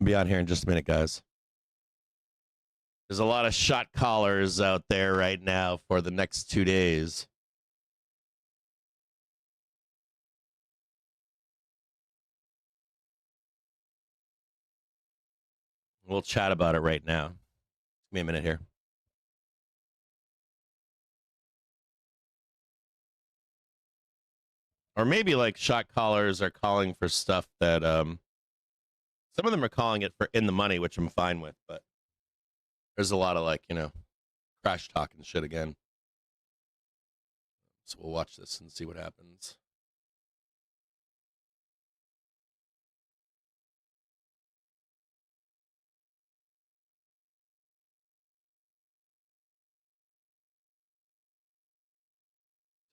Be on here in just a minute, guys. There's a lot of shot callers out there right now for the next 2 days. We'll chat about it right now. Give me a minute here. Or maybe like shot callers are calling for stuff that some of them are calling it for in the money, which I'm fine with, but there's a lot of like, crash talk and shit again. So we'll watch this and see what happens.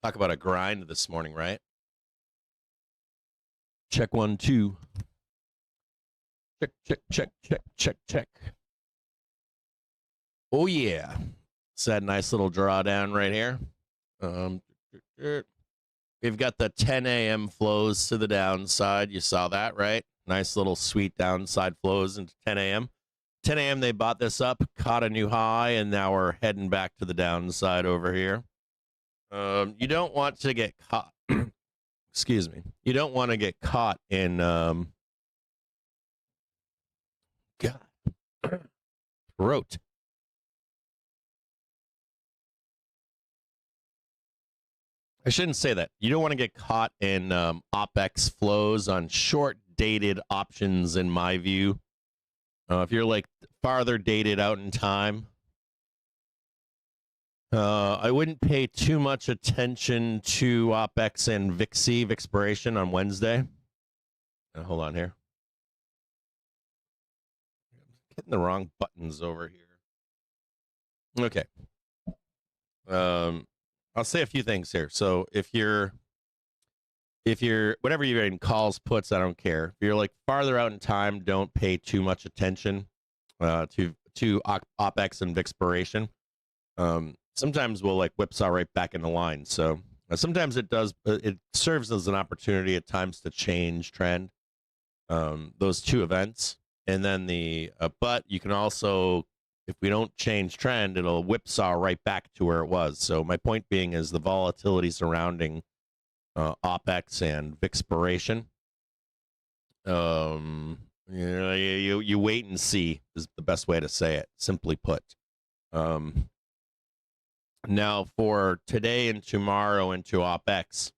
Talk about a grind this morning, right? Check 1, 2. Check, check, check, check, check, check. Oh, yeah. It's that nice little drawdown right here. We've got the 10 a.m. flows to the downside. You saw that, right? Nice little sweet downside flows into 10 a.m. 10 a.m. they bought this up, caught a new high, and now we're heading back to the downside over here. You don't want to get caught. Excuse me. You don't want to get caught in throat. I shouldn't say that. You don't want to get caught in Opex flows on short-dated options, in my view. If you're like farther dated out in time, I wouldn't pay too much attention to Opex and VIXI, Vixpiration, on Wednesday. Hold on here. Hitting the wrong buttons over here. Okay. I'll say a few things here. So if you're whatever you're in calls, puts, I don't care. If you're like farther out in time, don't pay too much attention to Opex and Vixpiration. Sometimes we'll like whipsaw right back into line. So sometimes it serves as an opportunity at times to change trend, those two events. And then but you can also, if we don't change trend, it'll whipsaw right back to where it was. So my point being is the volatility surrounding Opex and Vixpiration. You wait and see is the best way to say it, simply put. Now for today and tomorrow into Opex,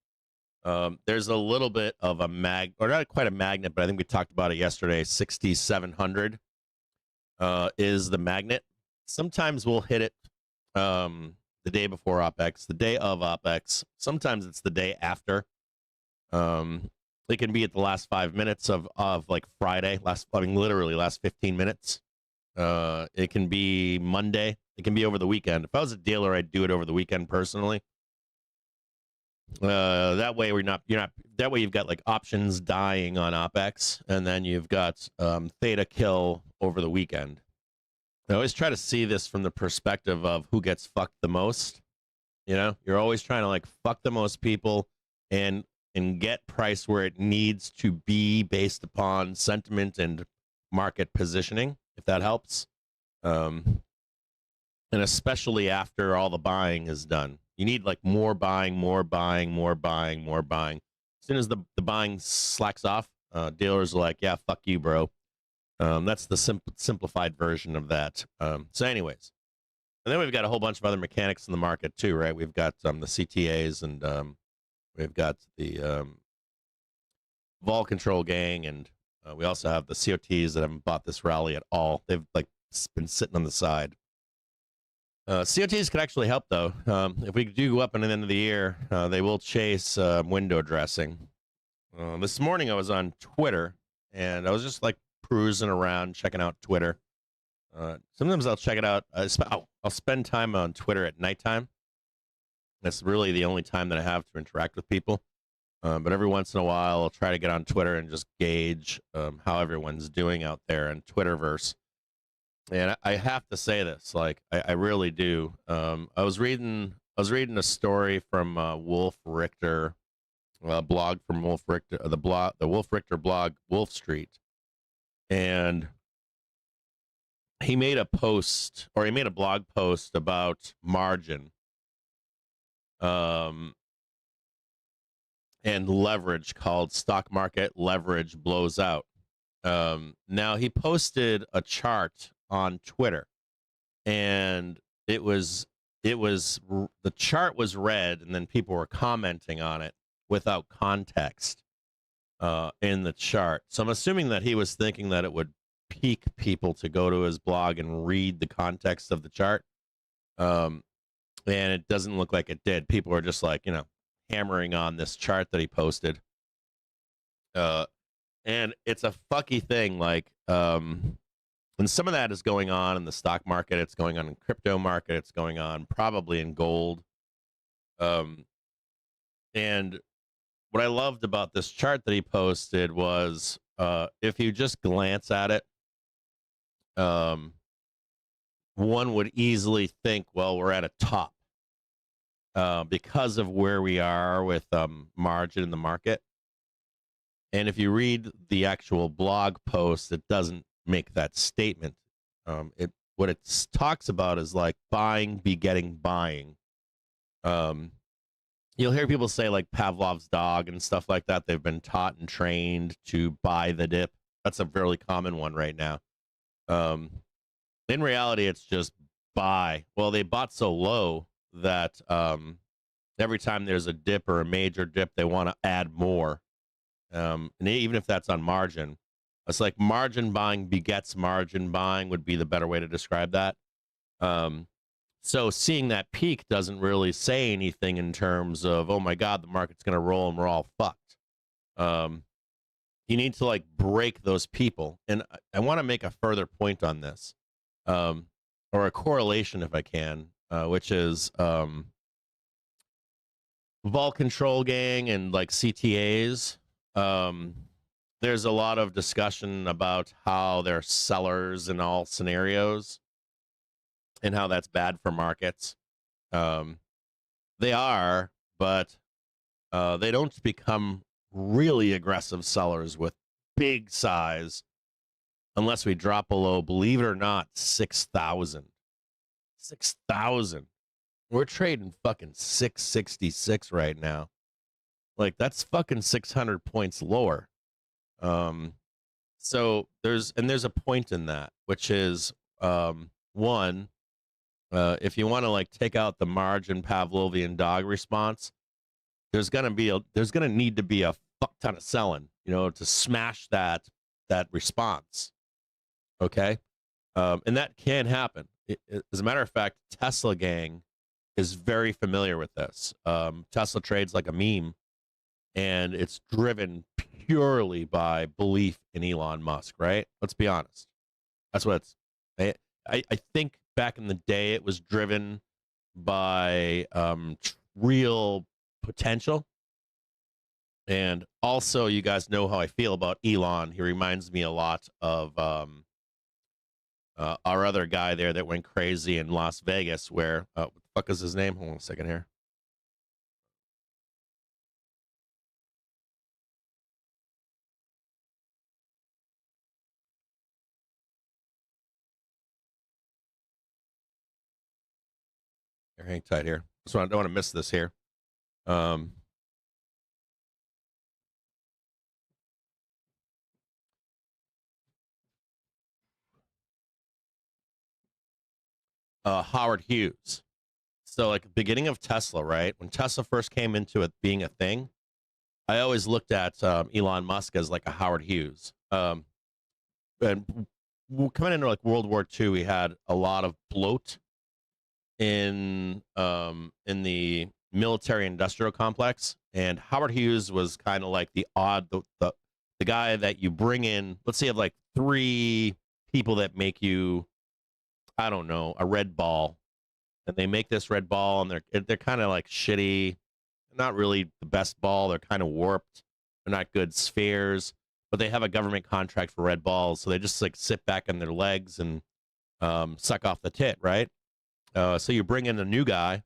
there's a little bit of a or not quite a magnet, but I think we talked about it yesterday. 6,700 is the magnet. Sometimes we'll hit it the day before Opex, the day of Opex. Sometimes it's the day after. It can be at the last 5 minutes of like Friday, literally last 15 minutes. It can be Monday. It can be over the weekend. If I was a dealer, I'd do it over the weekend personally. That way that way you've got like options dying on Opex, and then you've got theta kill over the weekend. I always try to see this from the perspective of who gets fucked the most. You're always trying to like fuck the most people and get price where it needs to be based upon sentiment and market positioning, if that helps. And especially after all the buying is done. You need like more buying, more buying, more buying, more buying. As soon as the buying slacks off, dealers are like, yeah, fuck you, bro. That's the simplified version of that. So anyways, and then we've got a whole bunch of other mechanics in the market too, right? We've got the CTAs, and we've got the vol control gang, and we also have the COTs that haven't bought this rally at all. They've like been sitting on the side. COTs could actually help, though. If we do go up in the end of the year, they will chase window dressing. This morning I was on Twitter, and I was just like cruising around, checking out Twitter. Sometimes I'll check it out. I'll spend time on Twitter at nighttime. That's really the only time that I have to interact with people. But every once in a while, I'll try to get on Twitter and just gauge how everyone's doing out there in Twitterverse. And I have to say this, like I really do. I was reading a story from Wolf Richter, blog from Wolf Richter, the Wolf Richter blog, Wolf Street, and he made a post, or he made a blog post about margin and leverage, called Stock Market Leverage Blows Out. Now he posted a chart on Twitter, and the chart was red, and then people were commenting on it without context in the chart. So I'm assuming that he was thinking that it would pique people to go to his blog and read the context of the chart. And it doesn't look like it did. People were just like, hammering on this chart that he posted. And it's a fucky thing. Like, and some of that is going on in the stock market. It's going on in crypto market. It's going on probably in gold. And what I loved about this chart that he posted was, if you just glance at it, one would easily think, well, we're at a top because of where we are with margin in the market. And if you read the actual blog post, it doesn't make that statement. What it talks about is like buying begetting buying. You'll hear people say like Pavlov's dog and stuff like that. They've been taught and trained to buy the dip. That's a fairly common one right now. In reality, it's just buy. Well, they bought so low that every time there's a dip or a major dip, they want to add more. And even if that's on margin, it's like margin buying begets margin buying would be the better way to describe that. So seeing that peak doesn't really say anything in terms of, oh my God, the market's going to roll and we're all fucked. You need to like break those people. And I want to make a further point on this, or a correlation if I can, which is vol control gang and like CTAs. There's a lot of discussion about how they're sellers in all scenarios and how that's bad for markets. They are, but they don't become really aggressive sellers with big size unless we drop below, believe it or not, 6,000. 6,000. We're trading fucking 666 right now. Like, that's fucking 600 points lower. So there's a point in that, which is, one, if you want to like take out the margin Pavlovian dog response, there's gonna need to be a fuck ton of selling, to smash that response. Okay, and that can happen. As a matter of fact, Tesla gang is very familiar with this. Tesla trades like a meme, and it's driven purely by belief in Elon Musk. Right? Let's be honest. That's what it's. I think back in the day, it was driven by real potential. And also, you guys know how I feel about Elon. He reminds me a lot of our other guy there that went crazy in Las Vegas, where, what the fuck is his name? Hold on a second here. Hang tight here. So I don't want to miss this here. Howard Hughes. So like beginning of Tesla, right? When Tesla first came into it being a thing, I always looked at Elon Musk as like a Howard Hughes. And coming into like World War II, we had a lot of bloat in the military industrial complex, and Howard Hughes was kind of like the guy that you bring in. Let's say you have like 3 people that make you, I don't know, a red ball, and they make this red ball, and they're kind of like shitty, not really the best ball. They're kind of warped. They're not good spheres, but they have a government contract for red balls, so they just like sit back on their legs and suck off the tit, right? So you bring in a new guy.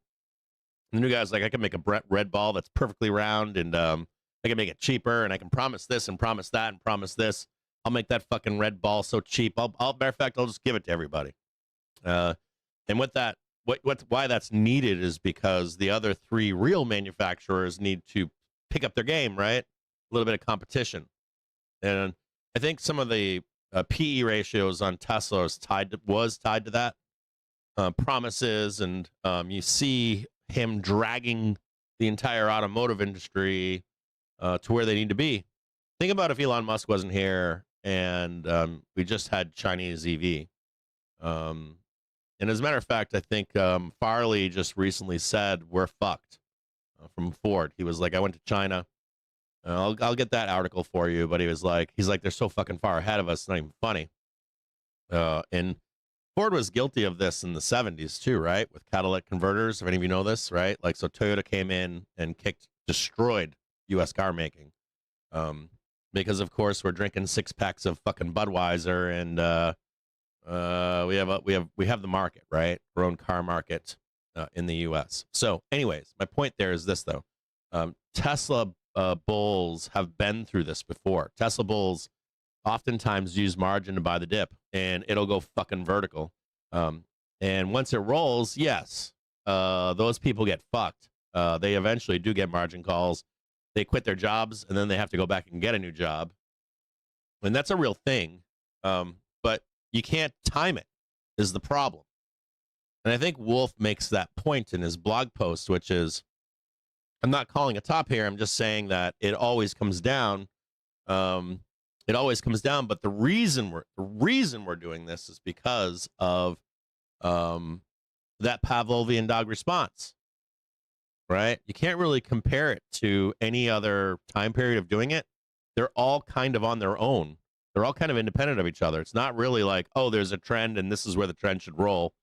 The new guy's like, I can make a red ball that's perfectly round, and I can make it cheaper, and I can promise this and promise that and promise this. I'll make that fucking red ball so cheap. Matter of fact, I'll just give it to everybody. And with that, why that's needed is because the other three real manufacturers need to pick up their game, right? A little bit of competition. And I think some of the PE ratios on Tesla was tied to that. Promises, and you see him dragging the entire automotive industry to where they need to be. Think about if Elon Musk wasn't here and we just had Chinese EV. And as a matter of fact, I think Farley just recently said we're fucked from Ford. He was like, I went to China. I'll get that article for you, but he's like, they're so fucking far ahead of us. It's not even funny. And Ford was guilty of this in the 70s too, right? With catalytic converters. If any of you know this, right? Like, so Toyota came in and destroyed U.S. car making. Because of course we're drinking 6-packs of fucking Budweiser, and we have the market, right? Our own car market in the U.S. So, anyways, my point there is this though: Tesla bulls have been through this before. Tesla bulls oftentimes use margin to buy the dip, and it'll go fucking vertical. And once it rolls, yes, those people get fucked. They eventually do get margin calls. They quit their jobs, and then they have to go back and get a new job. And that's a real thing. But you can't time it, is the problem. And I think Wolf makes that point in his blog post, which is, I'm not calling a top here. I'm just saying that it always comes down. It always comes down. But the reason we're doing this is because of that Pavlovian dog response, right? You can't really compare it to any other time period of doing it. They're all kind of on their own. They're all kind of independent of each other. It's not really like, oh, there's a trend and this is where the trend should roll.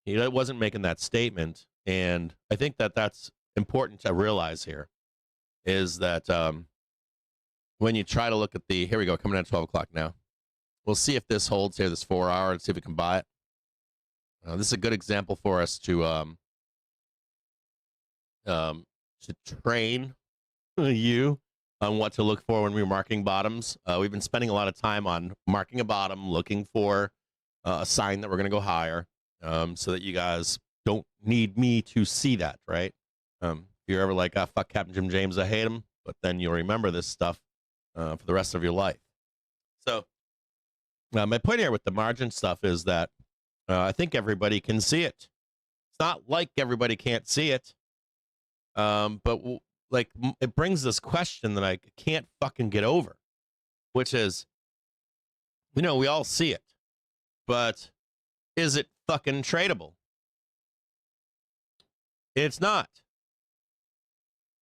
He wasn't making that statement. And I think that that's important to realize here is that when you try to look at here we go, coming at 12 o'clock now. We'll see if this holds here, this 4 hour, and see if we can buy it. This is a good example for us to train you on what to look for when we're marking bottoms. We've been spending a lot of time on marking a bottom, looking for a sign that we're going to go higher, so that you guys don't need me to see that, right? If you're ever like, fuck Captain Jim James, I hate him, but then you'll remember this stuff for the rest of your life. So my point here with the margin stuff is that I think everybody can see it. It's not like everybody can't see it, but like it brings this question that I can't fucking get over, which is, we all see it, but is it fucking tradable? It's not.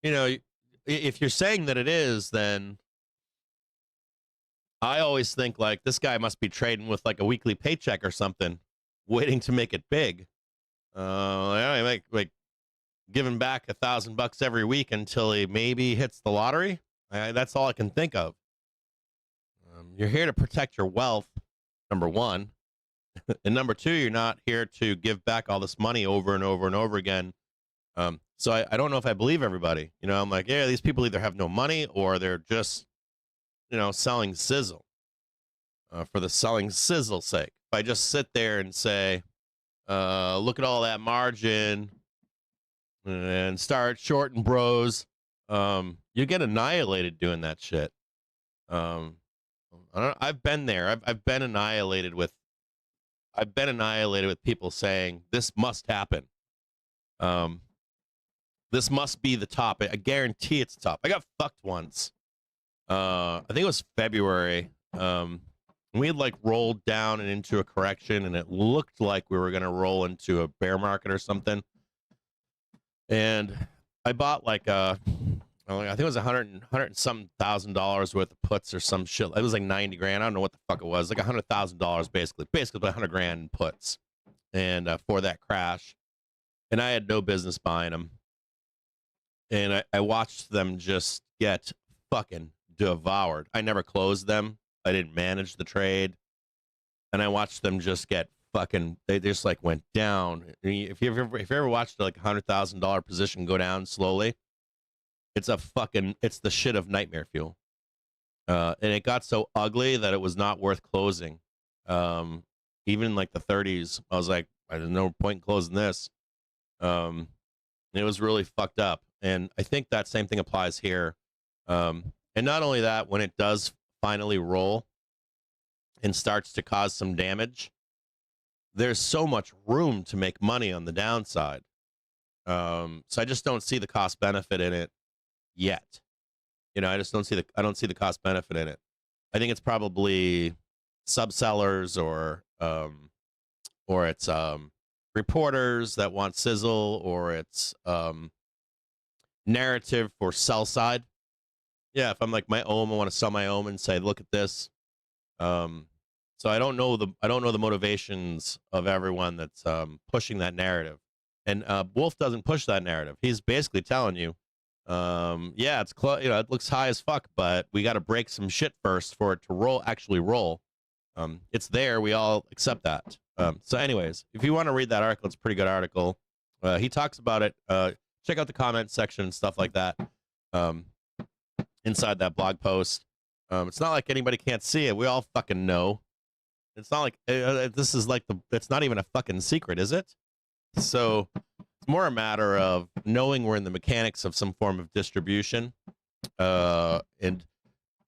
If you're saying that it is, then I always think like this guy must be trading with like a weekly paycheck or something, waiting to make it big. Like giving back $1,000 every week until he maybe hits the lottery. That's all I can think of. You're here to protect your wealth, number one. And number two, you're not here to give back all this money over and over and over again. So I don't know if I believe everybody. I'm like, yeah, these people either have no money or they're just, selling sizzle for the selling sizzle sake. If I just sit there and say, look at all that margin and start shorting bros, you get annihilated doing that shit. I've been there. I've been annihilated with people saying this must happen. This must be the top. I guarantee it's the top. I got fucked once. I think it was February. We had like rolled down and into a correction, and it looked like we were going to roll into a bear market or something. And I bought like I think it was $100 and some $1,000 worth of puts or some shit. It was like 90 grand. I don't know what the fuck it was. Like $100,000 basically 100 grand in puts, and for that crash. And I had no business buying them. And I watched them just get fucking devoured. I never closed them. I didn't manage the trade. And I watched them just get fucking, they just like went down. If you ever watched like $100,000 position go down slowly, it's the shit of nightmare fuel. And it got so ugly that it was not worth closing. Um, Even in like the 30s, I was like, there's no point in closing this. Um, it was really fucked up, and I think that same thing applies here. And not only that, when it does finally roll and starts to cause some damage, there's so much room to make money on the downside. So I just don't see the cost benefit in it yet. I just don't see the cost benefit in it. I think it's probably subsellers or it's reporters that want sizzle, or it's narrative for sell side. Yeah, if I'm like my ohm, I want to sell my ohm and say, look at this. Um, so I don't know the motivations of everyone that's pushing that narrative. And Wolf doesn't push that narrative. He's basically telling you, yeah, it's it looks high as fuck, but we got to break some shit first for it to actually roll. It's there. We all accept that. So, anyways, if you want to read that article, it's a pretty good article. He talks about it. Check out the comment section and stuff like that. Um, Inside that blog post. It's not like anybody can't see it. We all fucking know. It's not like this is like it's not even a fucking secret, is it? So it's more a matter of knowing we're in the mechanics of some form of distribution, and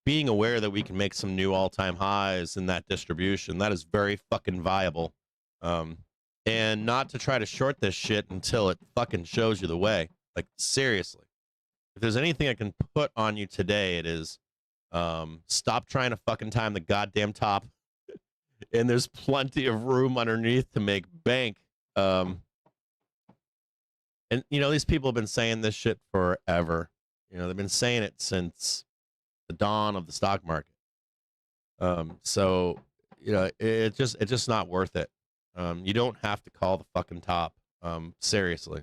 being aware that we can make some new all-time highs in that distribution. That is very fucking viable. And not to try to short this shit until it fucking shows you the way. Like, seriously. If there's anything I can put on you today, it is stop trying to fucking time the goddamn top. And there's plenty of room underneath to make bank. And these people have been saying this shit forever. They've been saying it since the dawn of the stock market. So it's just not worth it. You don't have to call the fucking top. Seriously.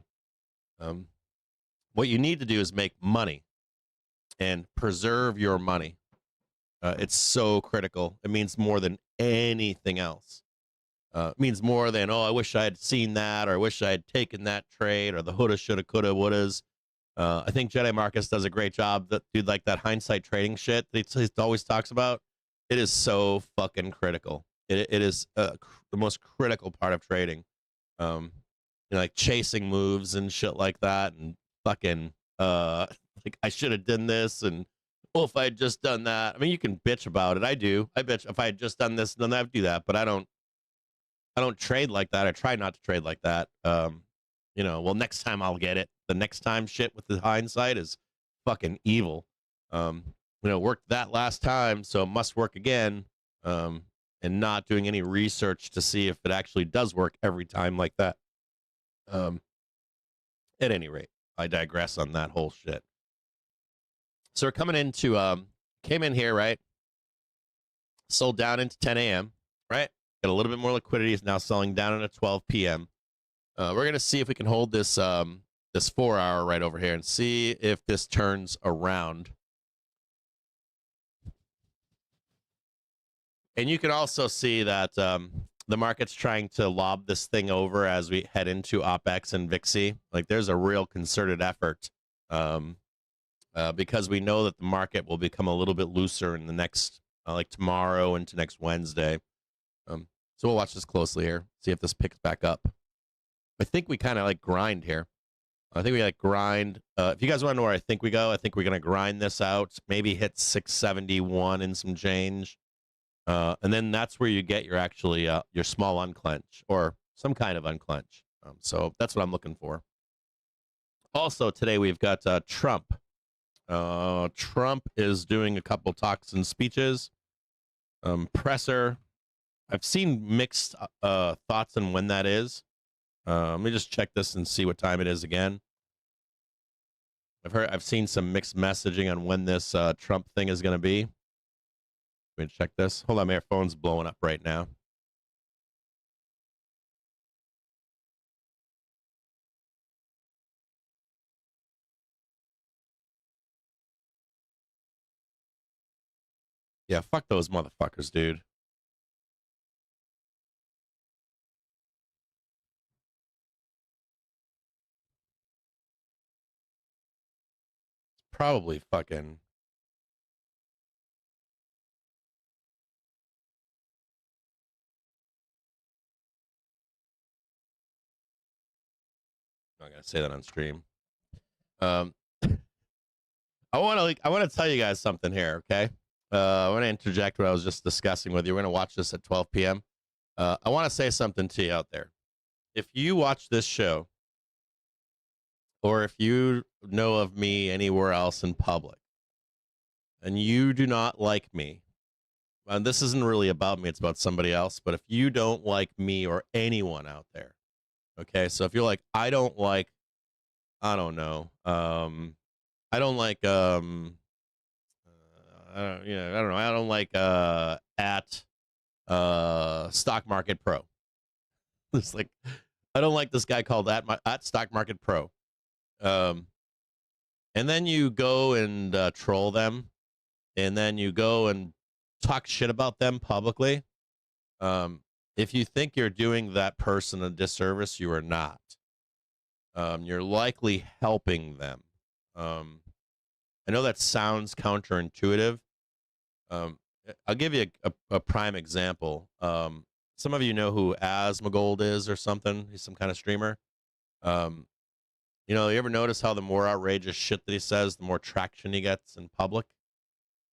What you need to do is make money and preserve your money. It's so critical. It means more than anything else. It means more than, I wish I had seen that, or I wish I had taken that trade, or the woulda, shoulda, coulda, wouldas. I think Jedi Marcus does a great job. That dude, like that hindsight trading shit that he always talks about. It is so fucking critical. It is the most critical part of trading. Like chasing moves and shit like that, and fucking like I should have done this, and if I had just done that. I mean, you can bitch about it. I do. I bitch if I had just done this, then I'd do that. But I don't trade like that. I try not to trade like that. Well, next time I'll get it. The next time shit with the hindsight is fucking evil. Worked that last time, so it must work again. And not doing any research to see if it actually does work every time like that. At any rate, I digress on that whole shit. So we're coming into, came in here, right? Sold down into 10 a.m., right? Got a little bit more liquidity, is now selling down into 12 p.m. We're going to see if we can hold this this 4 hour right over here and see if this turns around. And you can also see that the market's trying to lob this thing over as we head into Opex and VIXY. Like, there's a real concerted effort because we know that the market will become a little bit looser in the next, like tomorrow into next Wednesday. So we'll watch this closely here, see if this picks back up. I think we kind of like grind here. I think we like grind. If you guys want to know where I think we go, I think we're going to grind this out, maybe hit 671 and some change. And then that's where you get your actually your small unclench or some kind of unclench. So that's what I'm looking for. Also today we've got Trump. Trump is doing a couple talks and speeches. Presser. I've seen mixed thoughts on when that is. Let me just check this and see what time it is again. I've seen some mixed messaging on when this Trump thing is going to be. Let me check this. Hold on, my phone's blowing up right now. Yeah, fuck those motherfuckers, dude. Probably fucking I'm not gonna say that on stream. I want to tell you guys something here, okay? I want to interject what I was just discussing with you. We're going to watch this at 12 p.m. I want to say something to you out there. If you watch this show, or if you know of me anywhere else in public, and you do not like me, and this isn't really about me, it's about somebody else, but if you don't like me or anyone out there, okay? So if you're like, I don't like, I don't know, I don't like I don't know. I don't like at Stock Market Pro. It's like I don't like this guy called at Stock Market Pro. And then you go and troll them, and then you go and talk shit about them publicly. If you think you're doing that person a disservice, you are not. You're likely helping them. I know that sounds counterintuitive. I'll give you a prime example. Some of you know who Asmongold is or something. He's some kind of streamer. You ever notice how the more outrageous shit that he says, the more traction he gets in public?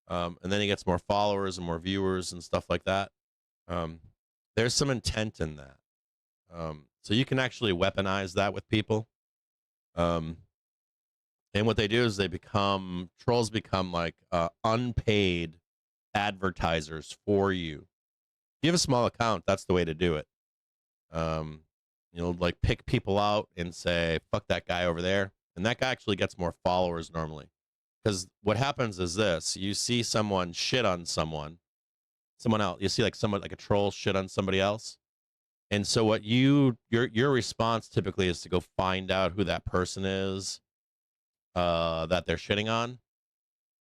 And then he gets more followers and more viewers and stuff like that. There's some intent in that. So you can actually weaponize that with people. And what they do is trolls become like unpaid advertisers for you. If you have a small account, that's the way to do it. Like pick people out and say, fuck that guy over there. And that guy actually gets more followers normally. Because what happens is this: you see someone shit on someone else. You see like someone like a troll shit on somebody else. And so what your response typically is to go find out who that person is that they're shitting on.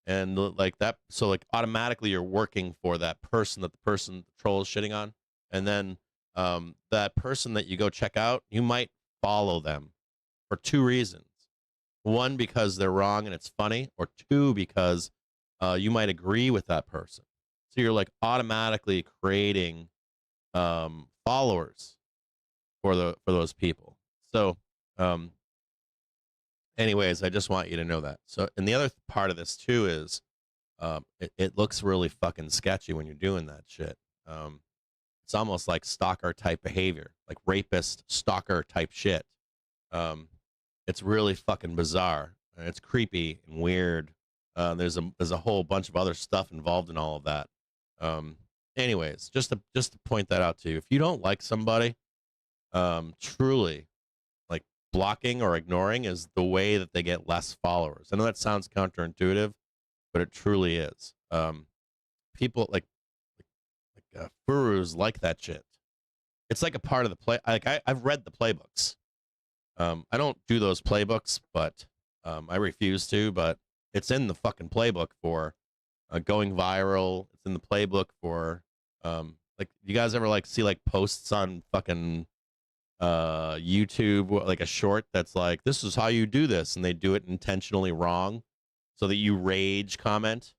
And like that, so like automatically you're working for that person that the troll is shitting on. And then that person that you go check out, you might follow them for two reasons. One, because they're wrong and it's funny, or two, because you might agree with that person. So you're like automatically creating followers for those people. So anyways, I just want you to know that. So, and the other part of this too is it looks really fucking sketchy when you're doing that shit. It's almost like stalker type behavior, like rapist stalker type shit. It's really fucking bizarre, and it's creepy and weird. There's a whole bunch of other stuff involved in all of that. Anyways, just to point that out to you, if you don't like somebody, truly, like blocking or ignoring is the way that they get less followers. I know that sounds counterintuitive, but it truly is. People like furus like that shit. It's like a part of the play. Like I've read the playbooks. I don't do those playbooks, but I refuse to. But it's in the fucking playbook for going viral. It's in the playbook for like, you guys ever like see like posts on fucking YouTube, like a short that's like, this is how you do this, and they do it intentionally wrong so that you rage comment,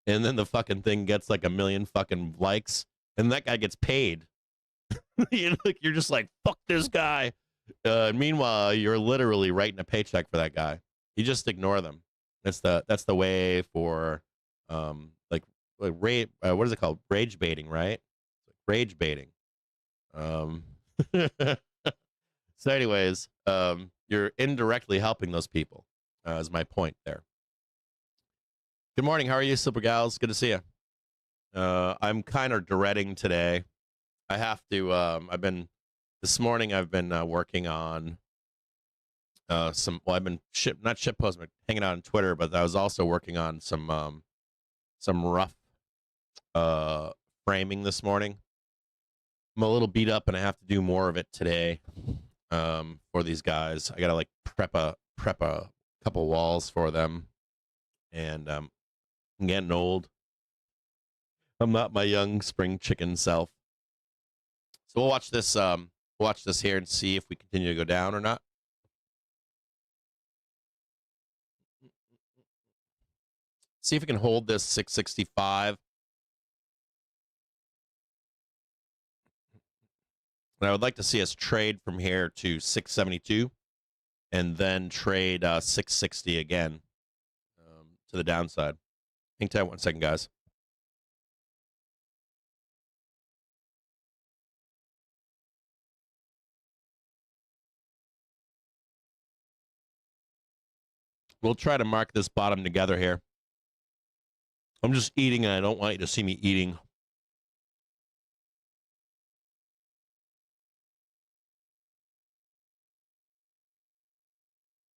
and then the fucking thing gets like 1 million fucking likes, and that guy gets paid. You're just like, fuck this guy. Meanwhile, you're literally writing a paycheck for that guy. You just ignore them. That's the way for like what is it called? Rage baiting, right? Rage baiting. So anyways, you're indirectly helping those people, is my point there. Good morning. How are you, super gals? Good to see you. I'm kind of dreading today. I have to, this morning I've been working on I've been not ship posting, but hanging out on Twitter, but I was also working on some rough framing this morning. I'm a little beat up and I have to do more of it today for these guys. I gotta like prep a couple walls for them, and I'm getting old. I'm not my young spring chicken self. So we'll watch this here and see if we continue to go down or not. See if we can hold this 665. And I would like to see us trade from here to 672. and then trade 660 again to the downside. Hang tight 1 second, guys. We'll try to mark this bottom together here. I'm just eating, and I don't want you to see me eating.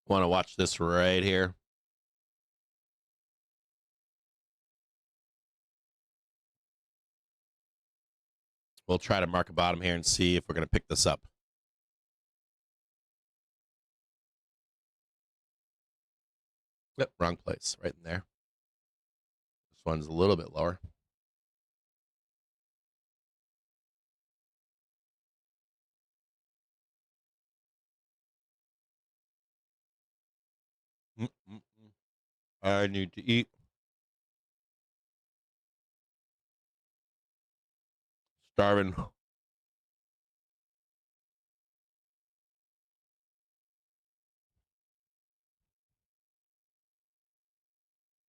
Want to watch this right here. We'll try to mark a bottom here and see if we're going to pick this up. Yep, wrong place, right in there. This one's a little bit lower. I need to eat. Starving.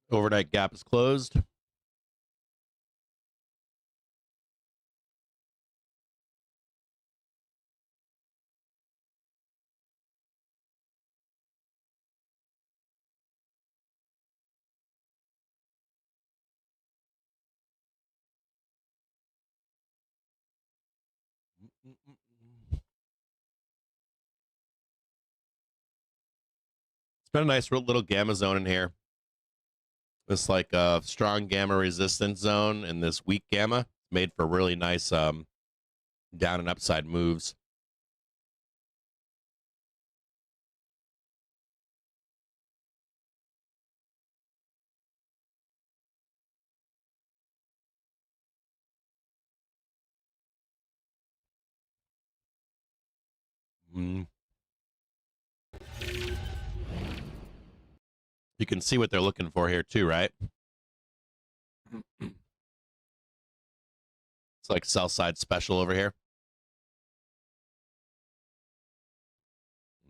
Overnight gap is closed. It's been a nice little gamma zone in here. This like strong gamma resistance zone and this weak gamma made for really nice down and upside moves. You can see what they're looking for here too, right? It's like sell side special over here.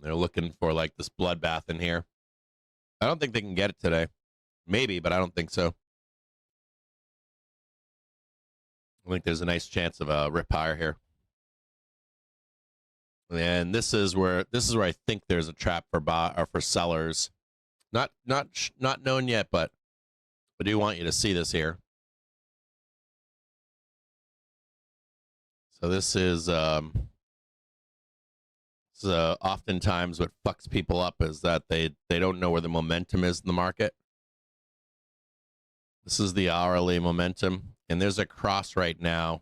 They're looking for like this bloodbath in here. I don't think they can get it today. Maybe, but I don't think so. I think there's a nice chance of a rip higher here. And this is where I think there's a trap for for sellers. Not known yet, but I do want you to see this here. So this is oftentimes what fucks people up is that they don't know where the momentum is in the market. This is the hourly momentum, and there's a cross right now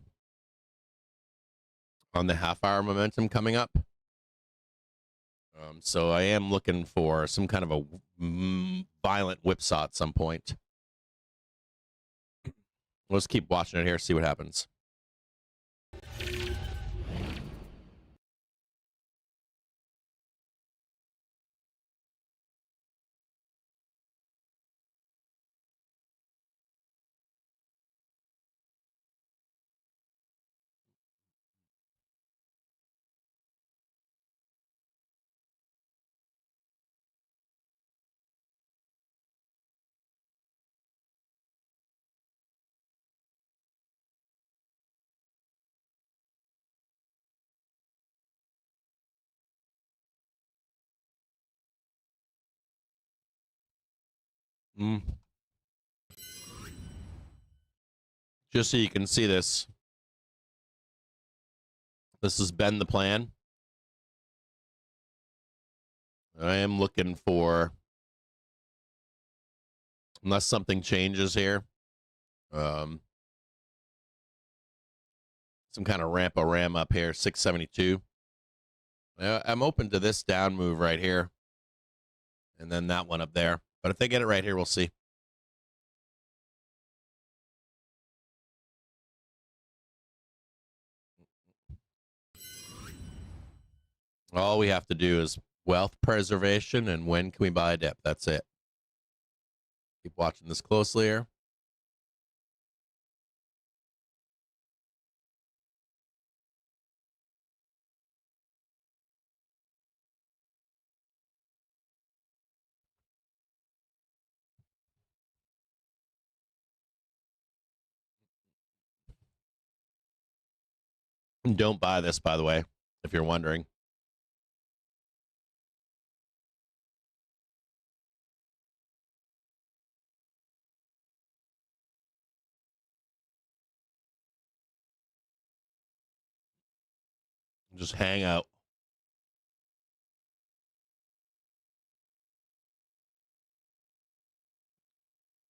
on the half-hour momentum coming up. So I am looking for some kind of a violent whipsaw at some point. Let's keep watching it here, see what happens. Just so you can see this. This has been the plan. I am looking for, unless something changes here, some kind of ram up here, 672. I'm open to this down move right here, and then that one up there. But if they get it right here, we'll see. All we have to do is wealth preservation, and when can we buy a dip? That's it. Keep watching this closely here. Don't buy this, by the way, if you're wondering. Just hang out.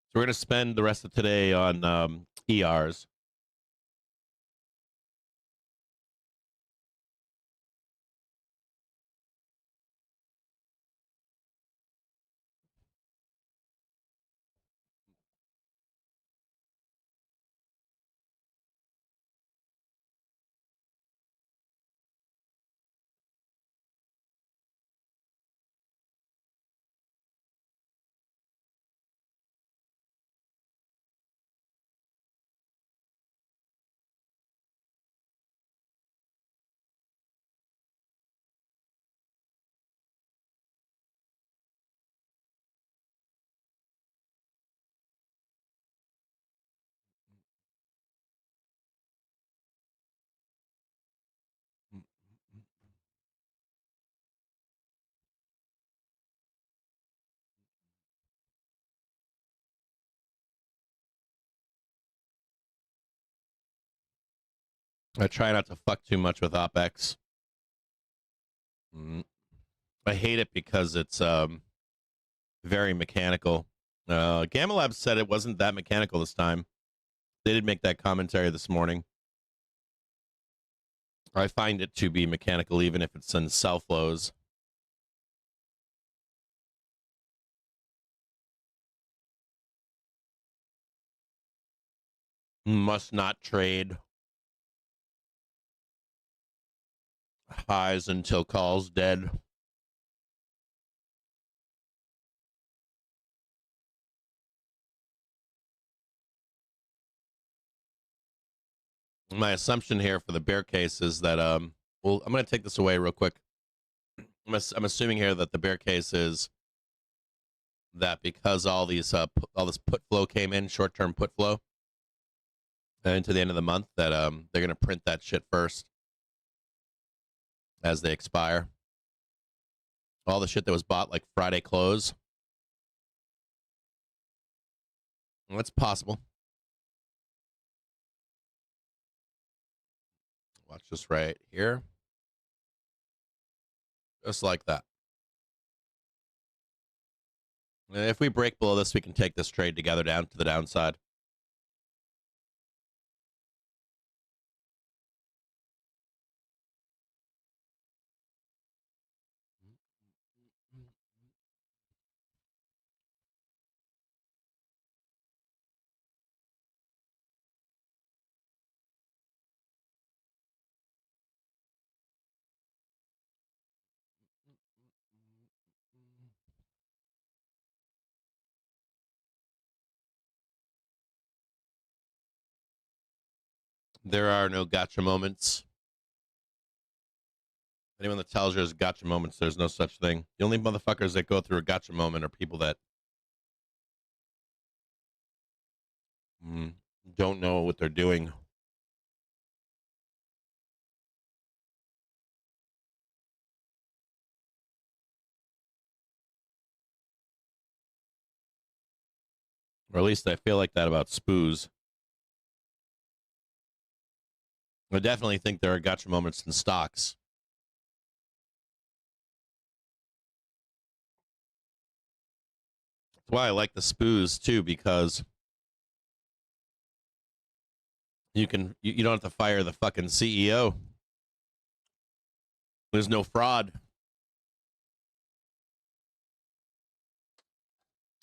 So we're going to spend the rest of today on ERs. I try not to fuck too much with Opex. I hate it because it's very mechanical. Gamma Labs said it wasn't that mechanical this time. They did make that commentary this morning. I find it to be mechanical even if it's in cell flows. Must not trade highs until calls dead. My assumption here for the bear case is that well, I'm going to take this away real quick. I'm assuming here that the bear case is that because all this put flow came in, short-term put flow into the end of the month, that they're going to print that shit first as they expire. All the shit that was bought like Friday close. Well, that's possible. Watch this right here. Just like that. And if we break below this, we can take this trade together down to the downside. There are no gotcha moments. Anyone that tells you there's gotcha moments, there's no such thing. The only motherfuckers that go through a gotcha moment are people that don't know what they're doing. Or at least I feel like that about spoos. I definitely think there are gotcha moments in stocks. That's why I like the spoos too, because you don't have to fire the fucking CEO. There's no fraud.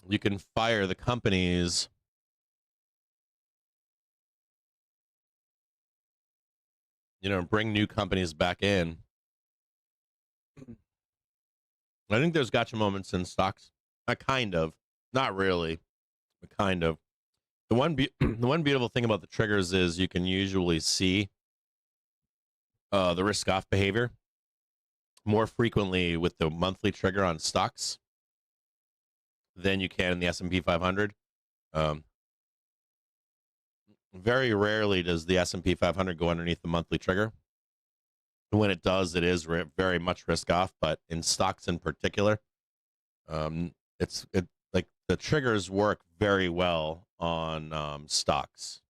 You can fire the companies. Bring new companies back in. I think there's gotcha moments in stocks. Kind of. Not really, but kind of. The one beautiful thing about the triggers is you can usually see the risk off behavior more frequently with the monthly trigger on stocks than you can in the S&P 500. Very rarely does the S&P 500 go underneath the monthly trigger. when it does, it is very much risk off. But in stocks in particular, it like the triggers work very well on stocks.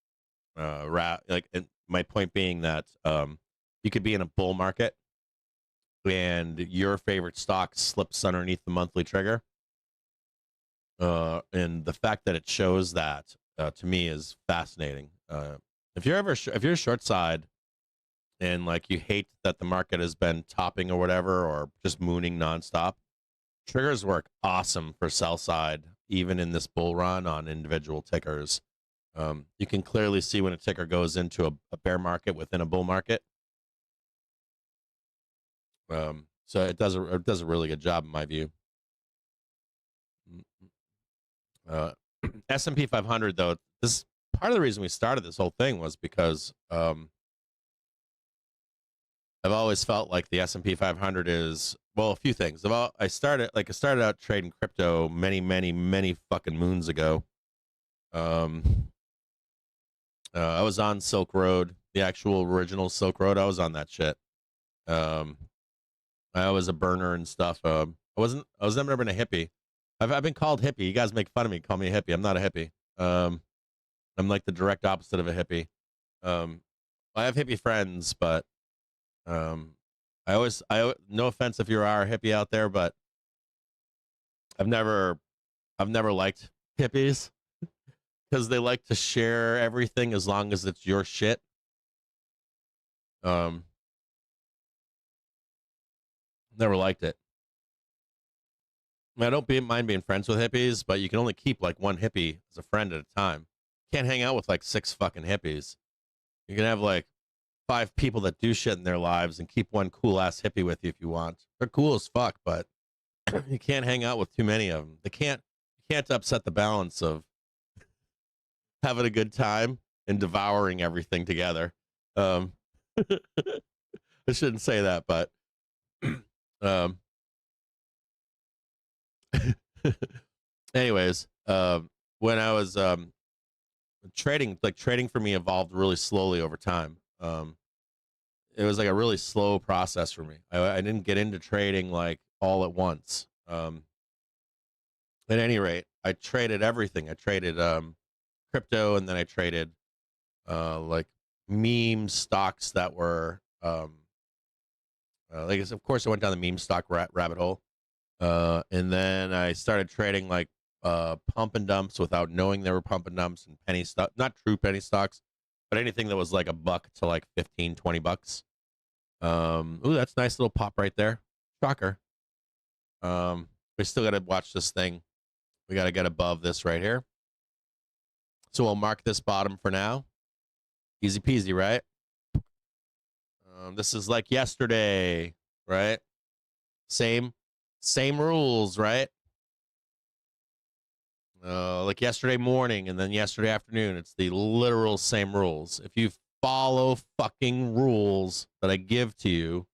My point being that you could be in a bull market and your favorite stock slips underneath the monthly trigger, and the fact that it shows that to me is fascinating. If you're short side and like you hate that the market has been topping or whatever or just mooning nonstop, triggers work awesome for sell side, even in this bull run on individual tickers. You can clearly see when a ticker goes into a bear market within a bull market. So it does a really good job in my view. S&P 500 though, this part of the reason we started this whole thing was because I've always felt like the S&P 500 is, well, a few things. I started out trading crypto many fucking moons ago. I was on Silk Road, the actual original Silk Road. I was on that shit. I was a burner and stuff. I was never been a hippie. I've been called hippie. You guys make fun of me, call me a hippie. I'm not a hippie. I'm like the direct opposite of a hippie. I have hippie friends, but no offense if you are a hippie out there, but I've never liked hippies because they like to share everything as long as it's your shit. Never liked it. I don't mind being friends with hippies, but you can only keep like one hippie as a friend at a time. Can't hang out with like 6 fucking hippies. You can have like 5 people that do shit in their lives and keep one cool ass hippie with you if you want. They're cool as fuck, but you can't hang out with too many of them. You can't upset the balance of having a good time and devouring everything together. I shouldn't say that, but anyways, when I was trading for me evolved really slowly over time. It was like a really slow process for me. I didn't get into trading like all at once. At any rate, I traded everything. I traded crypto, and then I traded like meme stocks that were of course I went down the meme stock rabbit hole. And then I started trading like pump and dumps without knowing they were pump and dumps, and penny stock, not true penny stocks, but anything that was like $1 to like 15, 20 bucks. Ooh, that's a nice little pop right there. Shocker. We still got to watch this thing. We got to get above this right here. So we'll mark this bottom for now. Easy peasy, right? This is like yesterday, right? Same rules, right? Like yesterday morning and then yesterday afternoon. It's the literal same rules. If you follow fucking rules that I give to you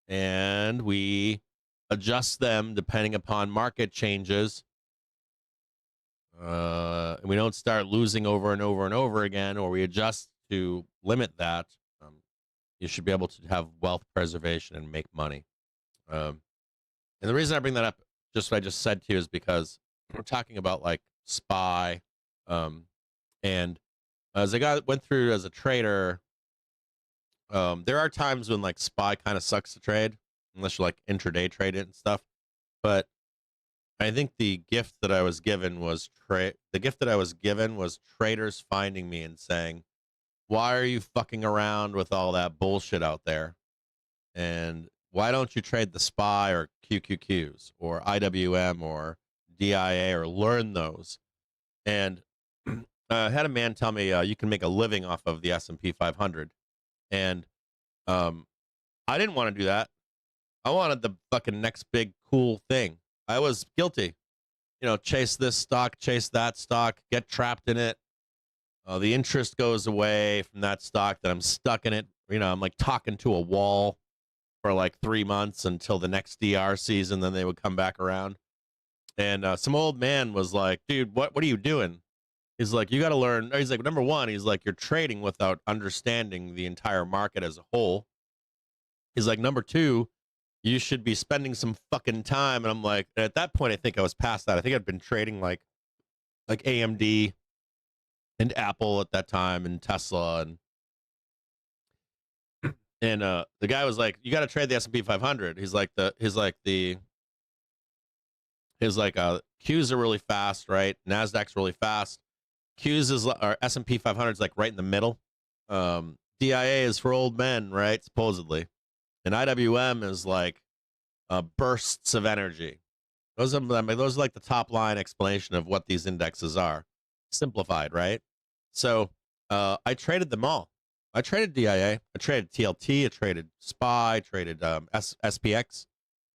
and we adjust them depending upon market changes, and we don't start losing over and over and over again, or we adjust to limit that, you should be able to have wealth preservation and make money. And the reason I bring that up, just what I just said to you, is because we're talking about like SPY. And as I went through as a trader, there are times when like SPY kind of sucks to trade, unless you like intraday trade it and stuff. But I think the gift that I was given was traders finding me and saying, "Why are you fucking around with all that bullshit out there? And why don't you trade the SPY or QQQs or IWM or DIA or learn those?" And I had a man tell me you can make a living off of the S&P 500. And I didn't want to do that. I wanted the fucking next big cool thing. I was guilty. Chase this stock, chase that stock, get trapped in it. The interest goes away from that stock, that I'm stuck in it. I'm like talking to a wall for like 3 months until the next DR season. Then they would come back around. And some old man was like, "Dude, what are you doing?" He's like, "You got to learn." He's like, number one, he's like, "You're trading without understanding the entire market as a whole." He's like, number two, you should be spending some fucking time. And I'm like, at that point, I think I was past that. I think I'd been trading like AMD and Apple at that time and Tesla and the guy was like, you got to trade the S&P 500. He's like Qs are really fast, right? Nasdaq's really fast. Qs is or S&P 500 is like right in the middle. DIA is for old men, right? Supposedly, and IWM is like bursts of energy. Those are like the top line explanation of what these indexes are, simplified, right? So I traded them all. I traded DIA, I traded TLT, I traded SPY, I traded SPX,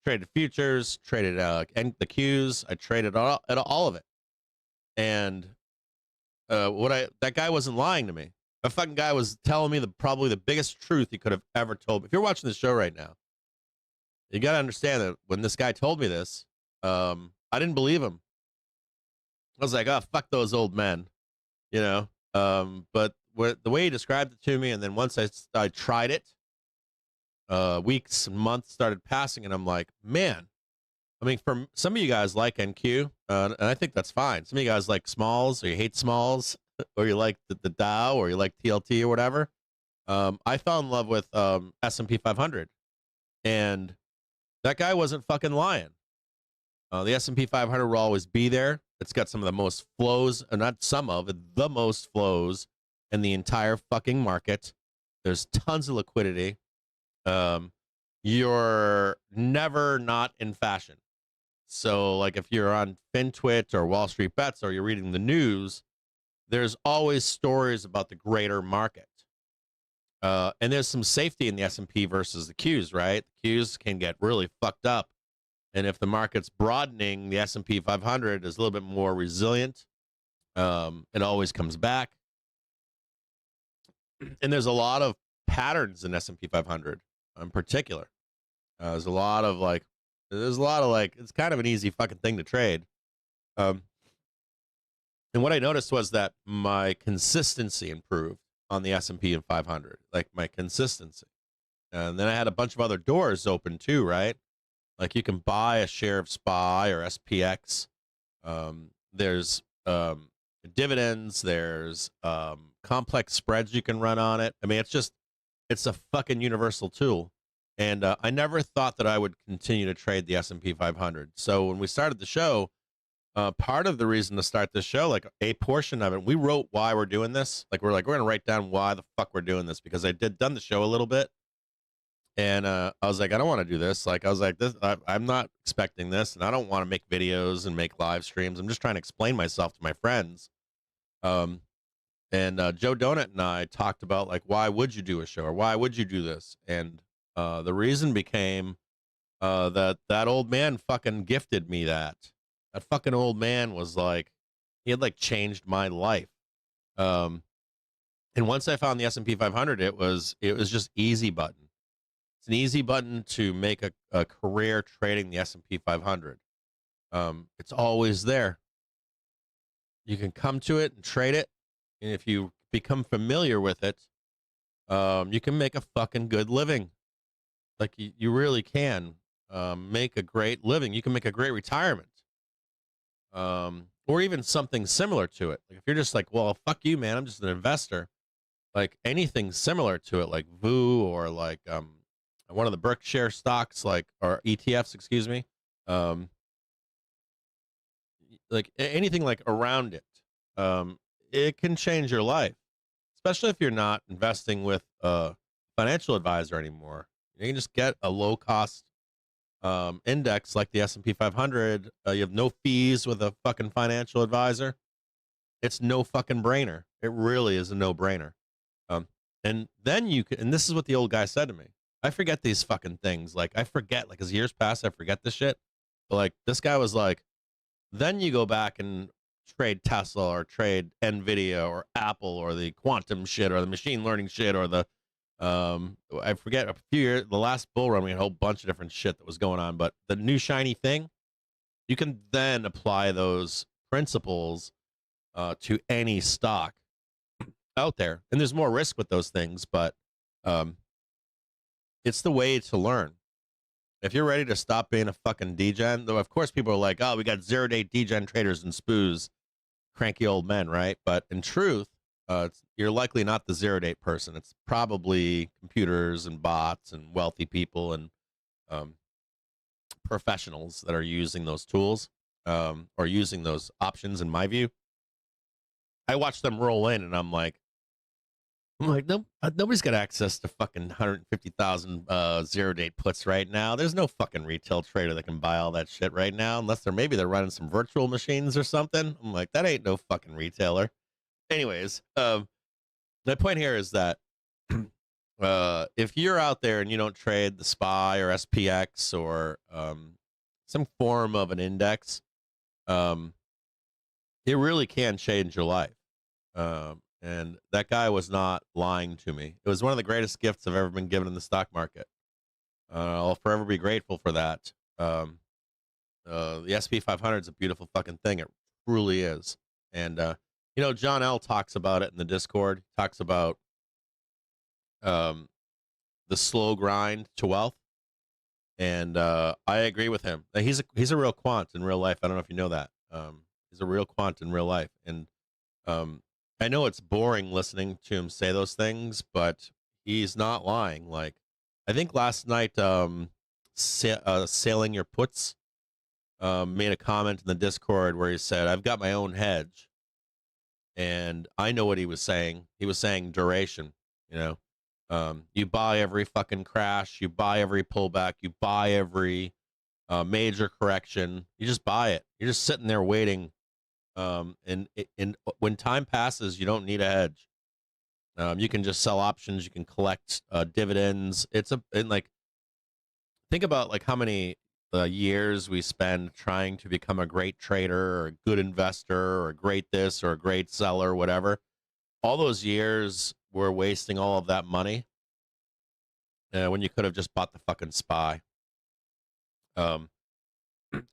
traded futures, traded the Qs. I traded all of it, and that guy wasn't lying to me. That fucking guy was telling me probably the biggest truth he could have ever told me. If you're watching the show right now, you got to understand that when this guy told me this, I didn't believe him. I was like, oh, fuck those old men, you know? But the way he described it to me, and then once I tried it, weeks and months started passing, and I'm like, man, I mean, for some of you guys like NQ, and I think that's fine. Some of you guys like smalls, or you hate smalls, or you like the Dow, or you like TLT or whatever. I fell in love with S&P 500, and that guy wasn't fucking lying. The S&P 500 will always be there. It's got some of the most flows, or not some of, the most flows in the entire fucking market. There's tons of liquidity. You're never not in fashion. So, like, if you're on FinTwit or Wall Street Bets or you're reading the news, there's always stories about the greater market. And there's some safety in the S&P versus the Qs, right? The Qs can get really fucked up. And if the market's broadening, the S&P 500 is a little bit more resilient. It always comes back. And there's a lot of patterns in S&P 500 in particular. There's a lot of like, it's kind of an easy fucking thing to trade. And what I noticed was that my consistency improved on the S&P and 500, like my consistency. And then I had a bunch of other doors open too, right? Like you can buy a share of SPY or SPX. There's dividends. There's complex spreads you can run on it. I mean, it's a fucking universal tool. And I never thought that I would continue to trade the S&P 500. So when we started the show, part of the reason to start this show, like a portion of it, we wrote why we're doing this. Like we're going to write down why the fuck we're doing this, because I done the show a little bit. And I was like, I don't want to do this. Like, I was like, I'm not expecting this, and I don't want to make videos and make live streams. I'm just trying to explain myself to my friends. And Joe Donut and I talked about, like, why would you do a show, or why would you do this? And the reason became that old man fucking gifted me that. That fucking old man was like, he had like changed my life. And once I found the S&P 500, it was just easy button. It's an easy button to make a career trading the S&P 500. It's always there. You can come to it and trade it. And if you become familiar with it, you can make a fucking good living. Like you really can make a great living. You can make a great retirement. Or even something similar to it. Like if you're just like, well, fuck you, man, I'm just an investor. Like anything similar to it, like VU or like one of the Berkshire stocks, like, or ETFs, excuse me. Like anything like around it. It can change your life, especially if you're not investing with a financial advisor anymore. You can just get a low cost index like the S&P 500. You have no fees with a fucking financial advisor. It's no fucking brainer. It really is a no brainer. And then you can, and this is what the old guy said to me. I forget these fucking things. Like I forget, like as years pass, I forget this shit. But like this guy was like, then you go back and trade Tesla or trade Nvidia or Apple or the quantum shit or the machine learning shit or the I forget, a few years, the last bull run, we had a whole bunch of different shit that was going on, but the new shiny thing, you can then apply those principles to any stock out there. And there's more risk with those things, but it's the way to learn. If you're ready to stop being a fucking degen, though, of course, people are like, oh, we got 0-day degen traders and spoos, cranky old men, right? But in truth, you're likely not the 0-day person. It's probably computers and bots and wealthy people and um, professionals that are using those tools or using those options, in my view. I watch them roll in, and I'm like, no, nobody's got access to fucking 150,000 0-day puts right now. There's no fucking retail trader that can buy all that shit right now, unless they're running some virtual machines or something. I'm like, that ain't no fucking retailer. Anyways, my point here is that if you're out there and you don't trade the SPY or SPX or some form of an index, it really can change your life. And that guy was not lying to me. It was one of the greatest gifts I've ever been given in the stock market. I'll forever be grateful for that. The SP 500 is a beautiful fucking thing. It truly is. And, John L. talks about it in the Discord. He talks about the slow grind to wealth. And I agree with him. He's a real quant in real life. I don't know if you know that. He's a real quant in real life. And I know it's boring listening to him say those things, but he's not lying. Like, I think last night, Sailing Your Puts made a comment in the Discord where he said, I've got my own hedge. And I know what he was saying. He was saying duration, you buy every fucking crash, you buy every pullback, you buy every major correction. You just buy it. You're just sitting there waiting. And when time passes, you don't need a hedge. You can just sell options. You can collect dividends. Think about like how many years we spend trying to become a great trader or a good investor or a great this or a great seller, whatever. All those years we're wasting all of that money when you could have just bought the fucking SPY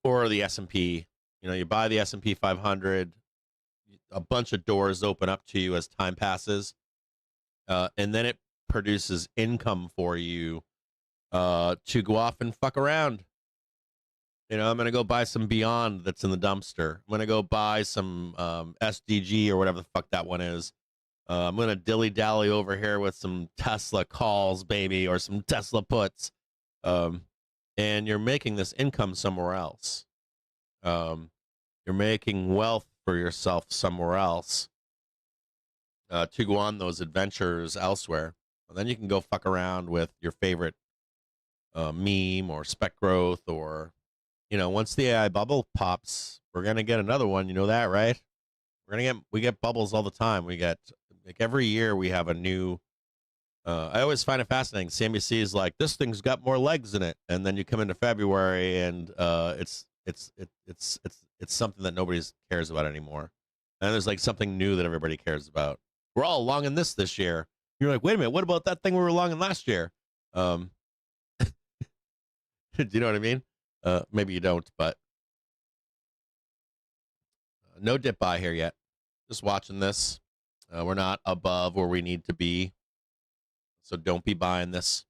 or the S&P. You buy the S&P 500, a bunch of doors open up to you as time passes, and then it produces income for you to go off and fuck around. I'm going to go buy some Beyond that's in the dumpster. I'm going to go buy some SDG or whatever the fuck that one is. I'm going to dilly-dally over here with some Tesla calls, baby, or some Tesla puts. And you're making this income somewhere else. You're making wealth for yourself somewhere else to go on those adventures elsewhere. And then you can go fuck around with your favorite meme or spec growth or, once the AI bubble pops, we're going to get another one. You know that, right? We get bubbles all the time. We get, like, every year we have a new, I always find it fascinating. CNBC is like, this thing's got more legs in it. And then you come into February and it's something that nobody cares about anymore. And there's like something new that everybody cares about. We're all long in this year. You're like, wait a minute, what about that thing we were long in last year? Do you know what I mean? Maybe you don't, but no dip buy here yet. Just watching this. We're not above where we need to be. So don't be buying this.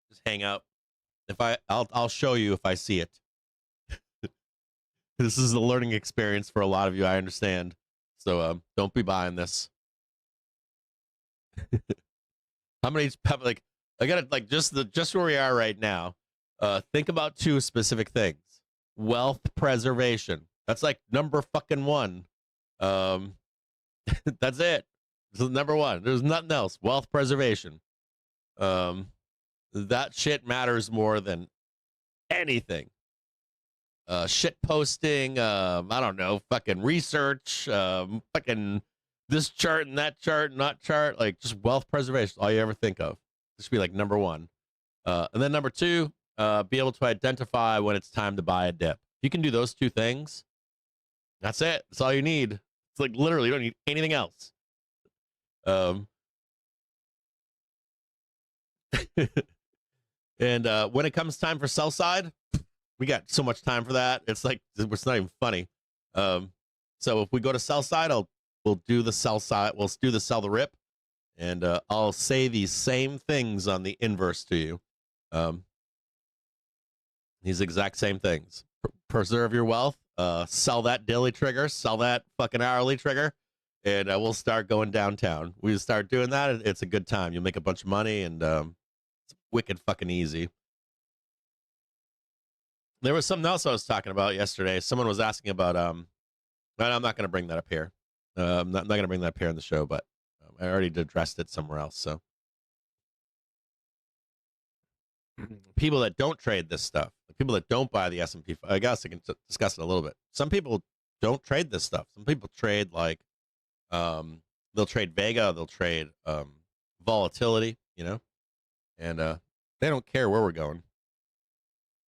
Just hang out. I'll show you if I see it. This is a learning experience for a lot of you, I understand. So don't be buying this. How many, like, I got it, like, just where we are right now. Think about two specific things. Wealth preservation. That's like number fucking one. That's it. This is number one. There's nothing else. Wealth preservation. That shit matters more than anything. Shit posting, I don't know, fucking research, fucking this chart and that chart, not chart, like just wealth preservation, all you ever think of. This should be like number one. And then number two, be able to identify when it's time to buy a dip. If you can do those two things, that's it. That's all you need. It's like literally you don't need anything else. And when it comes time for sell side, we got so much time for that. It's like, it's not even funny. So if we go to sell side, we'll do the sell side. We'll do the sell the rip. And I'll say these same things on the inverse to you. Um, these exact same things. Preserve your wealth. Sell that daily trigger. Sell that fucking hourly trigger, and we'll start going downtown. We start doing that. It's a good time. You'll make a bunch of money, and it's wicked fucking easy. There was something else I was talking about yesterday. Someone was asking about I'm not going to bring that up here. I'm not going to bring that up here on the show, but I already addressed it somewhere else. So people that don't trade this stuff, the people that don't buy the S&P, I guess I can discuss it a little bit. Some people don't trade this stuff. Some people trade like they'll trade Vega, they'll trade volatility, and they don't care where we're going.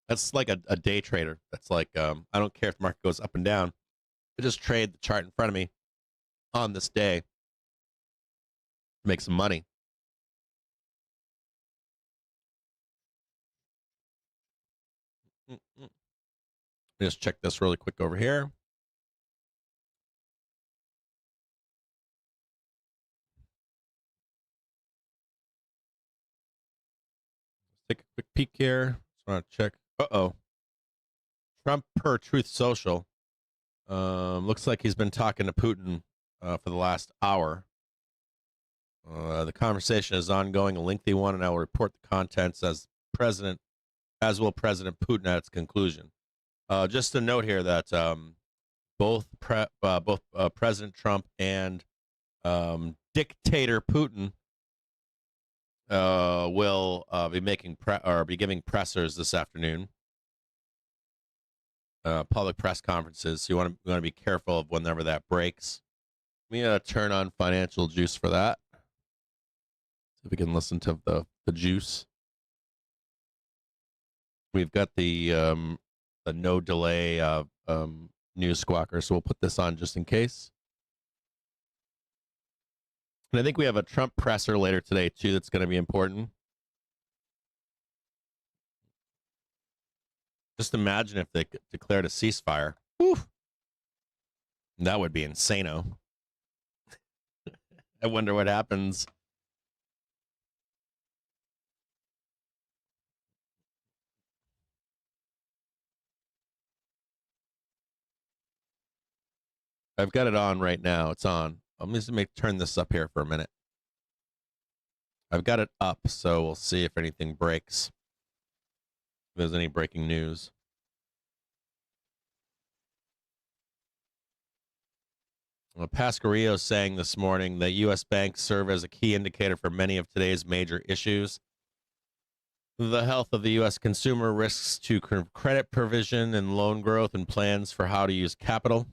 That's like a day trader. That's like I don't care if the market goes up and down. I just trade the chart in front of me on this day to make some money. Just check this really quick over here. Let's take a quick peek here. Just want to check. Trump per Truth Social. Looks like he's been talking to Putin for the last hour. The conversation is ongoing, a lengthy one, and I will report the contents as will President Putin at its conclusion. Just a note here that both President Trump and dictator Putin will be making be giving pressers this afternoon. Public press conferences. So you want to be careful of whenever that breaks. Let me turn on Financial Juice for that. See if we can listen to the juice. We've got the no delay news squawker, so we'll put this on just in case. And I think we have a Trump presser later today too that's going to be important. Just imagine if they declared a ceasefire. Whew. That would be insano. I wonder what happens. I've got it on right now. It's on. I'm just going to turn this up here for a minute. I've got it up, so we'll see if anything breaks. If there's any breaking news. Well, Pasquarello saying this morning that U.S. banks serve as a key indicator for many of today's major issues. The health of the U.S. consumer, risks to credit provision and loan growth, and plans for how to use capital.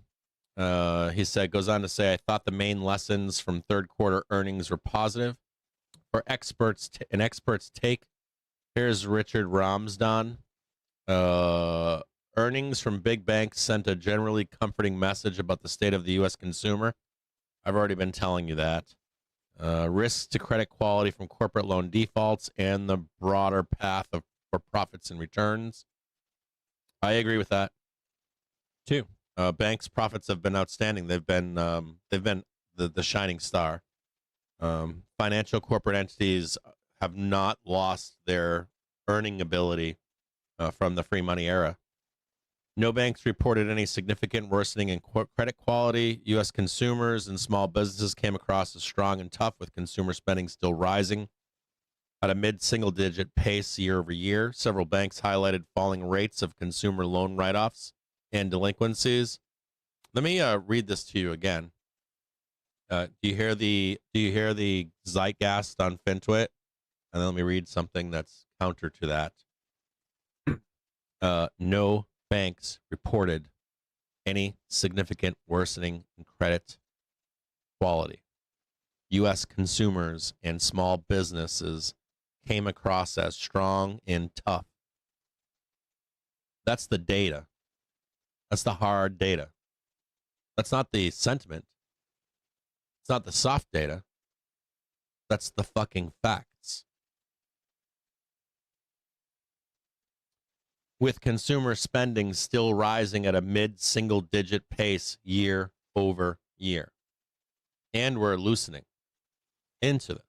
He goes on to say, I thought the main lessons from third quarter earnings were positive. For experts, an expert's take, here's Richard Ramsden. Earnings from big banks sent a generally comforting message about the state of the U.S. consumer. I've already been telling you that. Risks to credit quality from corporate loan defaults and the broader path for profits and returns. I agree with that, too. Banks' profits have been outstanding. They've been the shining star. Financial corporate entities have not lost their earning ability from the free money era. No banks reported any significant worsening in credit quality. U.S. consumers and small businesses came across as strong and tough, with consumer spending still rising at a mid-single-digit pace year over year. Several banks highlighted falling rates of consumer loan write-offs and delinquencies. Let me read this to you again. Do you hear the zeitgeist on FinTwit? And then let me read something that's counter to that. No banks reported any significant worsening in credit quality. U.S. consumers and small businesses came across as strong and tough. That's the data. That's the hard data. That's not the sentiment. It's not the soft data. That's the fucking facts. With consumer spending still rising at a mid-single-digit pace year over year. And we're loosening into this.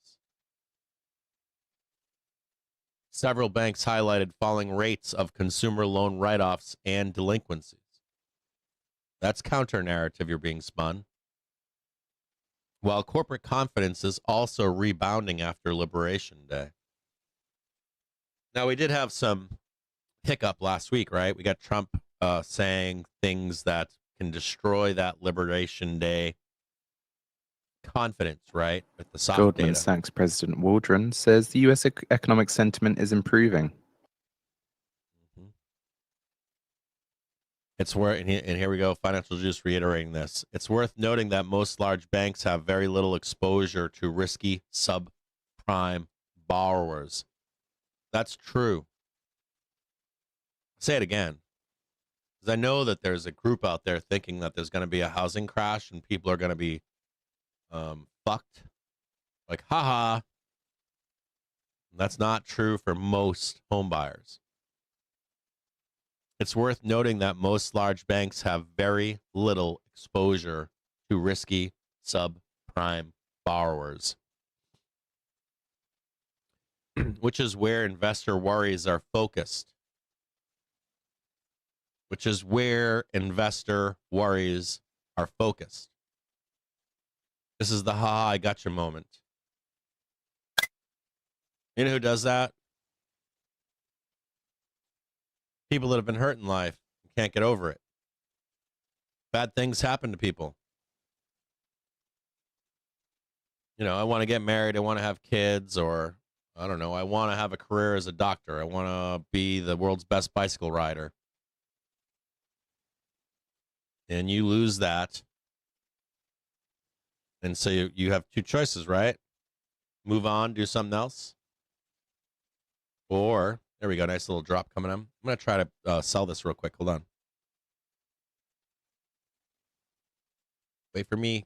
Several banks highlighted falling rates of consumer loan write-offs and delinquencies. That's counter-narrative you're being spun. While corporate confidence is also rebounding after Liberation Day. Now, we did have some hiccup last week, right? We got Trump saying things that can destroy that Liberation Day confidence, right? With the soft Goldman data. Sachs President Waldron says the U.S. economic sentiment is improving. It's worth, and here we go, Financial Juice reiterating this. It's worth noting that most large banks have very little exposure to risky subprime borrowers. That's true. Say it again. Because I know that there's a group out there thinking that there's going to be a housing crash and people are going to be fucked. Like, haha. That's not true for most home buyers. It's worth noting that most large banks have very little exposure to risky subprime borrowers, which is where investor worries are focused. This is the haha, I gotcha moment. You know who does that? People that have been hurt in life and can't get over it. Bad things happen to people. You know, I want to get married. I want to have kids, or I don't know. I want to have a career as a doctor. I want to be the world's best bicycle rider. And you lose that. And so you have two choices, right? Move on, do something else. Or, there we go, nice little drop coming in. I'm going to try to sell this real quick. Hold on. Wait for me.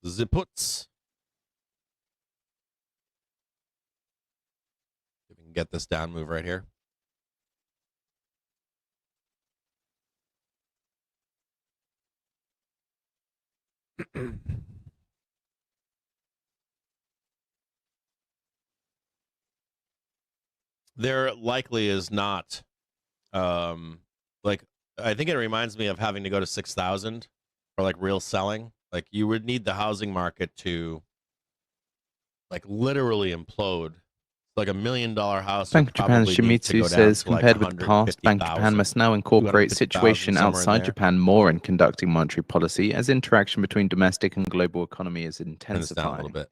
Ziputs. If we can get this down move right here. There likely is not, like, I think it reminds me of having to go to 6,000 for like real selling. Like, you would need the housing market to like literally implode. Like $1 million house. Bank of Japan's Shimizu says, compared with the past, Bank of Japan must now incorporate situation outside Japan more in conducting monetary policy as interaction between domestic and global economy is intensifying. A little bit.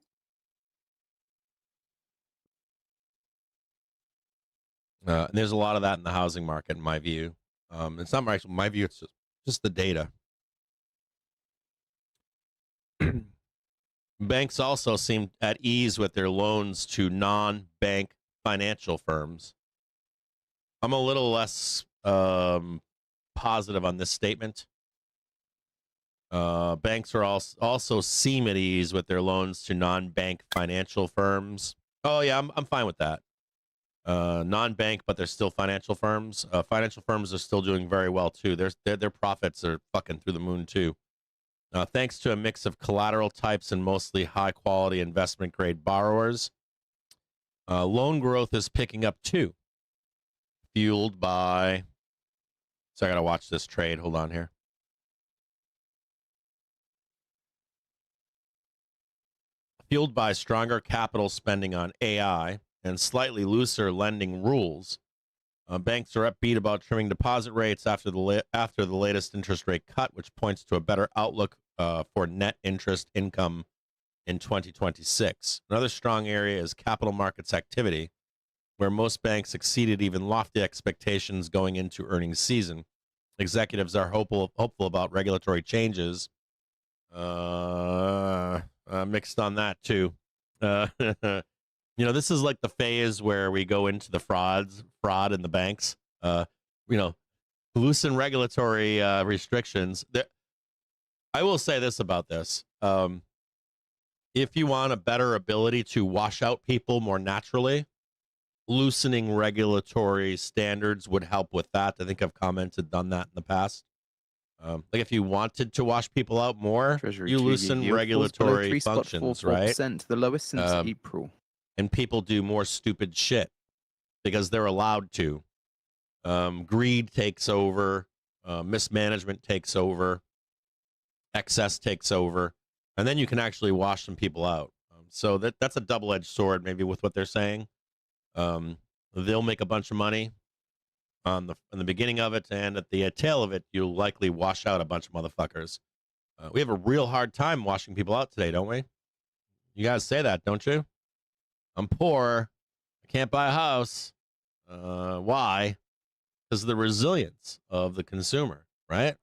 And there's a lot of that in the housing market, in my view. It's not my view, it's just the data. Banks also seem at ease with their loans to non-bank financial firms. I'm a little less positive on this statement. Banks are also seem at ease with their loans to non-bank financial firms. Oh yeah, I'm fine with that. Non-bank, but they're still financial firms. Financial firms are still doing very well too. Their profits are fucking through the moon too. Thanks to a mix of collateral types and mostly high-quality investment-grade borrowers, loan growth is picking up too, fueled by. So I gotta watch this trade. Hold on here. Fueled by stronger capital spending on AI and slightly looser lending rules. Banks are upbeat about trimming deposit rates after the latest interest rate cut, which points to a better outlook for net interest income in 2026. Another strong area is capital markets activity, where most banks exceeded even lofty expectations going into earnings season. Executives are hopeful about regulatory changes. Mixed on that too. You know, this is like the phase where we go into the fraud in the banks. Loosen regulatory restrictions. I will say this about this. If you want a better ability to wash out people more naturally, loosening regulatory standards would help with that. I think I've commented on that in the past. Like if you wanted to wash people out more, Treasury you loosen regulatory functions, right? The lowest since April. And people do more stupid shit because they're allowed to. Greed takes over, mismanagement takes over, excess takes over, and then you can actually wash some people out. So that's a double-edged sword, maybe, with what they're saying. They'll make a bunch of money in the beginning of it, and at the tail of it, you'll likely wash out a bunch of motherfuckers. We have a real hard time washing people out today, don't we? You guys say that, don't you? I'm poor. I can't buy a house. Why? Because of the resilience of the consumer, right?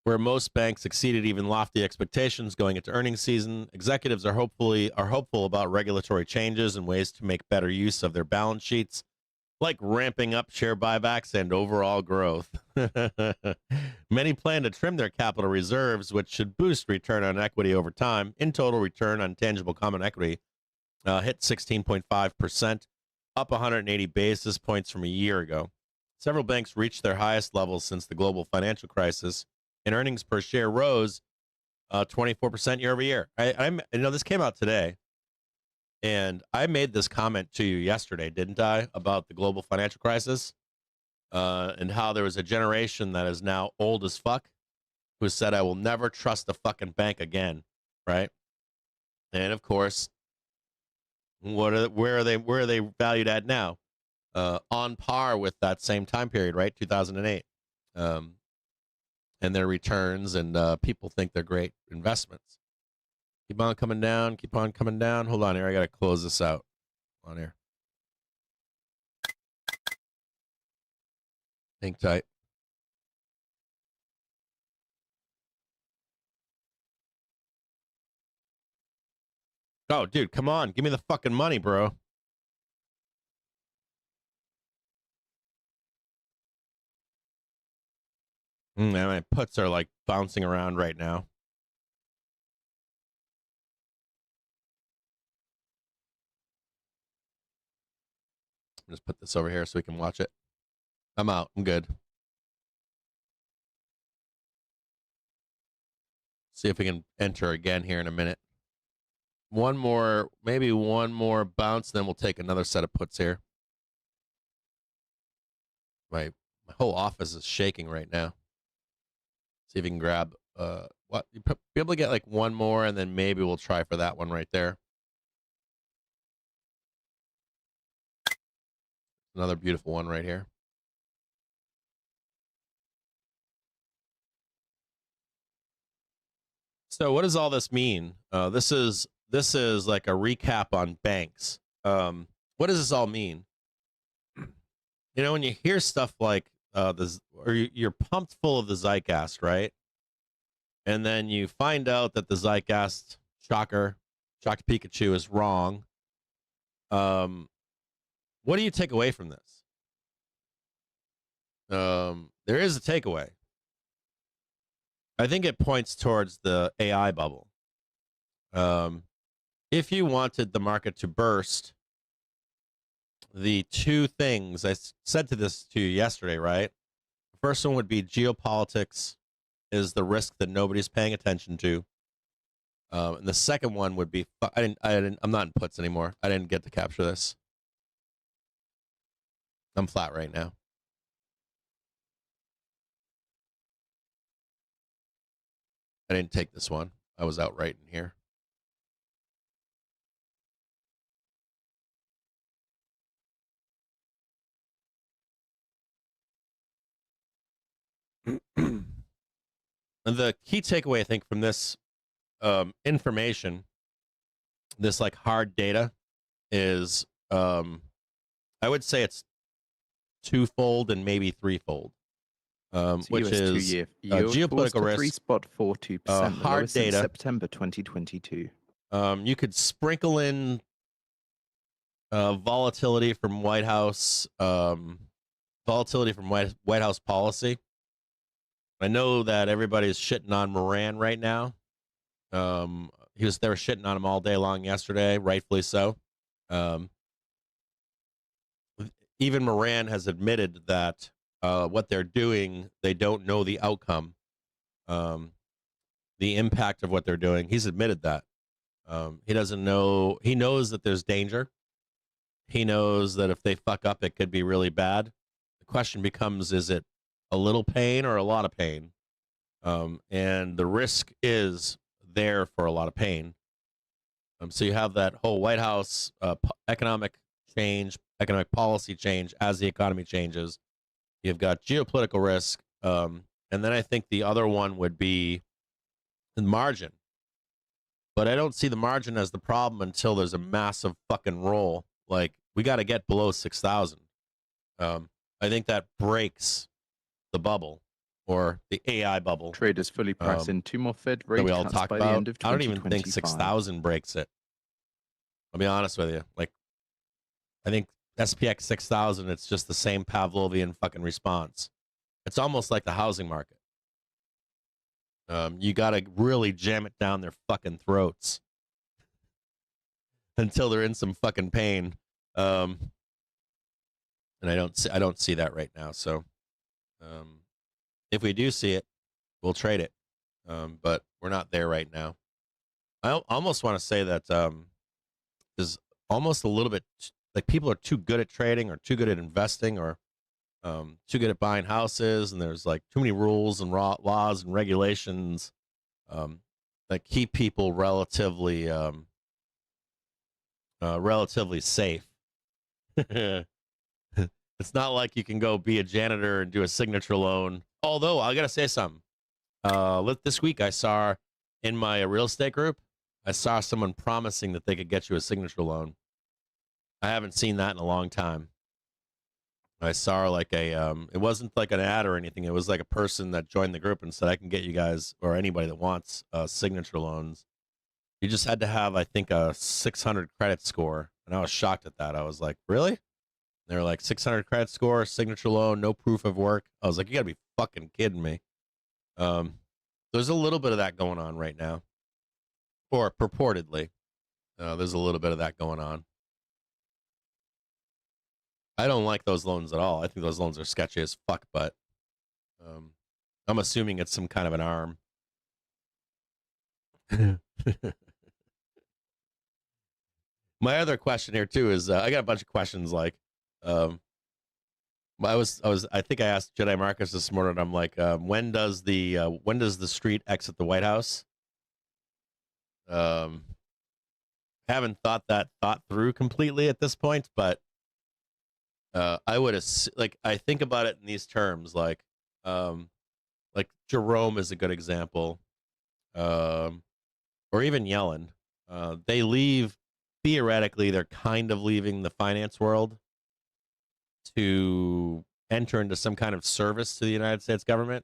Where most banks exceeded even lofty expectations going into earnings season, executives are hopeful about regulatory changes and ways to make better use of their balance sheets, like ramping up share buybacks and overall growth. Many plan to trim their capital reserves, which should boost return on equity over time. In total, return on tangible common equity hit 16.5%, up 180 basis points from a year ago. Several banks reached their highest levels since the global financial crisis, and earnings per share rose 24% year over year. This came out today, and I made this comment to you yesterday, didn't I, about the global financial crisis and how there was a generation that is now old as fuck who said, I will never trust a fucking bank again, right? And of course, where are they valued at now? On par with that same time period, right? 2008. And their returns, and people think they're great investments. Keep on coming down. Keep on coming down. Hold on here. I got to close this out. On here. Think tight. Oh, dude, come on. Give me the fucking money, bro. My puts are like bouncing around right now. Just put this over here so we can watch it. I'm out. I'm good. See if we can enter again here in a minute. Maybe one more bounce, then we'll take another set of puts here. My whole office is shaking right now. See if you can grab what you be able to get like one more, and then maybe we'll try for that one right there. Another beautiful one right here. So what does all this mean? This is like a recap on banks. What does this all mean? You know, when you hear stuff like this, or you're pumped full of the zeitgeist, right? And then you find out that the zeitgeist, shocker Pikachu, is wrong. What do you take away from this? There is a takeaway. I think it points towards the AI bubble. If you wanted the market to burst, the two things I said this to you yesterday, right? The first one would be geopolitics is the risk that nobody's paying attention to. And the second one would be I'm not in puts anymore. I didn't get to capture this. I'm flat right now. I didn't take this one. I was out right in here. And the key takeaway, I think, from this information, this like hard data, is I would say it's twofold and maybe threefold. Which is geopolitical risk, 3.42%, hard data, September 2022. You could sprinkle in volatility from White House, White House policy. I know that everybody's shitting on Moran right now. They were shitting on him all day long yesterday, rightfully so. even Moran has admitted that what they're doing, they don't know the outcome, the impact of what they're doing. He's admitted that. He doesn't know. He knows that there's danger. He knows that if they fuck up, it could be really bad. The question becomes, is it a little pain or a lot of pain? And the risk is there for a lot of pain. So you have that whole White House economic change, economic policy change as the economy changes. You've got geopolitical risk. And then I think the other one would be the margin. But I don't see the margin as the problem until there's a massive fucking roll. Like, we got to get below 6,000. I think that breaks the bubble, or the AI bubble. Traders fully price in 2 more Fed rate we all cuts talk by about. the end of 2025. I don't even think 6,000 breaks it. I'll be honest with you. Like, I think SPX 6,000, it's just the same Pavlovian fucking response. It's almost like the housing market. You got to really jam it down their fucking throats until they're in some fucking pain. And I don't see that right now. So, if we do see it, we'll trade it. But we're not there right now. I almost want to say that there's almost a little bit like people are too good at trading, or too good at investing, or too good at buying houses, and there's like too many rules and laws and regulations that keep people relatively safe. It's not like you can go be a janitor and do a signature loan. Although I gotta say something. This week I saw in my real estate group, I saw someone promising that they could get you a signature loan. I haven't seen that in a long time. I saw like it wasn't like an ad or anything. It was like a person that joined the group and said, I can get you guys, or anybody that wants signature loans. You just had to have, I think, a 600 credit score. And I was shocked at that. I was like, really? They were like, 600 credit score, signature loan, no proof of work. I was like, you gotta be fucking kidding me. There's a little bit of that going on right now. Or purportedly. There's a little bit of that going on. I don't like those loans at all. I think those loans are sketchy as fuck, but I'm assuming it's some kind of an arm. My other question here too is I got a bunch of questions. Like, I think I asked Jedi Marcus this morning. I'm like, when does the street exit the White House? Haven't thought through completely at this point, but I would I think about it in these terms, like Jerome is a good example, or even Yellen. They leave, theoretically, they're kind of leaving the finance world to enter into some kind of service to the United States government,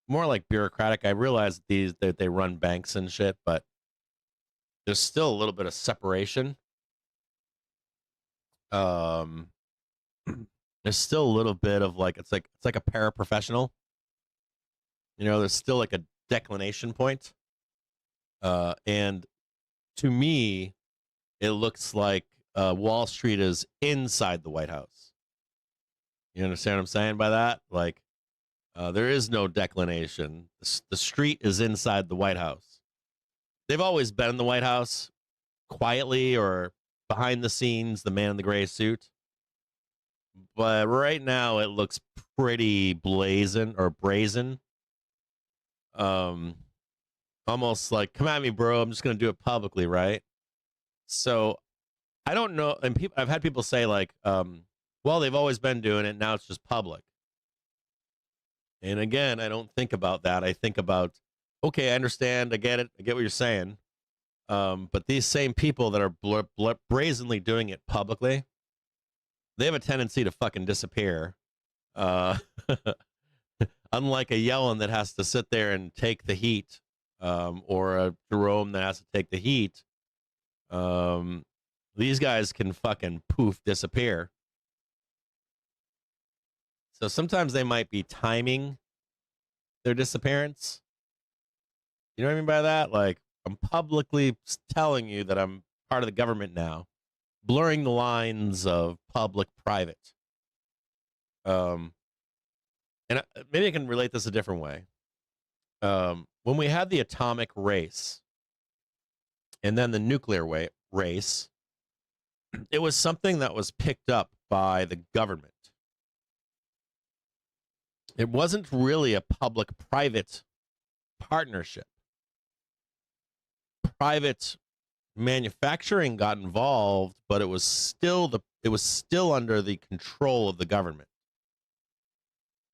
more like bureaucratic. I realize that they run banks and shit, but there's still a little bit of separation. There's still a little bit of it's like a paraprofessional. You know, there's still like a declination point. And to me, it looks like Wall Street is inside the White House. You understand what I'm saying by that? Like, there is no declination. The street is inside the White House. They've always been in the White House, quietly or behind the scenes, the man in the gray suit. But right now, it looks pretty brazen. Almost like, come at me, bro. I'm just gonna do it publicly, right? So I don't know. And I've had people say like, well, they've always been doing it. Now it's just public. And again, I don't think about that. I think about, okay, I understand. I get it. I get what you're saying. But these same people that are brazenly doing it publicly, they have a tendency to fucking disappear. Unlike a Yellen that has to sit there and take the heat, or a Jerome that has to take the heat. These guys can fucking poof disappear. So sometimes they might be timing their disappearance. You know what I mean by that? Like, I'm publicly telling you that I'm part of the government now, blurring the lines of public-private. And maybe I can relate this a different way. When we had the atomic race and then the nuclear race, it was something that was picked up by the government. It wasn't really a public-private partnership. Private manufacturing got involved, but it was still under the control of the government.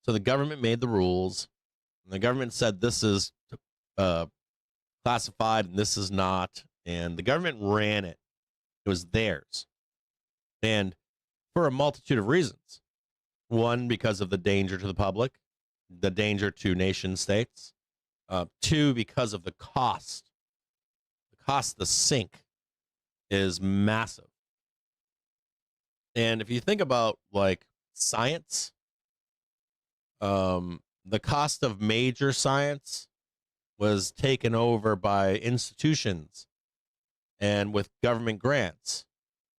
So the government made the rules, and the government said this is classified and this is not, and the government ran it. It was theirs. And for a multitude of reasons. One, because of the danger to the public, the danger to nation states. Two, because of the cost. The cost of the sink is massive. And if you think about like science, the cost of major science was taken over by institutions and with government grants.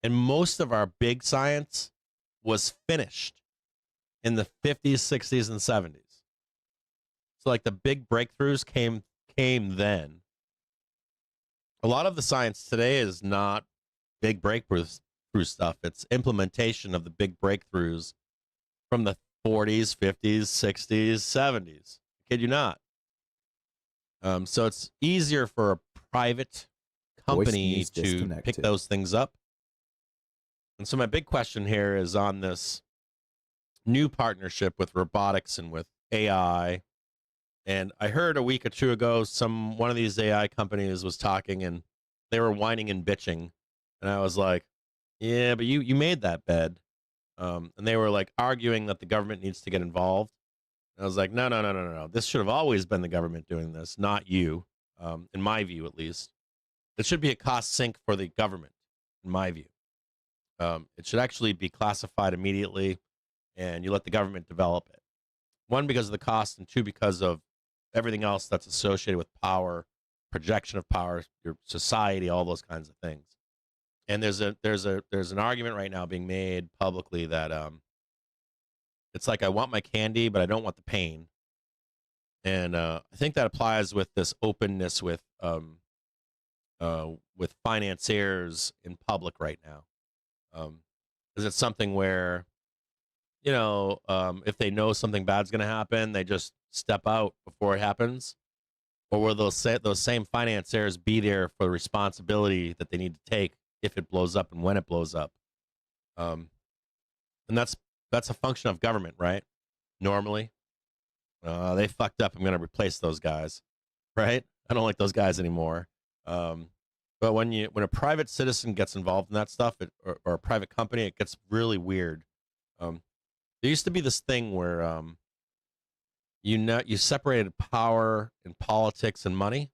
And most of our big science was finished in the 50s, 60s, and 70s. So like the big breakthroughs came then. A lot of the science today is not big breakthrough stuff. It's implementation of the big breakthroughs from the 40s, 50s, 60s, 70s. Kid you not. So it's easier for a private company to pick those things up. And so my big question here is on this new partnership with robotics and with AI. And I heard a week or two ago, one of these AI companies was talking and they were whining and bitching. And I was like, yeah, but you made that bed. And they were like arguing that the government needs to get involved. And I was like, no. This should have always been the government doing this, not you, in my view, at least. It should be a cost sink for the government, in my view. It should actually be classified immediately and you let the government develop it. One, because of the cost, and two, because of everything else that's associated with power, projection of power, your society, all those kinds of things. And there's an argument right now being made publicly that it's like I want my candy, but I don't want the pain. And I think that applies with this openness with financiers in public right now. Is it something where, if they know something bad's going to happen, they just step out before it happens? Or will those same financiers be there for the responsibility that they need to take if it blows up and when it blows up? And that's a function of government, right? Normally. They fucked up. I'm going to replace those guys, right? I don't like those guys anymore. But when a private citizen gets involved in that stuff, or a private company, it gets really weird. There used to be this thing where you separated power and politics and money.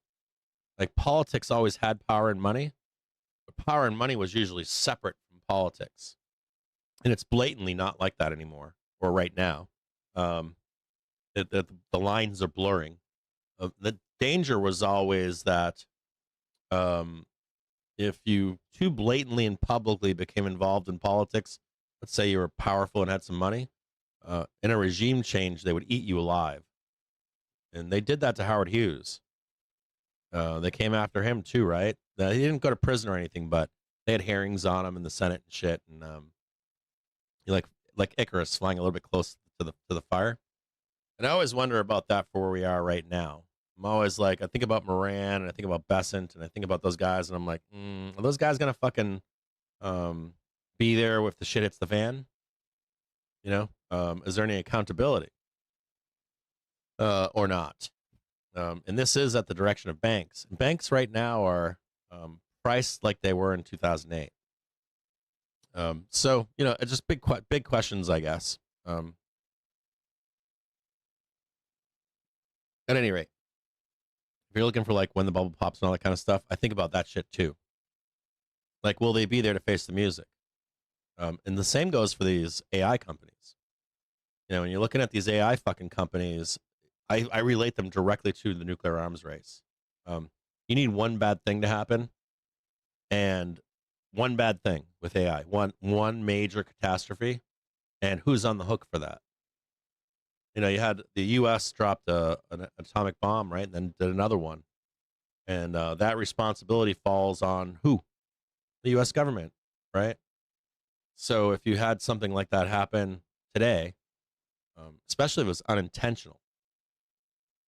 Like politics always had power and money, but power and money was usually separate from politics. And it's blatantly not like that anymore, or right now. The lines are blurring. The danger was always that if you too blatantly and publicly became involved in politics, let's say you were powerful and had some money, in a regime change, they would eat you alive. And they did that to Howard Hughes. They came after him too, right? He didn't go to prison or anything, but they had hearings on him in the Senate and shit. And like Icarus flying a little bit close to the fire. And I always wonder about that for where we are right now. I'm always like, I think about Moran and I think about Besant and I think about those guys, and I'm like, are those guys gonna fucking be there if the shit hits the fan? Is there any accountability or not? And this is at the direction of banks. Banks right now are priced like they were in 2008. So it's just big questions, I guess. At any rate, if you're looking for like when the bubble pops and all that kind of stuff, I think about that shit too. Like, will they be there to face the music? And the same goes for these AI companies. When you're looking at these AI fucking companies, I relate them directly to the nuclear arms race. You need one bad thing to happen, and one bad thing with AI, one major catastrophe, and who's on the hook for that? You had the U.S. dropped an atomic bomb, right, and then did another one, and that responsibility falls on who? The U.S. government, right? So if you had something like that happen today, especially if it was unintentional,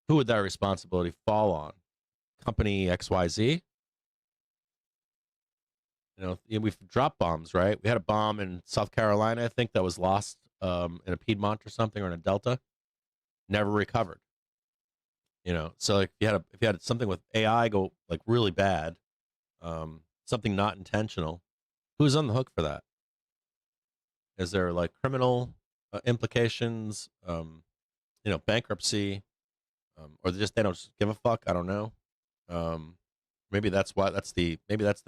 who would that responsibility fall on? Company XYZ? We've dropped bombs, right? We had a bomb in South Carolina, I think, that was lost in a Piedmont or something, or in a Delta, never recovered. So like if you had something with AI go like really bad, something not intentional, who's on the hook for that? Is there like criminal implications? Bankruptcy, or they don't just give a fuck? I don't know. Maybe that's the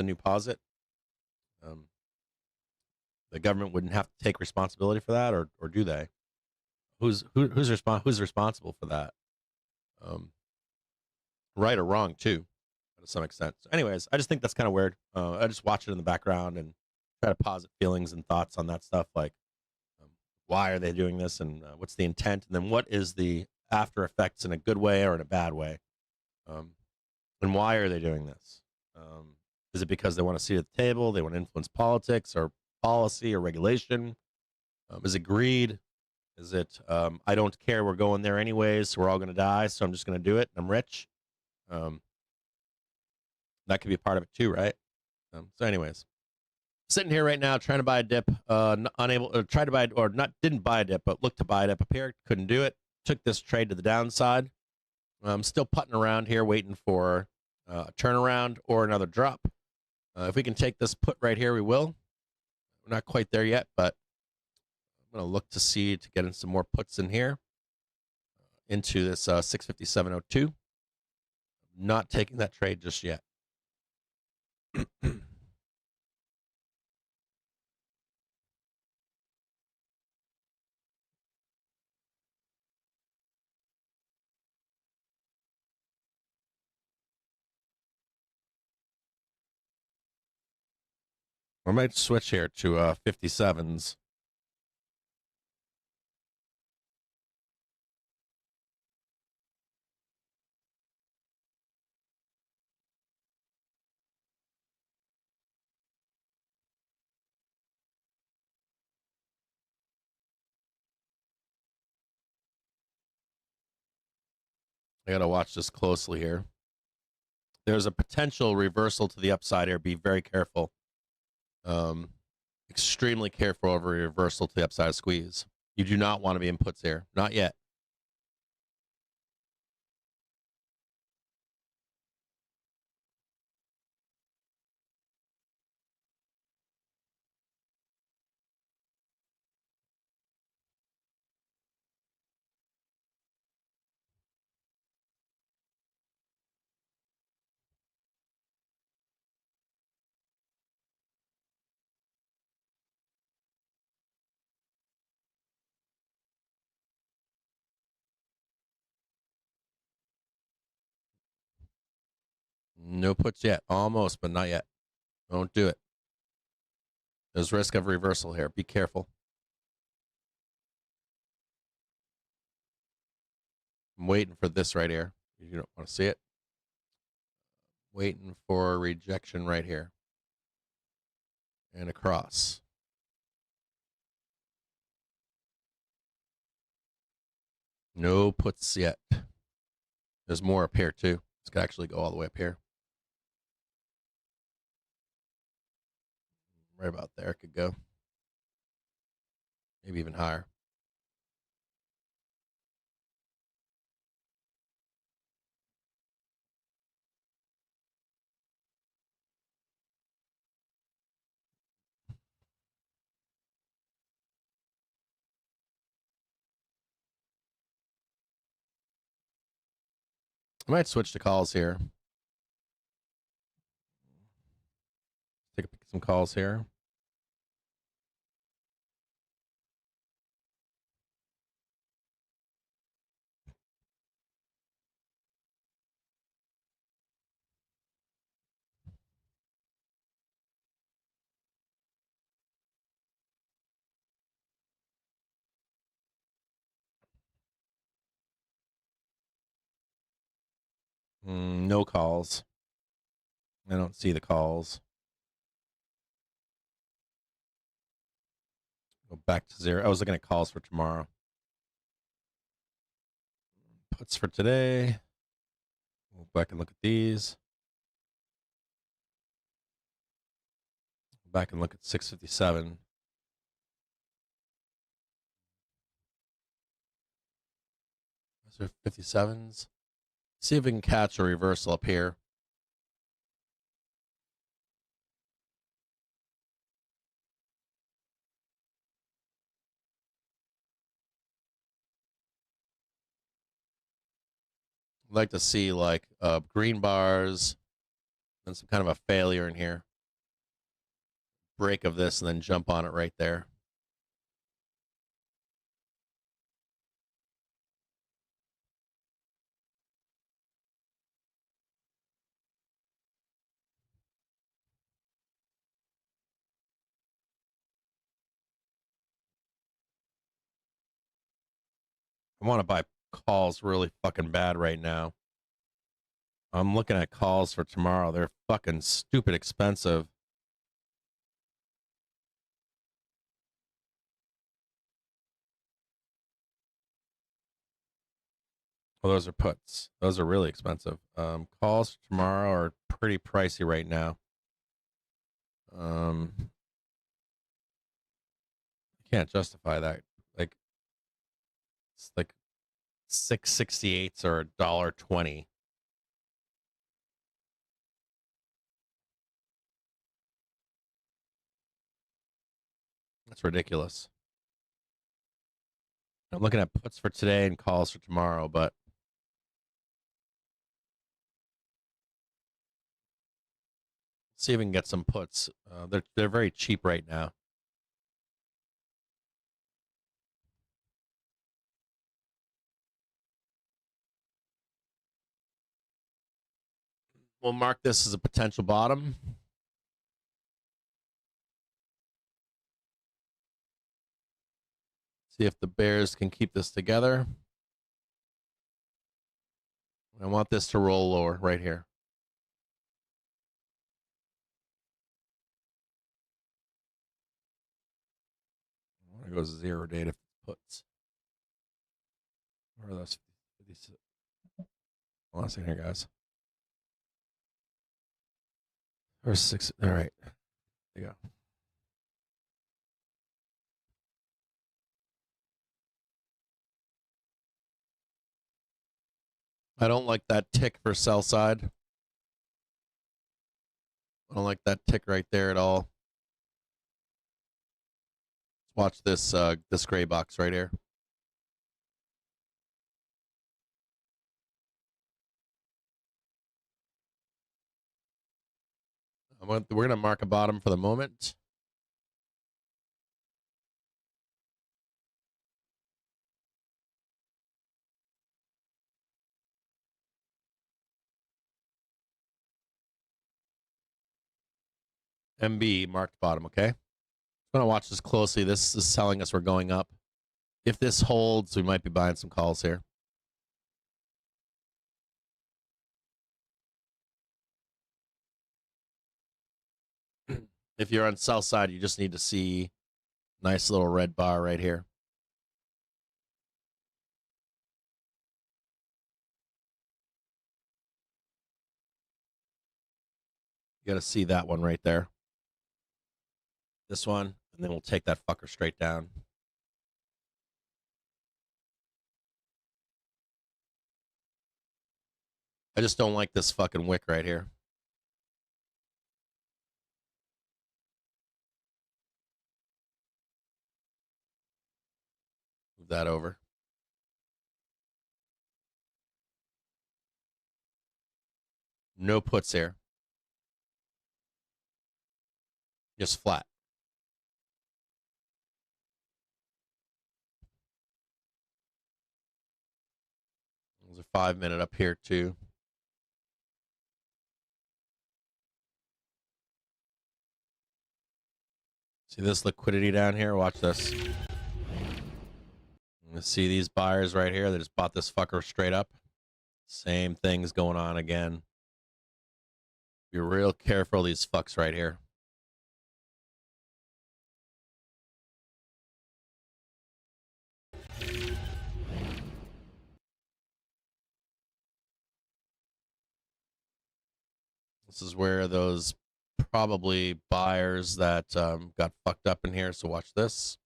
new posit. Um, the government wouldn't have to take responsibility for that, or do they? Who's responsible for that? Um, right or wrong too, to some extent. So anyways, I just think that's kind of weird. I just watch it in the background and try to posit feelings and thoughts on that stuff, like why are they doing this, and what's the intent, and then what is the after effects in a good way or in a bad way, and why are they doing this? Is it because they want to sit at the table, they want to influence politics or policy or regulation? Is it greed? Is it I don't care, we're going there anyways, so we're all going to die, so I'm just going to do it, and I'm rich? Um, that could be a part of it too, right? So anyways, sitting here right now trying to buy a dip, unable or tried to buy, or not, didn't buy a dip, but looked to buy a dip up here, couldn't do it. Took this trade to the downside. I'm still putting around here waiting for a turnaround or another drop. If we can take this put right here, we will. We're not quite there yet, but I'm going to look to get in some more puts in here into this 657.02. Not taking that trade just yet. I might switch here to 57s. I got to watch this closely here. There's a potential reversal to the upside here. Be very careful. Extremely careful over a reversal to the upside squeeze. You do not want to be in puts here. Not yet. No puts yet. Almost, but not yet. Don't do it. There's risk of reversal here. Be careful. I'm waiting for this right here. You don't want to see it. Waiting for rejection right here. And across. No puts yet. There's more up here too. This could actually go all the way up here. Right about there it could go. Maybe even higher. I might switch to calls here. Take some calls here. No calls. I don't see the calls. Go back to zero. I was looking at calls for tomorrow. Puts for today. We'll go back and look at these. Go back and look at 657. Those are 57s. See if we can catch a reversal up here. I'd like to see like green bars and some kind of a failure in here. Break of this and then jump on it right there. I want to buy calls really fucking bad right now. I'm looking at calls for tomorrow. They're fucking stupid expensive. Well, those are puts. Those are really expensive. Calls for tomorrow are pretty pricey right now. I can't justify that. Like, it's like 668s or $1.20. That's ridiculous. I'm looking at puts for today and calls for tomorrow, but see if we can get some puts. They're very cheap right now. We'll mark this as a potential bottom. See if the bears can keep this together. I want this to roll lower right here. I want to go 0 data puts. Where are those? Hold on a second here, guys. Or 6. All right. There you go. I don't like that tick for sell side. I don't like that tick right there at all. Let's watch this gray box right here. We're going to mark a bottom for the moment. MB marked bottom, okay? I'm going to watch this closely. This is telling us we're going up. If this holds, we might be buying some calls here. If you're on sell side, you just need to see nice little red bar right here. You got to see that one right there. This one, and then we'll take that fucker straight down. I just don't like this fucking wick right here. Move that over. No puts here. Just flat. There's a 5-minute up here too. See this liquidity down here? Watch this. You see these buyers right here that just bought this fucker straight up. Same thing's going on again. Be real careful, these fucks right here. This is where those probably buyers that got fucked up in here. So watch this.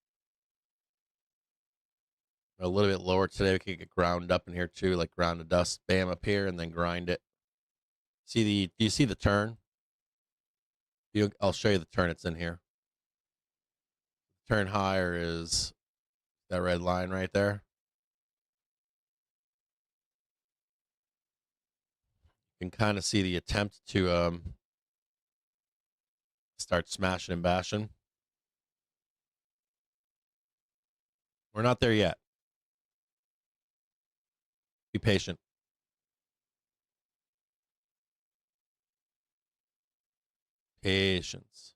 A little bit lower today. We could get ground up in here too, like ground to dust, bam, up here, and then grind it. Do you see the turn? I'll show you the turn. It's in here. Turn higher is that red line right there. You can kind of see the attempt to start smashing and bashing. We're not there yet. Be patient. Patience.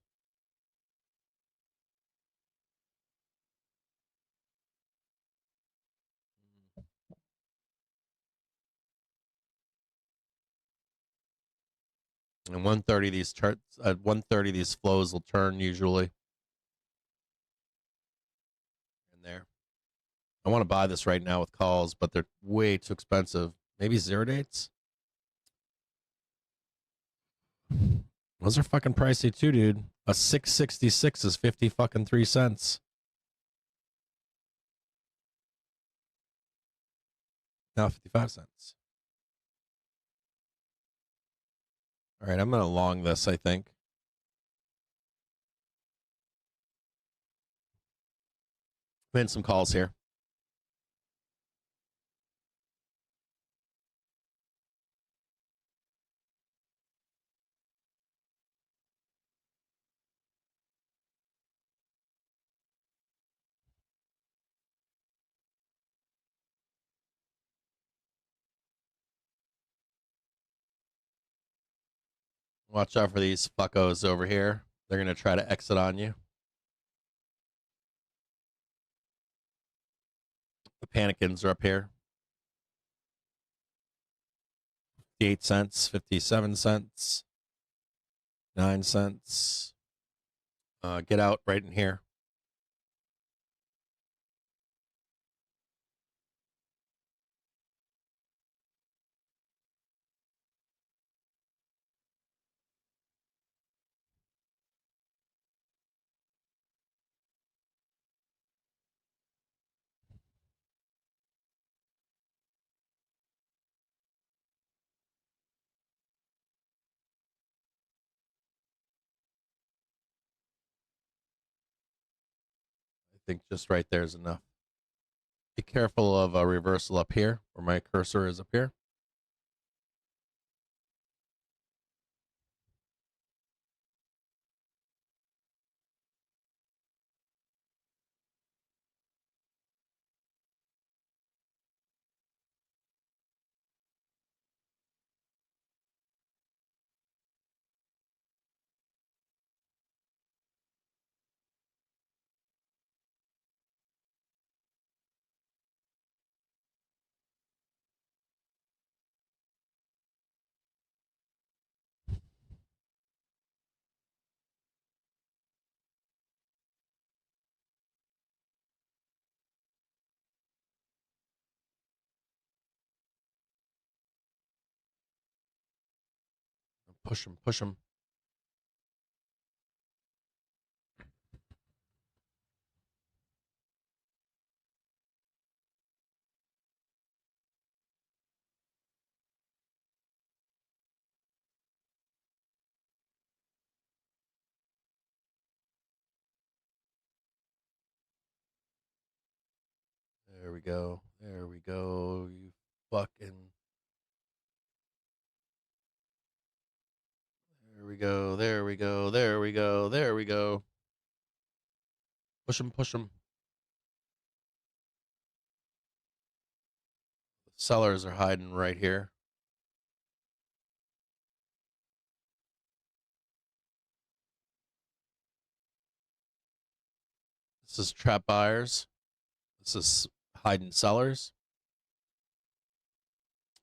And 130 these charts at 130 these flows will turn usually. In there. I want to buy this right now with calls, but they're way too expensive. Maybe 0 dates. Those are fucking pricey too, dude. A 666 is 50 fucking 3 cents. Now 55 cents. All right, I'm going to long this, I think. Made some calls here. Watch out for these fuckos over here. They're going to try to exit on you. The panicans are up here. 58 cents, 57 cents, 9 cents. Get out right in here. I think just right there is enough. Be careful of a reversal up here, where my cursor is up here. Push them, push them. There we go. There we go. You fucking. There we go. There we go. There we go. There we go. Push them, push them. The sellers are hiding right here. This is trap buyers. This is hiding sellers.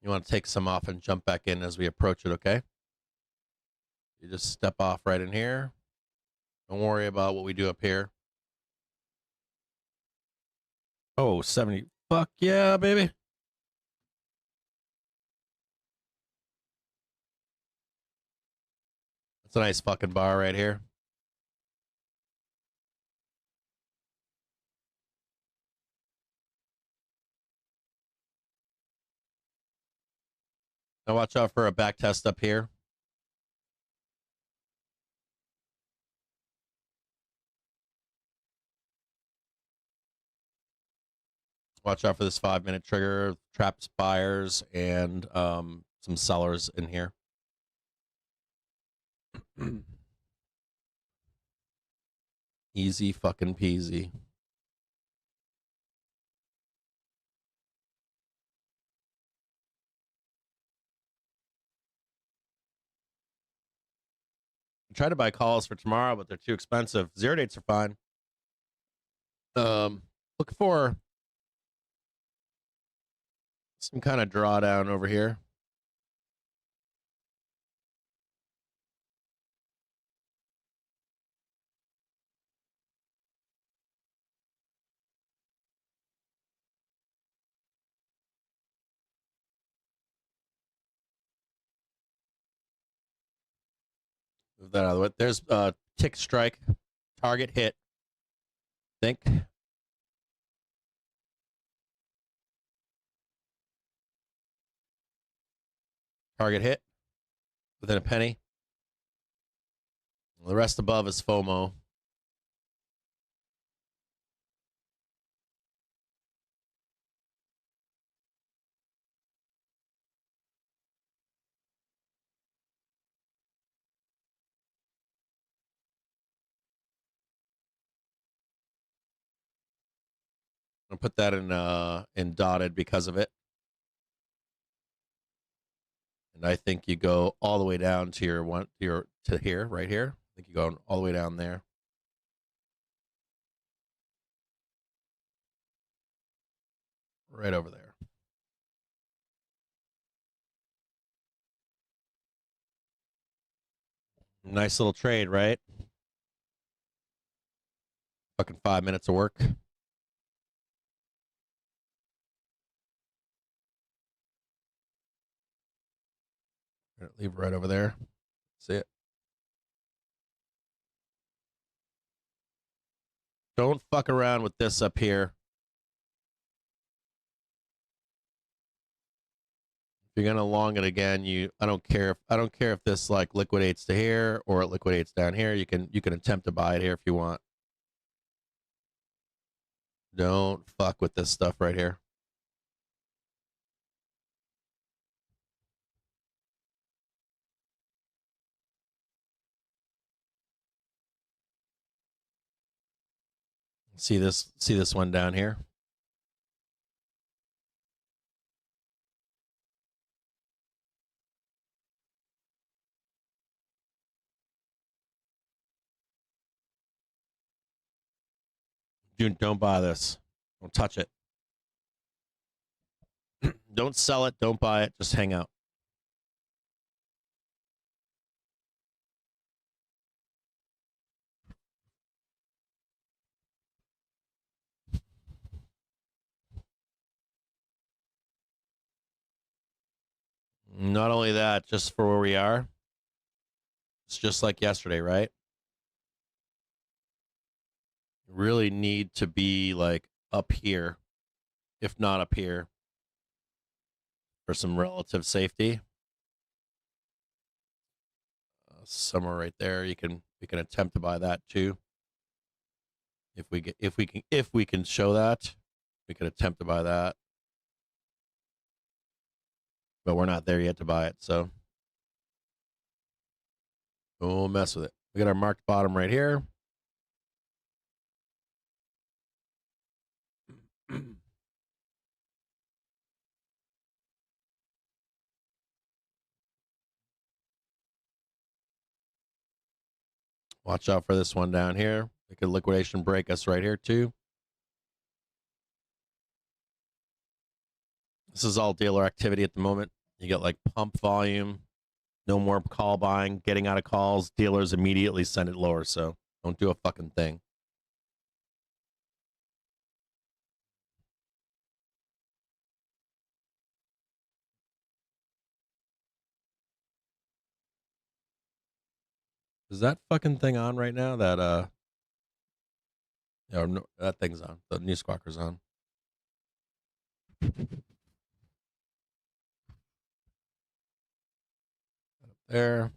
You want to take some off and jump back in as we approach it, okay? You just step off right in here. Don't worry about what we do up here. Oh, 70. Fuck yeah, baby. That's a nice fucking bar right here. Now watch out for a back test up here. Watch out for this 5-minute trigger, traps buyers, and some sellers in here. Easy fucking peasy. I tried to buy calls for tomorrow, but they're too expensive. 0 dates are fine. Look for some kind of drawdown over here. Move that out of the way. There's tick strike, target hit. Think. Target hit within a penny. The rest above is FOMO. I'm gonna put that in dotted because of it. And I think you go all the way down to to here, right here. I think you go all the way down there. Right over there. Nice little trade, right? Fucking 5 minutes of work. Leave it right over there. See it. Don't fuck around with this up here. If you're gonna long it again, I don't care if this like liquidates to here or it liquidates down here. You can attempt to buy it here if you want. Don't fuck with this stuff right here. See this one down here? Don't buy this. Don't touch it. Don't sell it. Don't buy it. Just hang out. Not only that, just for where we are, it's just like yesterday, right? Really need to be like up here, if not up here, for some relative safety. Somewhere right there, we can attempt to buy that too. If we can show that, we can attempt to buy that. But we're not there yet to buy it, so don't mess with it. We got our marked bottom right here. Watch out for this one down here. It could liquidation break us right here too. This is all dealer activity at the moment. You get like pump volume, no more call buying, getting out of calls. Dealers immediately send it lower, so don't do a fucking thing. Is that fucking thing on right now? That no, that thing's on. The new squawker's on. There.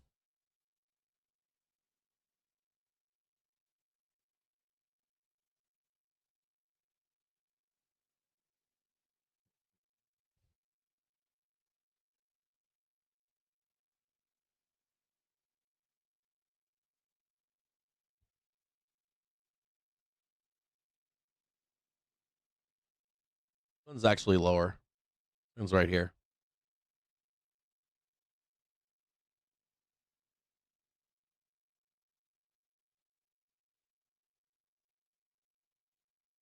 One's actually lower. One's right here.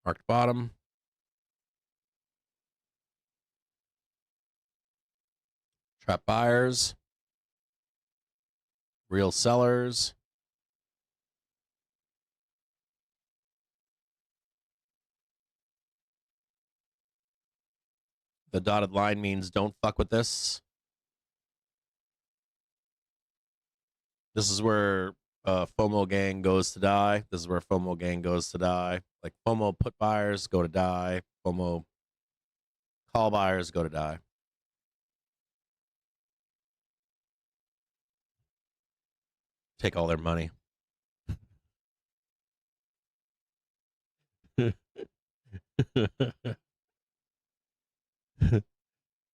Marked bottom. Trap buyers. Real sellers. The dotted line means don't fuck with this. This is where FOMO gang goes to die. This is where FOMO gang goes to die. Like FOMO put buyers go to die. FOMO call buyers go to die. Take all their money.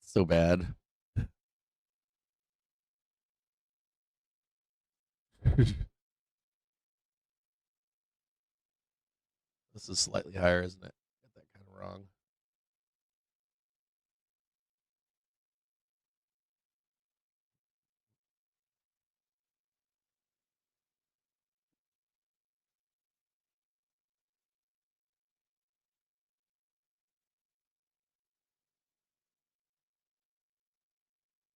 So bad. This is slightly higher, isn't it? Got that kind of wrong.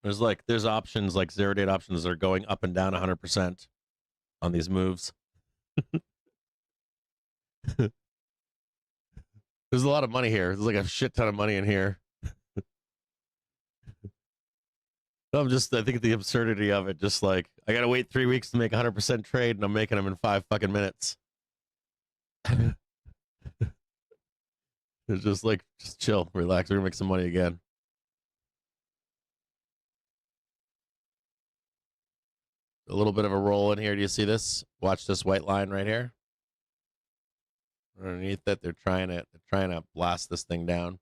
There's options like 0 date options that are going up and down 100% on these moves. There's a lot of money here. There's like a shit ton of money in here. I think the absurdity of it, just like, I gotta wait 3 weeks to make 100% trade, and I'm making them in 5 fucking minutes. It's just like, just chill, relax, we're gonna make some money again. A little bit of a roll in here. Do you see this? Watch this white line right here. Underneath it, they're trying to blast this thing down.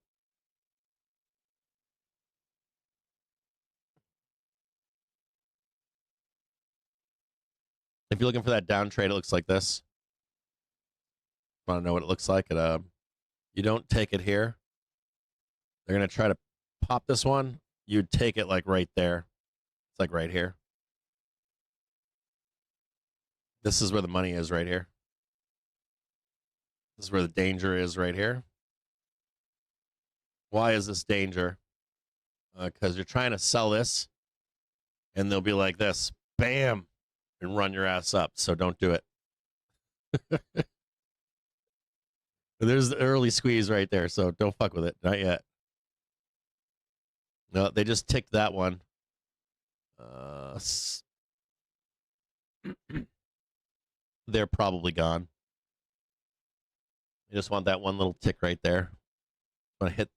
If you're looking for that down trade, it looks like this. Want to know what it looks like? You don't take it here. They're gonna try to pop this one. You'd take it like right there. It's like right here. This is where the money is right here. This is where the danger is right here. Why is this danger? Because you're trying to sell this, and they'll be like this, bam, and run your ass up. So don't do it. There's the early squeeze right there, so don't fuck with it. Not yet. No, they just ticked that one. They're probably gone. You just want that one little tick right there. I'm going to hit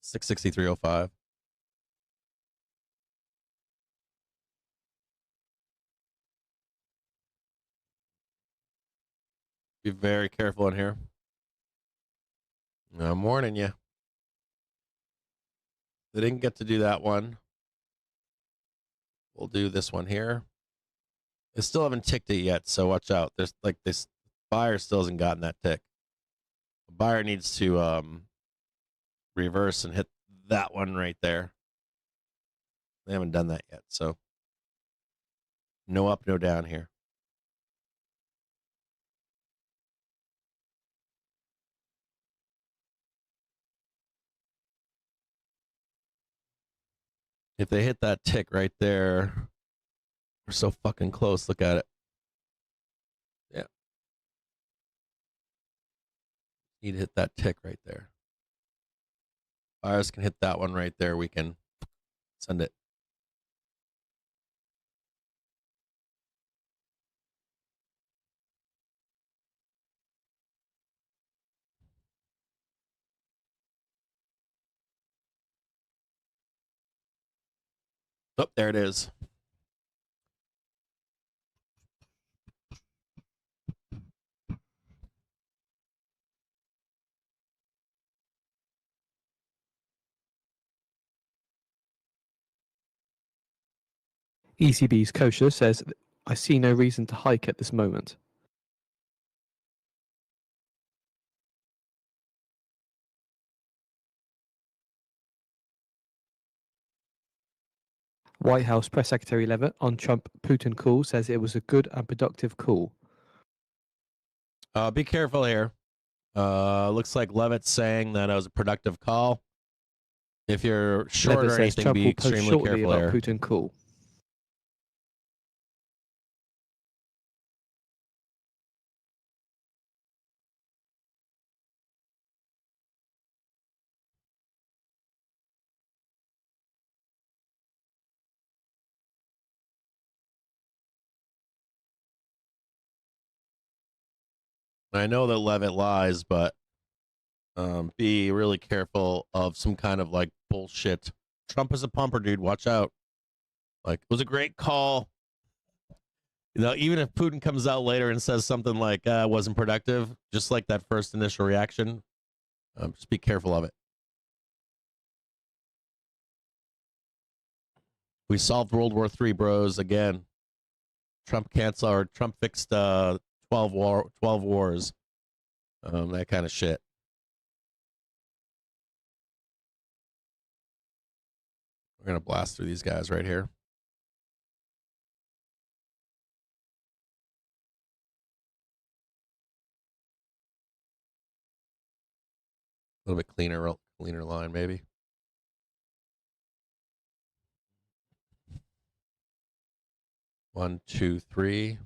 663.05. Be very careful in here. I'm warning you. They didn't get to do that one. We'll do this one here. They still haven't ticked it yet, so watch out. There's like this buyer still hasn't gotten that tick. The buyer needs to reverse and hit that one right there. They haven't done that yet, so no up, no down here. If they hit that tick right there, we're so fucking close. Look at it. Yeah. Need to hit that tick right there. Buyers can hit that one right there. We can send it. Oh, there it is. ECB's Kosher says, I see no reason to hike at this moment. White House Press Secretary Levitt on Trump-Putin call says it was a good and productive call. Be careful here. Looks like Levitt's saying that it was a productive call. If you're short Levitt or anything, Trump be extremely careful about here. Putin call. I know that Levitt lies, but be really careful of some kind of like bullshit. Trump is a pumper, dude. Watch out. Like, it was a great call. You know, even if Putin comes out later and says something like wasn't productive, just like that first initial reaction, just be careful of it. We solved World War III, bros. Again, Trump fixed 12 wars, that kind of shit. We're gonna blast through these guys right here. A little bit cleaner line, maybe. One, two, three.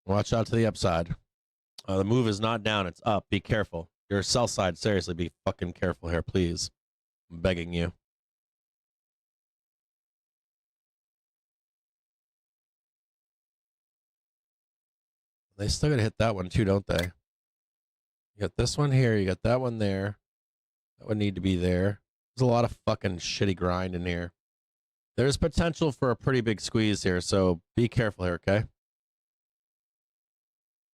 Watch out to the upside. The move is not down, it's up. Be careful. Your sell side, seriously, be fucking careful here, please. I'm begging you. They still gotta hit that one too, don't they? You got this one here, you got that one there. That would need to be there. There's a lot of fucking shitty grind in here. There's potential for a pretty big squeeze here, so be careful here, okay?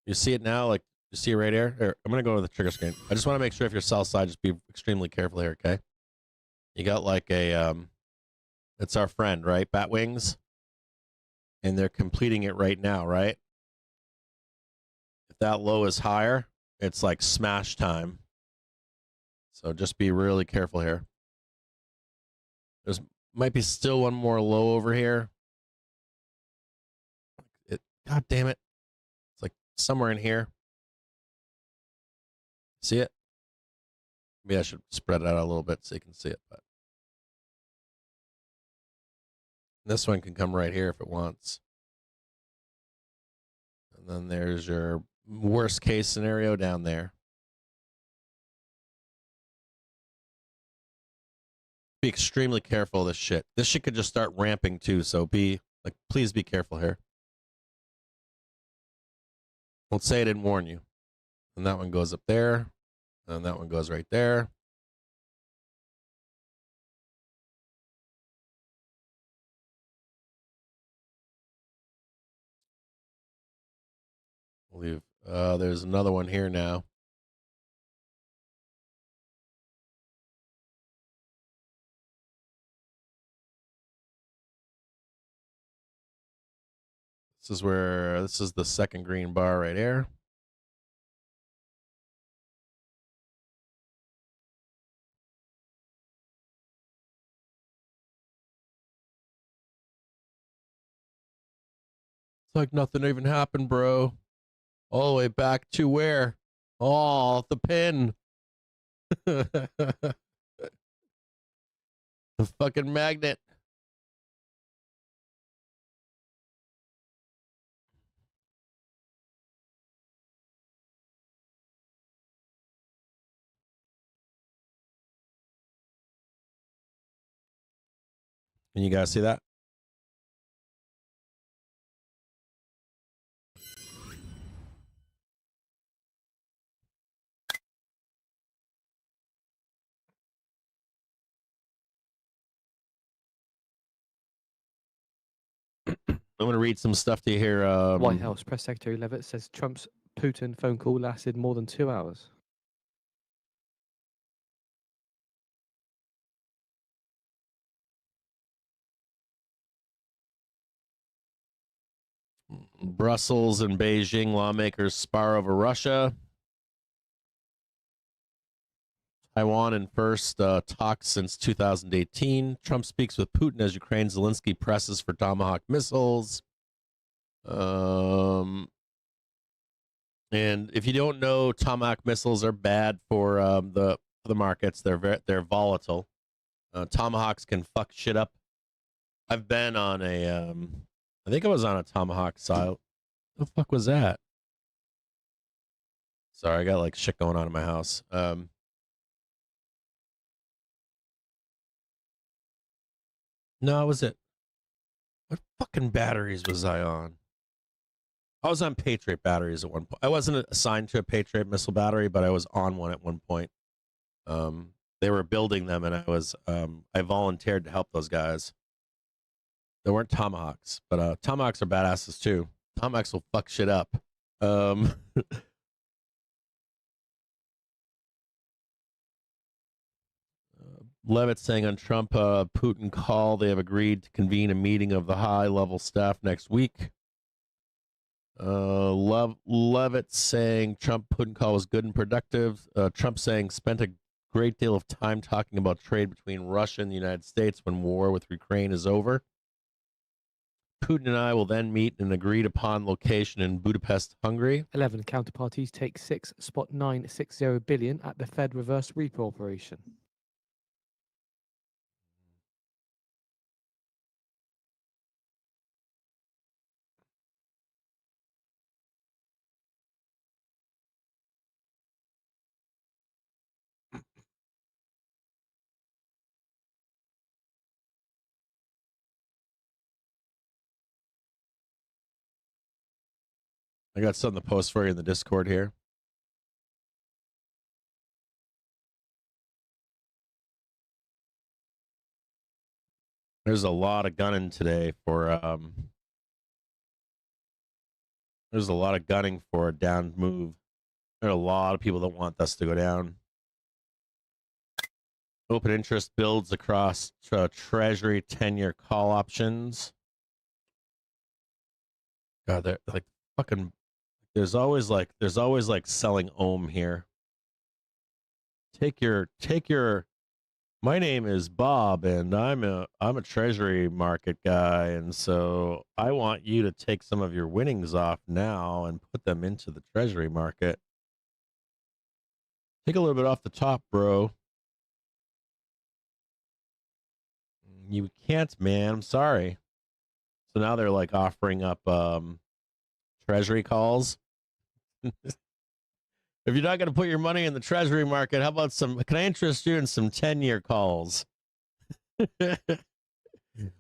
You see it now? Like, you see it right here? Here, I'm going to go to the trigger screen. I just want to make sure if you're sell side, just be extremely careful here, okay? You got like a, it's our friend, right? Bat wings. And they're completing it right now, right? If that low is higher, it's like smash time. So just be really careful here. There's might be still one more low over here. God damn it. It's like somewhere in here. See it? Maybe I should spread it out a little bit so you can see it. But this one can come right here if it wants. And then there's your worst case scenario down there. Be extremely careful of this shit. This shit could just start ramping too, so please be careful here. Don't say I didn't warn you. And that one goes up there. And that one goes right there. There's another one here now. This is the second green bar right here. It's like nothing even happened, bro. All the way back to where? Oh, the pin. The fucking magnet. Can you guys see that? I'm going to read some stuff to you here. White House Press Secretary Leavitt says Trump's Putin phone call lasted more than 2 hours. Brussels and Beijing lawmakers spar over Russia. Taiwan in first talks since 2018. Trump speaks with Putin as Ukraine. Zelensky presses for Tomahawk missiles. And if you don't know, Tomahawk missiles are bad for the markets. They're volatile. Tomahawks can fuck shit up. I've been on a I think I was on a Tomahawk site. The fuck was that? Sorry, I got like shit going on in my house. No, was it? What fucking batteries was I on? I was on Patriot batteries at one point. I wasn't assigned to a Patriot missile battery, but I was on one at one point. They were building them, and I volunteered to help those guys. There weren't Tomahawks, but Tomahawks are badasses too. Tomahawks will fuck shit up. Levitt saying on Trump, Putin call, they have agreed to convene a meeting of the high-level staff next week. Levitt saying Trump Putin call was good and productive. Trump saying spent a great deal of time talking about trade between Russia and the United States when war with Ukraine is over. Putin and I will then meet in an agreed upon location in Budapest, Hungary. 11 counterparties take 6.960 billion at the Fed reverse repo operation. I got something to post for you in the Discord here. There's a lot of gunning today for there's a lot of gunning for a down move. There are a lot of people that want us to go down. Open interest builds across Treasury 10-year call options. God, they're like fucking. There's always like selling ohm here. Take your. My name is Bob, and I'm a Treasury market guy, and so I want you to take some of your winnings off now and put them into the Treasury market. Take a little bit off the top, bro. You can't, man. I'm sorry. So now they're like offering up Treasury calls. If you're not going to put your money in the Treasury market, how about can I interest you in some 10-year calls?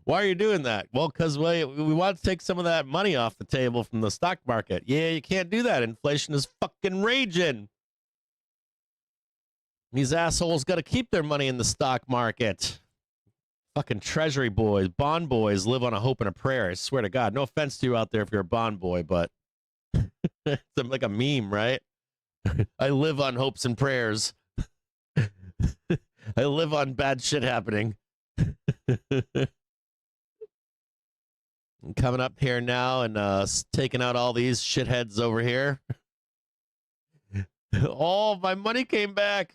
Why are you doing that? Well, because we want to take some of that money off the table from the stock market. Yeah, you can't do that. Inflation is fucking raging. These assholes got to keep their money in the stock market. Fucking Treasury boys, bond boys live on a hope and a prayer. I swear to God. No offense to you out there if you're a bond boy, but it's like a meme, right? I live on hopes and prayers. I live on bad shit happening. I'm coming up here now and taking out all these shitheads over here. Oh, my money came back.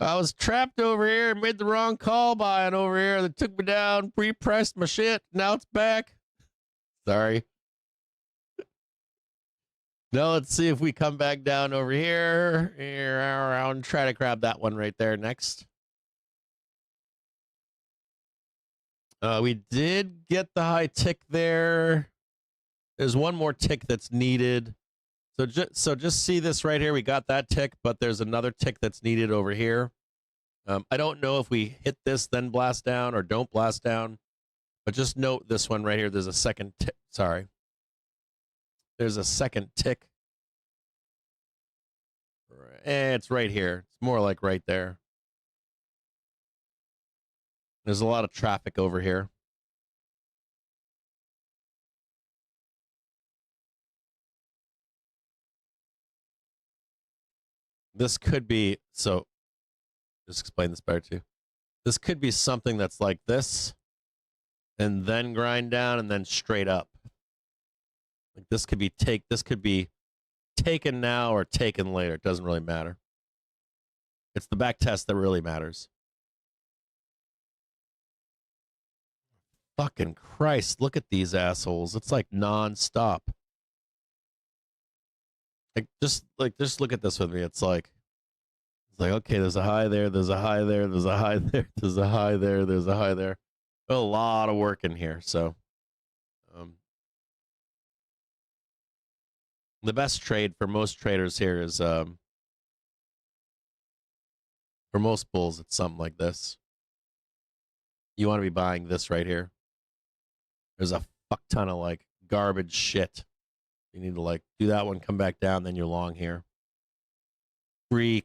I was trapped over here and made the wrong call buying over here. That took me down, pre-pressed my shit. Now it's back. Sorry. Now let's see if we come back down over here. Around, try to grab that one right there next. We did get the high tick there. There's one more tick that's needed. So just see this right here. We got that tick, but there's another tick that's needed over here. I don't know if we hit this, then blast down, or don't blast down. But just note this one right here. There's a second tick. Sorry. There's a second tick. It's right here. It's more like right there. There's a lot of traffic over here. This could be, so just explain this better too. This could be something that's like this, and then grind down and then straight up. Like this could be taken now or taken later. It doesn't really matter. It's the back test that really matters. Fucking Christ, look at these assholes. It's like non-stop. Just look at this with me. It's like, okay, there's a high there, there's a high there, there's a high there, there's a high there, there's a high there. A lot of work in here. So the best trade for most traders here is for most bulls, it's something like this. You want to be buying this right here. There's a fuck ton of like garbage shit. You need to like do that one, come back down, then you're long here. Free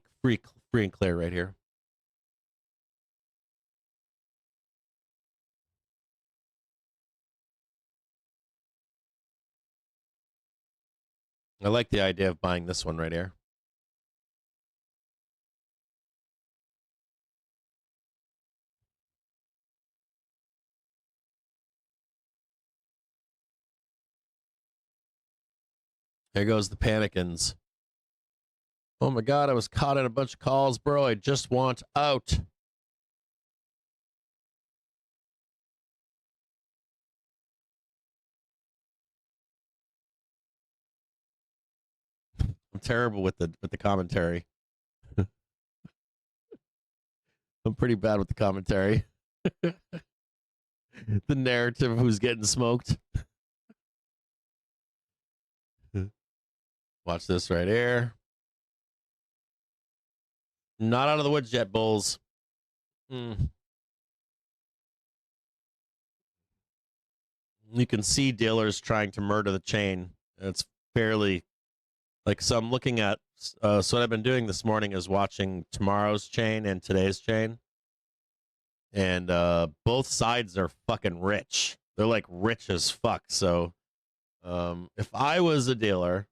and clear right here. I like the idea of buying this one right here. Here goes the panicins. Oh my God, I was caught in a bunch of calls, bro. I just want out. I'm terrible with the commentary. I'm pretty bad with the commentary. The narrative of who's getting smoked. Watch this right here. Not out of the woods yet, bulls. You can see dealers trying to murder the chain. It's fairly like, so I'm looking at, so what I've been doing this morning is watching tomorrow's chain and today's chain. And both sides are fucking rich. They're like rich as fuck. So if I was a dealer,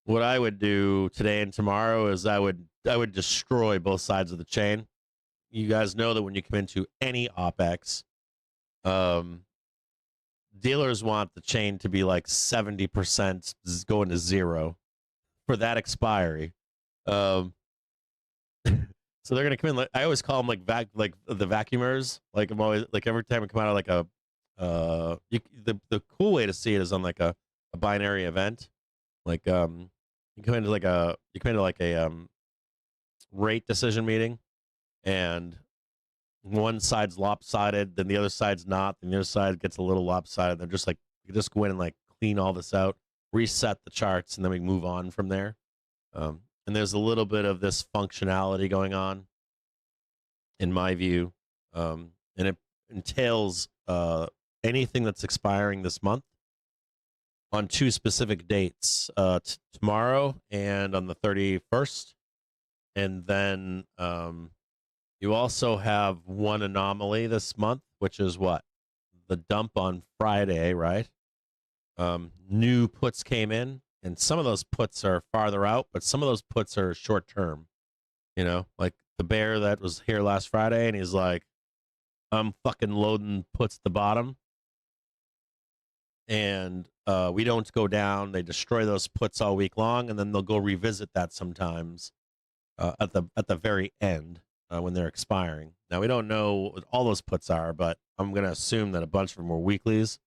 what I would do today and tomorrow is I would destroy both sides of the chain. You guys know that when you come into any Opex, dealers want the chain to be like 70% going to zero for that expiry. So they're gonna come in. Like, I always call them like the vacuumers. Like I'm always like every time we come out of like a the cool way to see it is on like a binary event. Like you come into like a rate decision meeting, and one side's lopsided, then the other side's not, then the other side gets a little lopsided. They're just like, you just go in and like clean all this out, reset the charts, and then we move on from there. And there's a little bit of this functionality going on, in my view, and it entails anything that's expiring this month on two specific dates, tomorrow and on the 31st. And then you also have one anomaly this month, which is what? The dump on Friday, right? New puts came in, and some of those puts are farther out, but some of those puts are short term. You know, like the bear that was here last Friday, and he's like, I'm fucking loading puts at the bottom. And we don't go down. They destroy those puts all week long, and then they'll go revisit that sometimes at the very end. when they're expiring. Now we don't know what all those puts are, but I'm going to assume that a bunch of them were weeklies.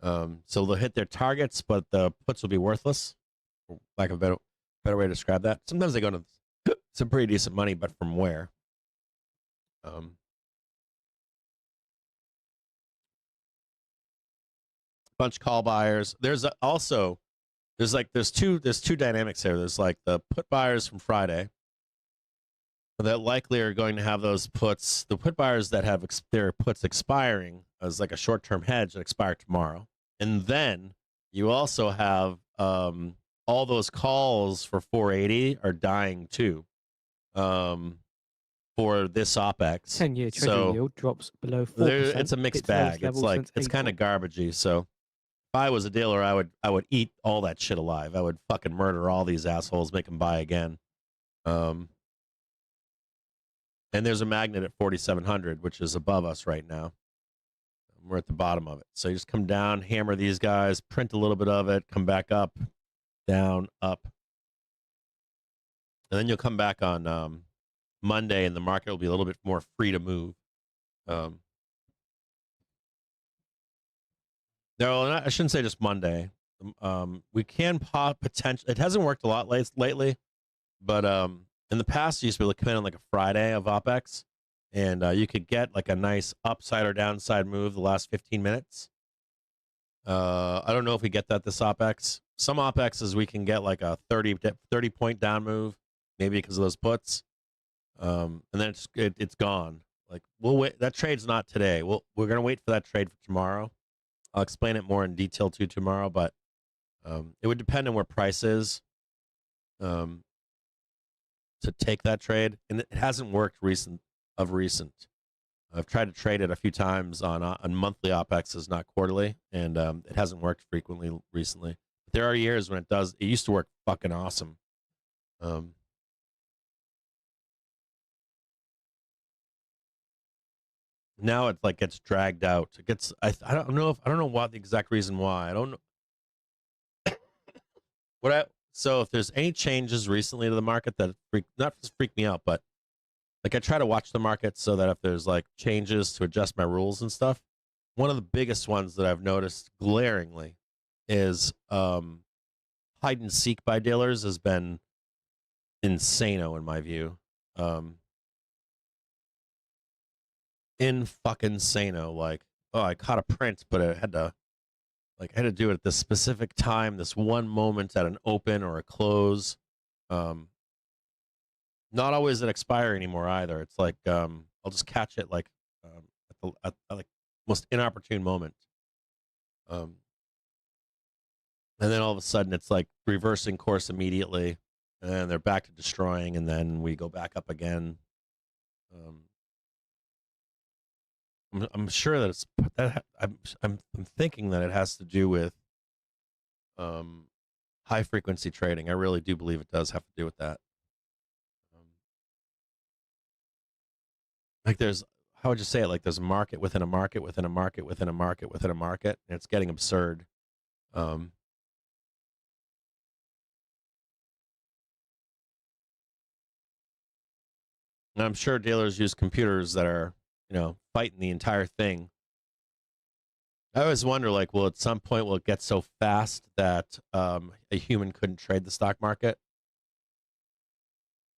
So they'll hit their targets, but the puts will be worthless. For lack of a better way to describe that. Sometimes they go to some pretty decent money, but from where? Bunch call buyers. There's two dynamics here. There's like the put buyers from Friday that likely are going to have those puts. The put buyers that have their puts expiring as like a short-term hedge that expire tomorrow, and then you also have all those calls for 480 are dying too. For this Opex, 10-year Treasury yield drops below 4%. It's a mixed bag. It's kind of garbagey. So if I was a dealer, I would eat all that shit alive. I would fucking murder all these assholes, make them buy again. And there's a magnet at 4,700, which is above us right now. We're at the bottom of it. So you just come down, hammer these guys, print a little bit of it, come back up, down, up. And then you'll come back on Monday, and the market will be a little bit more free to move. No, I shouldn't say just Monday. We can potentially. It hasn't worked a lot lately, but in the past, you used to be able to come in on like a Friday of Opex, and you could get like a nice upside or downside move the last 15 minutes. I don't know if we get that this Opex. Some Opexes we can get like a 30 point down move, maybe because of those puts. And then it's gone. Like we'll wait. That trade's not today. We're gonna wait for that trade for tomorrow. I'll explain it more in detail too tomorrow, but it would depend on where price is to take that trade, and it hasn't worked recent. I've tried to trade it a few times on monthly Opexes, not quarterly, and it hasn't worked frequently recently. But there are years when it does. It used to work fucking awesome. Now it like gets dragged out. It gets. I don't know what the exact reason why. I don't know. So if there's any changes recently to the market that not just freak me out, but like I try to watch the market so that if there's like changes to adjust my rules and stuff. One of the biggest ones that I've noticed glaringly is hide and seek by dealers has been insano in my view. In fucking sano, like, oh, I caught a print, but I had to do it at this specific time, this one moment at an open or a close. Not always at expiry anymore either. It's like I'll just catch it like at like most inopportune moment. And then all of a sudden it's like reversing course immediately, and they're back to destroying, and then we go back up again. I'm sure that it's that I'm thinking that it has to do with high frequency trading. I really do believe it does have to do with that. Like there's, how would you say it? Like there's a market within a market within a market within a market within a market, and it's getting absurd. And I'm sure dealers use computers that are, fighting the entire thing. I always wonder, like, at some point will it get so fast that a human couldn't trade the stock market?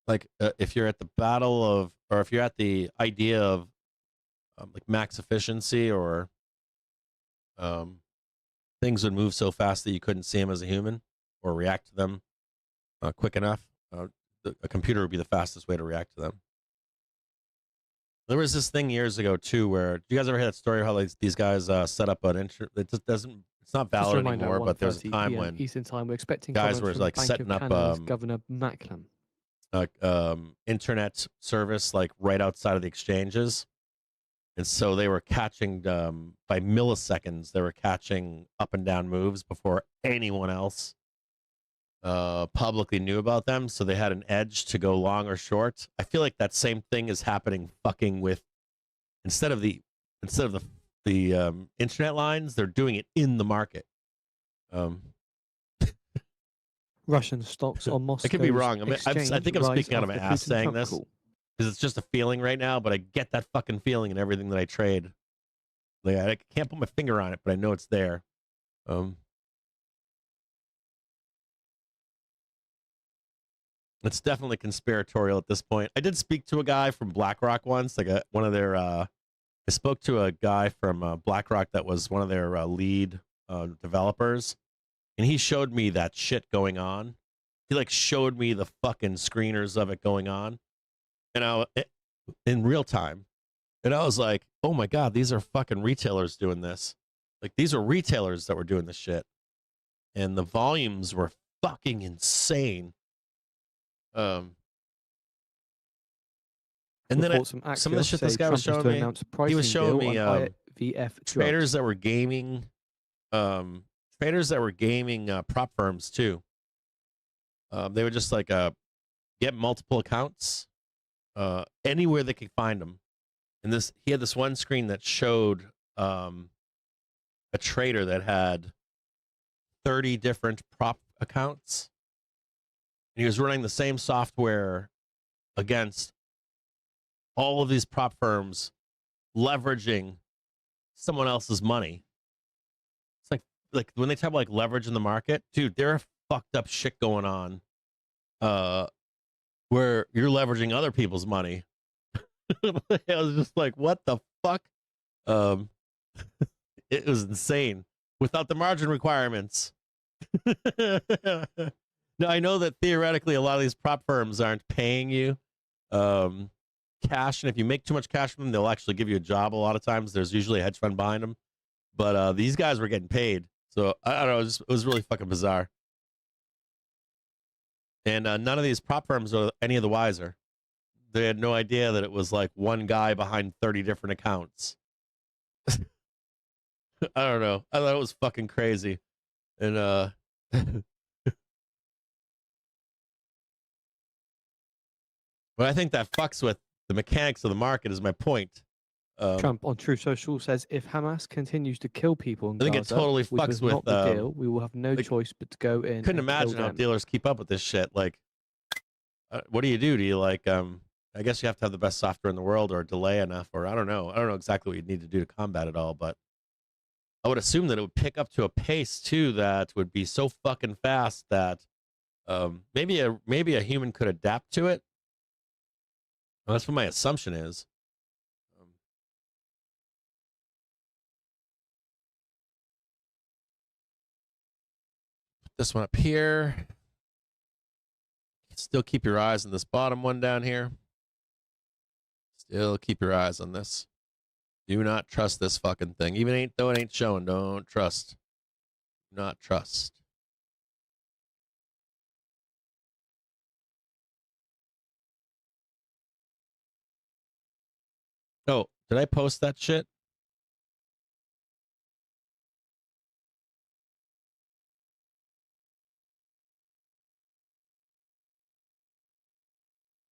Like, if you're at the battle of, or if you're at the idea of like max efficiency, or things would move so fast that you couldn't see them as a human or react to them quick enough, a computer would be the fastest way to react to them. There was this thing years ago too, where do you guys ever hear that story of how these guys set up an it just doesn't, it's not valid anymore, but there's a time when Eastern time we're expecting guys were like setting up Governor Macklem internet service like right outside of the exchanges, and so they were catching by milliseconds, they were catching up and down moves before anyone else publicly knew about them, so they had an edge to go long or short. I feel like that same thing is happening fucking with instead of the internet lines, they're doing it in the market. Russian stocks on Moscow. I could be wrong. I think I'm speaking out of my ass saying this. because it's just a feeling right now, but I get that fucking feeling in everything that I trade. Like, I can't put my finger on it, but I know it's there. It's definitely conspiratorial at this point. I did speak to a guy from BlackRock once, like one of their. I spoke to a guy from BlackRock that was one of their lead developers, and he showed me that shit going on. He like showed me the fucking screeners of it going on, and in real time, and I was like, oh my god, these are fucking retailers doing this. Like, these are retailers that were doing this shit, and the volumes were fucking insane. And then some of the shit this guy was showing me, he was showing me traders that were gaming, prop firms too. They would just like get multiple accounts anywhere they could find them. And he had this one screen that showed a trader that had 30 different prop accounts. And he was running the same software against all of these prop firms, leveraging someone else's money. It's like when they talk about like leverage in the market, dude, there are fucked up shit going on where you're leveraging other people's money. I was just like, what the fuck? It was insane without the margin requirements. No, I know that theoretically a lot of these prop firms aren't paying you cash, and if you make too much cash from them, they'll actually give you a job a lot of times. There's usually a hedge fund behind them. But these guys were getting paid. So, I don't know, it was really fucking bizarre. And none of these prop firms are any of the wiser. They had no idea that it was like one guy behind 30 different accounts. I don't know. I thought it was fucking crazy. And but I think that fucks with the mechanics of the market is my point. Trump on True Social says, if Hamas continues to kill people in I think Gaza, it totally which fucks was with not the deal, we will have no choice but to go in. Couldn't imagine how dealers keep up with this shit. Like, what do? Do you like, I guess you have to have the best software in the world or delay enough, or I don't know. I don't know exactly what you'd need to do to combat it all, but I would assume that it would pick up to a pace too that would be so fucking fast that maybe a human could adapt to it. Well, that's what my assumption is. Put this one up here. Still keep your eyes on this bottom one down here. Still keep your eyes on this. Do not trust this fucking thing. Even though it ain't showing, don't trust. Do not trust. Oh, did I post that shit?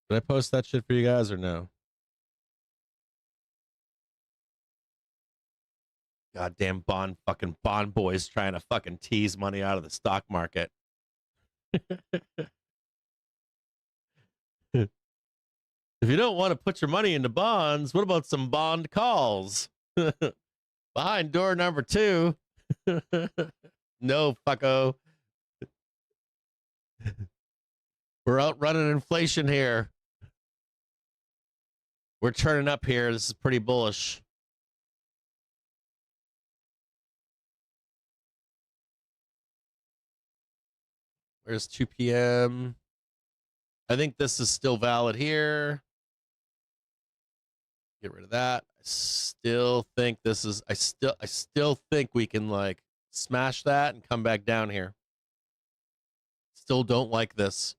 Did I post that shit for you guys or no? Goddamn fucking bond boys trying to fucking tease money out of the stock market. If you don't want to put your money into bonds, what about some bond calls? Behind door number 2. No, fucko. We're outrunning inflation here. We're turning up here. This is pretty bullish. Where's 2 p.m.? I think this is still valid here. Get rid of that. I still think this is I still think we can like smash that and come back down here. Still don't like this.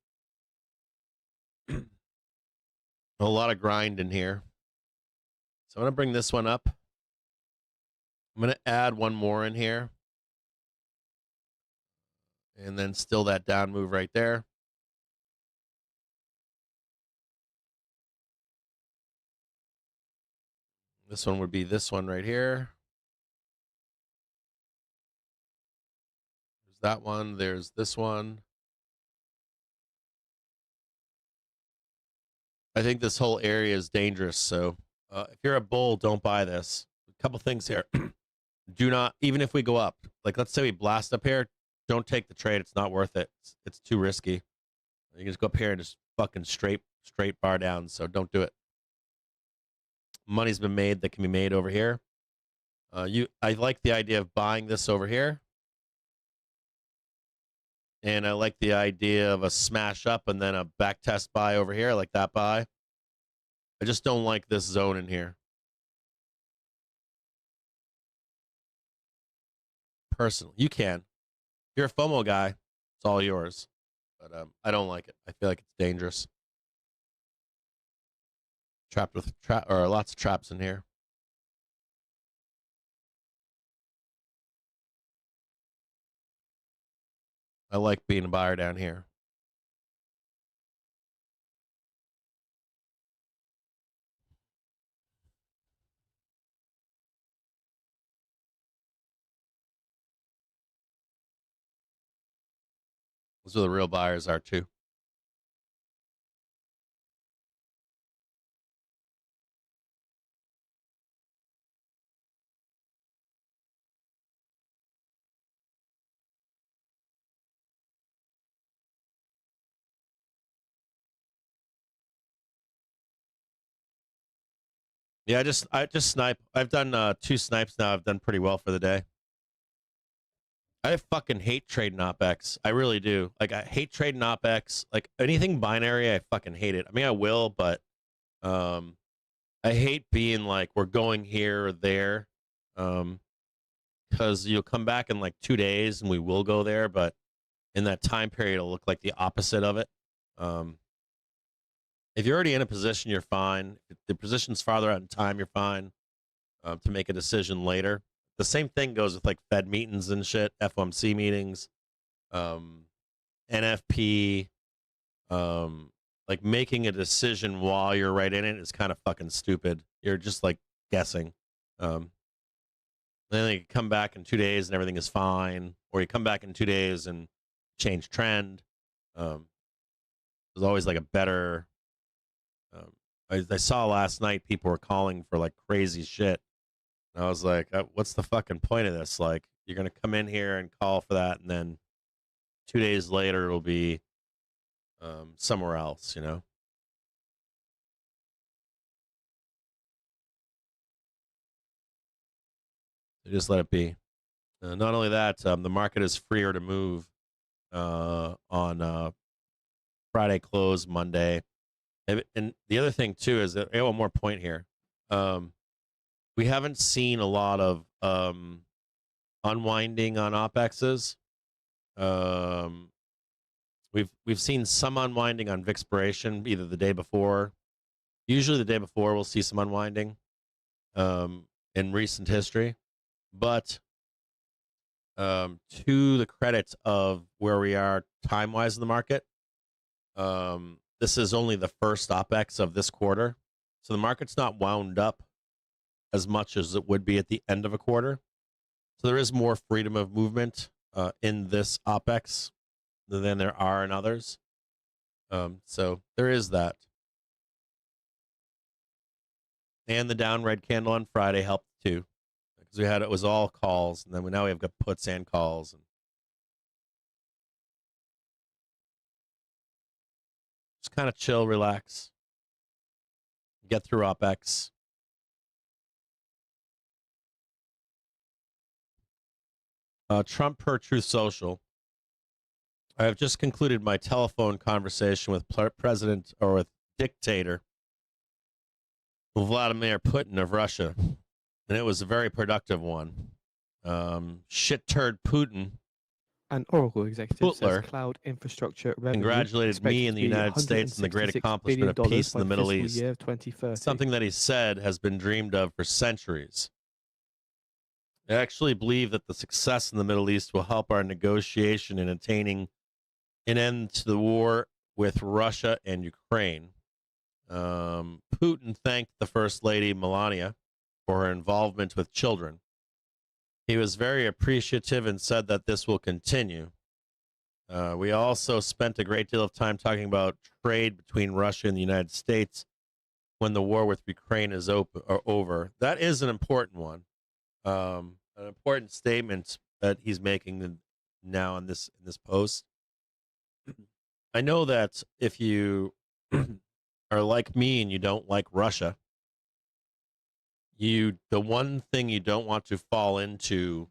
A lot of grind in here. So I'm going to bring this one up. I'm going to add one more in here. And then still that down move right there. This one would be this one right here. There's that one. There's this one. I think this whole area is dangerous. So if you're a bull, don't buy this. A couple things here. Do not, even if we go up, like let's say we blast up here, don't take the trade. It's not worth it. It's too risky. You can just go up here and just fucking straight bar down. So don't do it. Money's been made that can be made over here. I like the idea of buying this over here. And I like the idea of a smash up and then a back test buy over here. I like that buy. I just don't like this zone in here. Personally, you can. If you're a FOMO guy, it's all yours. But I don't like it. I feel like it's dangerous. Trapped with lots of traps in here. I like being a buyer down here. Those are the real buyers are too. Yeah, I just snipe. I've done 2 snipes now. I've done pretty well for the day. I fucking hate trading Opex. I really do. Like, I hate trading Opex. Like, anything binary, I fucking hate it. I mean, I will, but I hate being like, we're going here or there. Because you'll come back in like 2 days and we will go there, but in that time period, it'll look like the opposite of it. If you're already in a position, you're fine. If the position's farther out in time, you're fine to make a decision later. The same thing goes with like Fed meetings and shit, FOMC meetings, NFP. Like making a decision while you're right in it is kind of fucking stupid. You're just like guessing. Then you come back in 2 days and everything is fine, or you come back in 2 days and change trend. There's always like a better. I saw last night people were calling for like crazy shit. And I was like, what's the fucking point of this? Like, you're going to come in here and call for that, and then 2 days later it'll be somewhere else, you know? So just let it be. Not only that, the market is freer to move on Friday close, Monday. And the other thing, too, is that I have one more point here. We haven't seen a lot of unwinding on OPEXs. We've seen some unwinding on Vixpiration, either the day before. Usually the day before we'll see some unwinding in recent history. But to the credit of where we are time-wise in the market, this is only the first OPEX of this quarter. So the market's not wound up as much as it would be at the end of a quarter. So there is more freedom of movement in this OPEX than there are in others. So there is that. And the down red candle on Friday helped too, because it was all calls, and then now we have got puts and calls. And just kind of chill, relax, get through OPEX. Trump per Truth Social. I have just concluded my telephone conversation with with dictator Vladimir Putin of Russia, and it was a very productive one. Shit turd Putin. An Oracle executive Putler says cloud infrastructure revenue congratulated me and the United States in the great accomplishment of peace in the Middle East. Something that he said has been dreamed of for centuries. I actually believe that the success in the Middle East will help our negotiation in attaining an end to the war with Russia and Ukraine. Putin thanked the First Lady, Melania, for her involvement with children. He was very appreciative and said that this will continue. We also spent a great deal of time talking about trade between Russia and the United States when the war with Ukraine is over. That is an important one, an important statement that he's making now in this post. I know that if you are like me and you don't like Russia, the one thing you don't want to fall into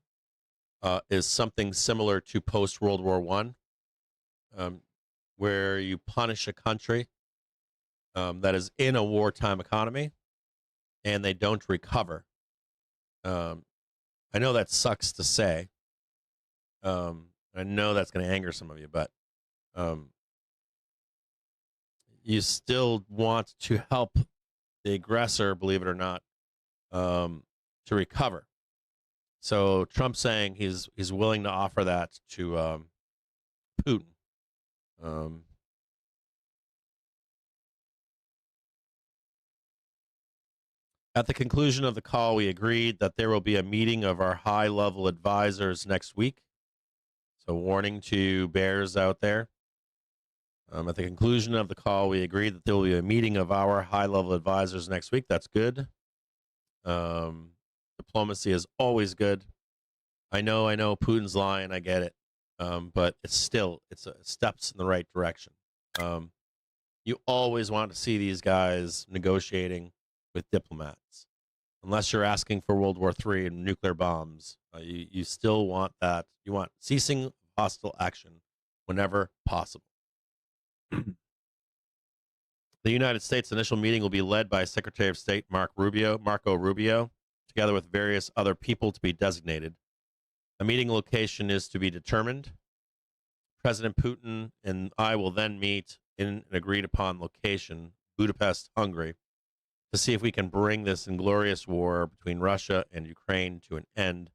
is something similar to post World War One, where you punish a country that is in a wartime economy and they don't recover. I know that sucks to say. I know that's going to anger some of you, but you still want to help the aggressor, believe it or not, to recover. So Trump's saying he's willing to offer that to Putin. At the conclusion of the call, we agreed that there will be a meeting of our high-level advisors next week. So warning to bears out there. At the conclusion of the call, we agreed that there will be a meeting of our high-level advisors next week. That's good. Diplomacy is always good. I know Putin's lying. I get it. But it's steps in the right direction. You always want to see these guys negotiating with diplomats. Unless you're asking for World War III and nuclear bombs, you still want that. You want ceasing hostile action whenever possible. The United States initial meeting will be led by Secretary of State Marco Rubio, together with various other people to be designated. A meeting location is to be determined. President Putin and I will then meet in an agreed upon location, Budapest, Hungary, to see if we can bring this inglorious war between Russia and Ukraine to an end.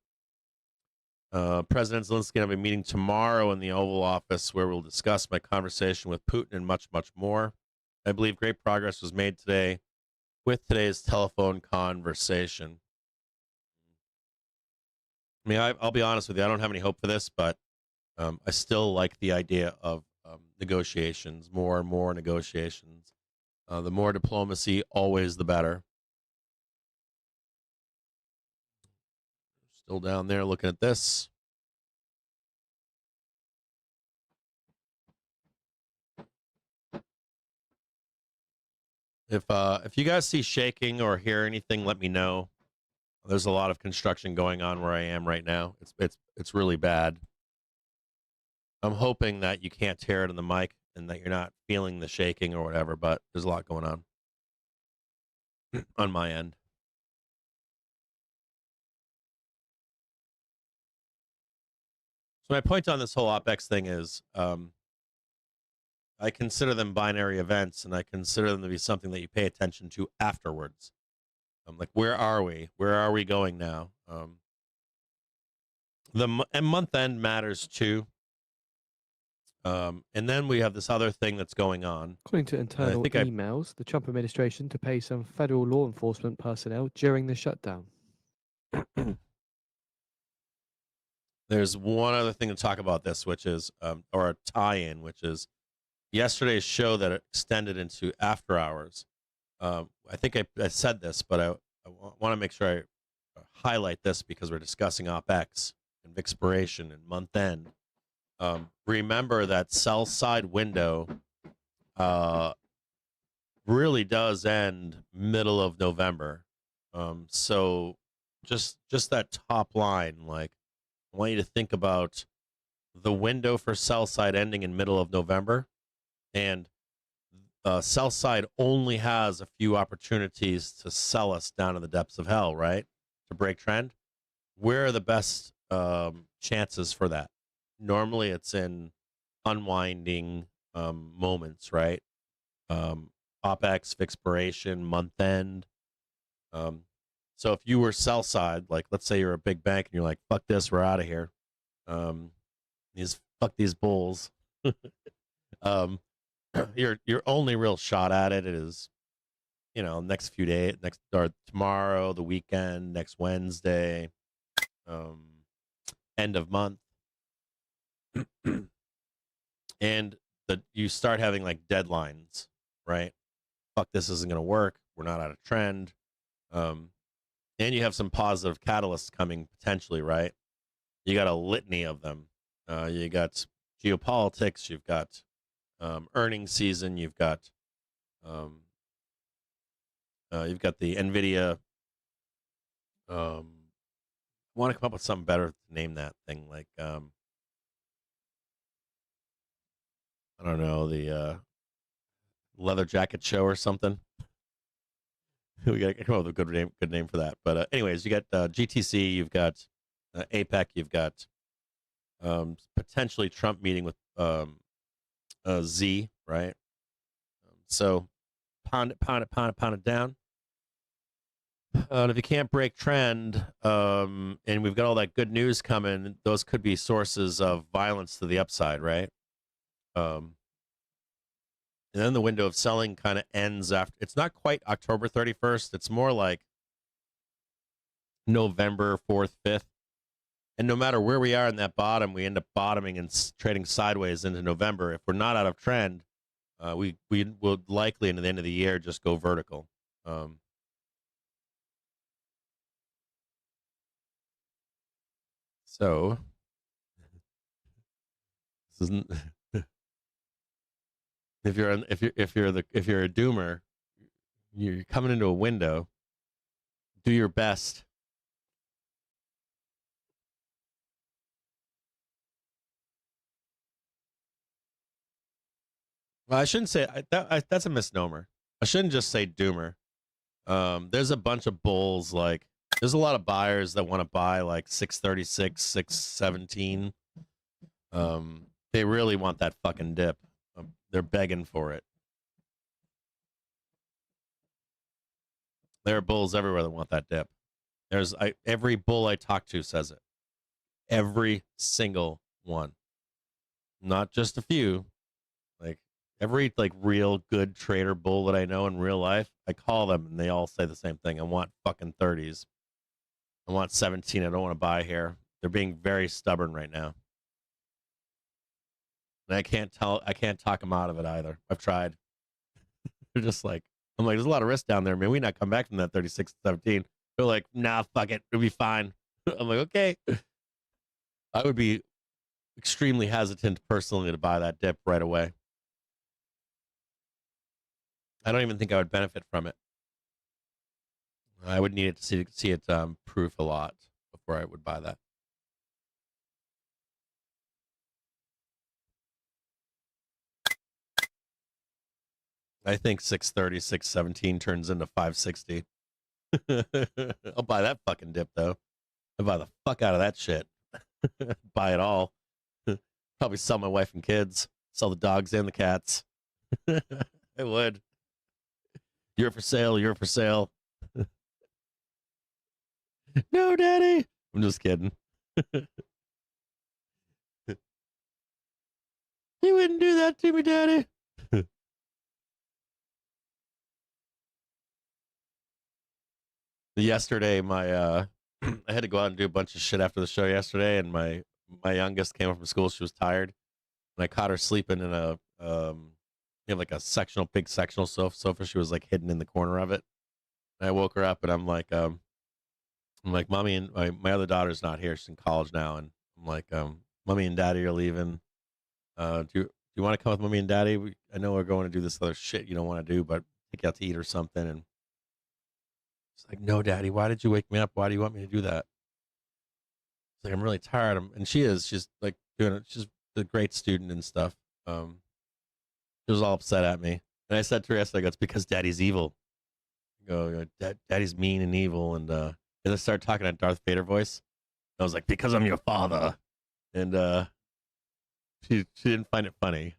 President Zelensky and I have a meeting tomorrow in the Oval Office where we'll discuss my conversation with Putin and much, much more. I believe great progress was made today with today's telephone conversation. I mean, I'll be honest with you. I don't have any hope for this, but I still like the idea of negotiations, more and more negotiations. The more diplomacy, always the better. Still down there looking at this. If you guys see shaking or hear anything, let me know. There's a lot of construction going on where I am right now. It's really bad. I'm hoping that you can't hear it in the mic and that you're not feeling the shaking or whatever, but there's a lot going on my end. So my point on this whole Opex thing is I consider them binary events, and I consider them to be something that you pay attention to afterwards. Like, where are we? Where are we going now? And month end matters too. And then we have this other thing that's going on. According to internal emails, the Trump administration to pay some federal law enforcement personnel during the shutdown. There's one other thing to talk about this, which is, or a tie-in, which is yesterday's show that extended into after hours. I think I said this, but I want to make sure I highlight this because we're discussing Opex and expiration and month end. Remember that sell side window really does end middle of November. So just that top line, like, I want you to think about the window for sell side ending in middle of November, and sell side only has a few opportunities to sell us down in the depths of hell, right? To break trend. Where are the best chances for that? Normally it's in unwinding moments, right? Opex, expiration, month end. So if you were sell side, like let's say you're a big bank and you're like, fuck this, we're out of here. Fuck these bulls. Your only real shot at it is, next few days, or tomorrow, the weekend, next Wednesday, end of month. and you start having like deadlines, right? Fuck, this isn't going to work. We're not out of trend. And you have some positive catalysts coming potentially, right? You got a litany of them. You got geopolitics. You've got earnings season. You've got the NVIDIA. I want to come up with something better to name that thing. Like, I don't know, the leather jacket show or something. We got to come up with a good name for that. But anyways, you got GTC. You've got APEC. You've got potentially Trump meeting with Z, right? So pound it down. And if you can't break trend, and we've got all that good news coming, those could be sources of violence to the upside, right? And then the window of selling kind of ends after. It's not quite October 31st. It's more like November 4th, 5th. And no matter where we are in that bottom, we end up bottoming and trading sideways into November. If we're not out of trend, we will likely into the end of the year just go vertical. So this isn't. If you're a doomer, you're coming into a window. Do your best. Well, I shouldn't say that's a misnomer. I shouldn't just say doomer. There's a bunch of bulls. Like, there's a lot of buyers that want to buy like 636, 617. They really want that fucking dip. They're begging for it. There are bulls everywhere that want that dip. Every bull I talk to says it. Every single one. Not just a few. Like, every like real good trader bull that I know in real life, I call them and they all say the same thing. I want fucking 30s. I want 17. I don't want to buy here. They're being very stubborn right now. And I can't talk them out of it either. I've tried. They're just like, I'm like, there's a lot of risk down there, man. We not come back from that 36 to 17. They're like, nah, fuck it. It'll be fine. I'm like, okay. I would be extremely hesitant personally to buy that dip right away. I don't even think I would benefit from it. I would need it to see it proof a lot before I would buy that. I think 630, 617 turns into 560. I'll buy that fucking dip though. I'll buy the fuck out of that shit. Buy it all. Probably sell my wife and kids. Sell the dogs and the cats. I would. You're for sale. You're for sale. No, daddy. I'm just kidding. You wouldn't do that to me, daddy. Yesterday, I had to go out and do a bunch of shit after the show yesterday, and my youngest came home from school. She was tired, and I caught her sleeping in a like a big sectional sofa. She was like hidden in the corner of it. And I woke her up, and I'm like, mommy and my other daughter's not here. She's in college now, and I'm like, mommy and daddy are leaving. Do you want to come with mommy and daddy? I know we're going to do this other shit you don't want to do, but take you out to eat or something. And she's like, no, daddy, why did you wake me up? Why do you want me to do that? It's like, I'm really tired. And she's like doing it. She's a great student and stuff. She was all upset at me. And I said to her yesterday, I go, it's because daddy's evil. I go, daddy's mean and evil. And I started talking in Darth Vader voice. I was like, because I'm your father. And she didn't find it funny.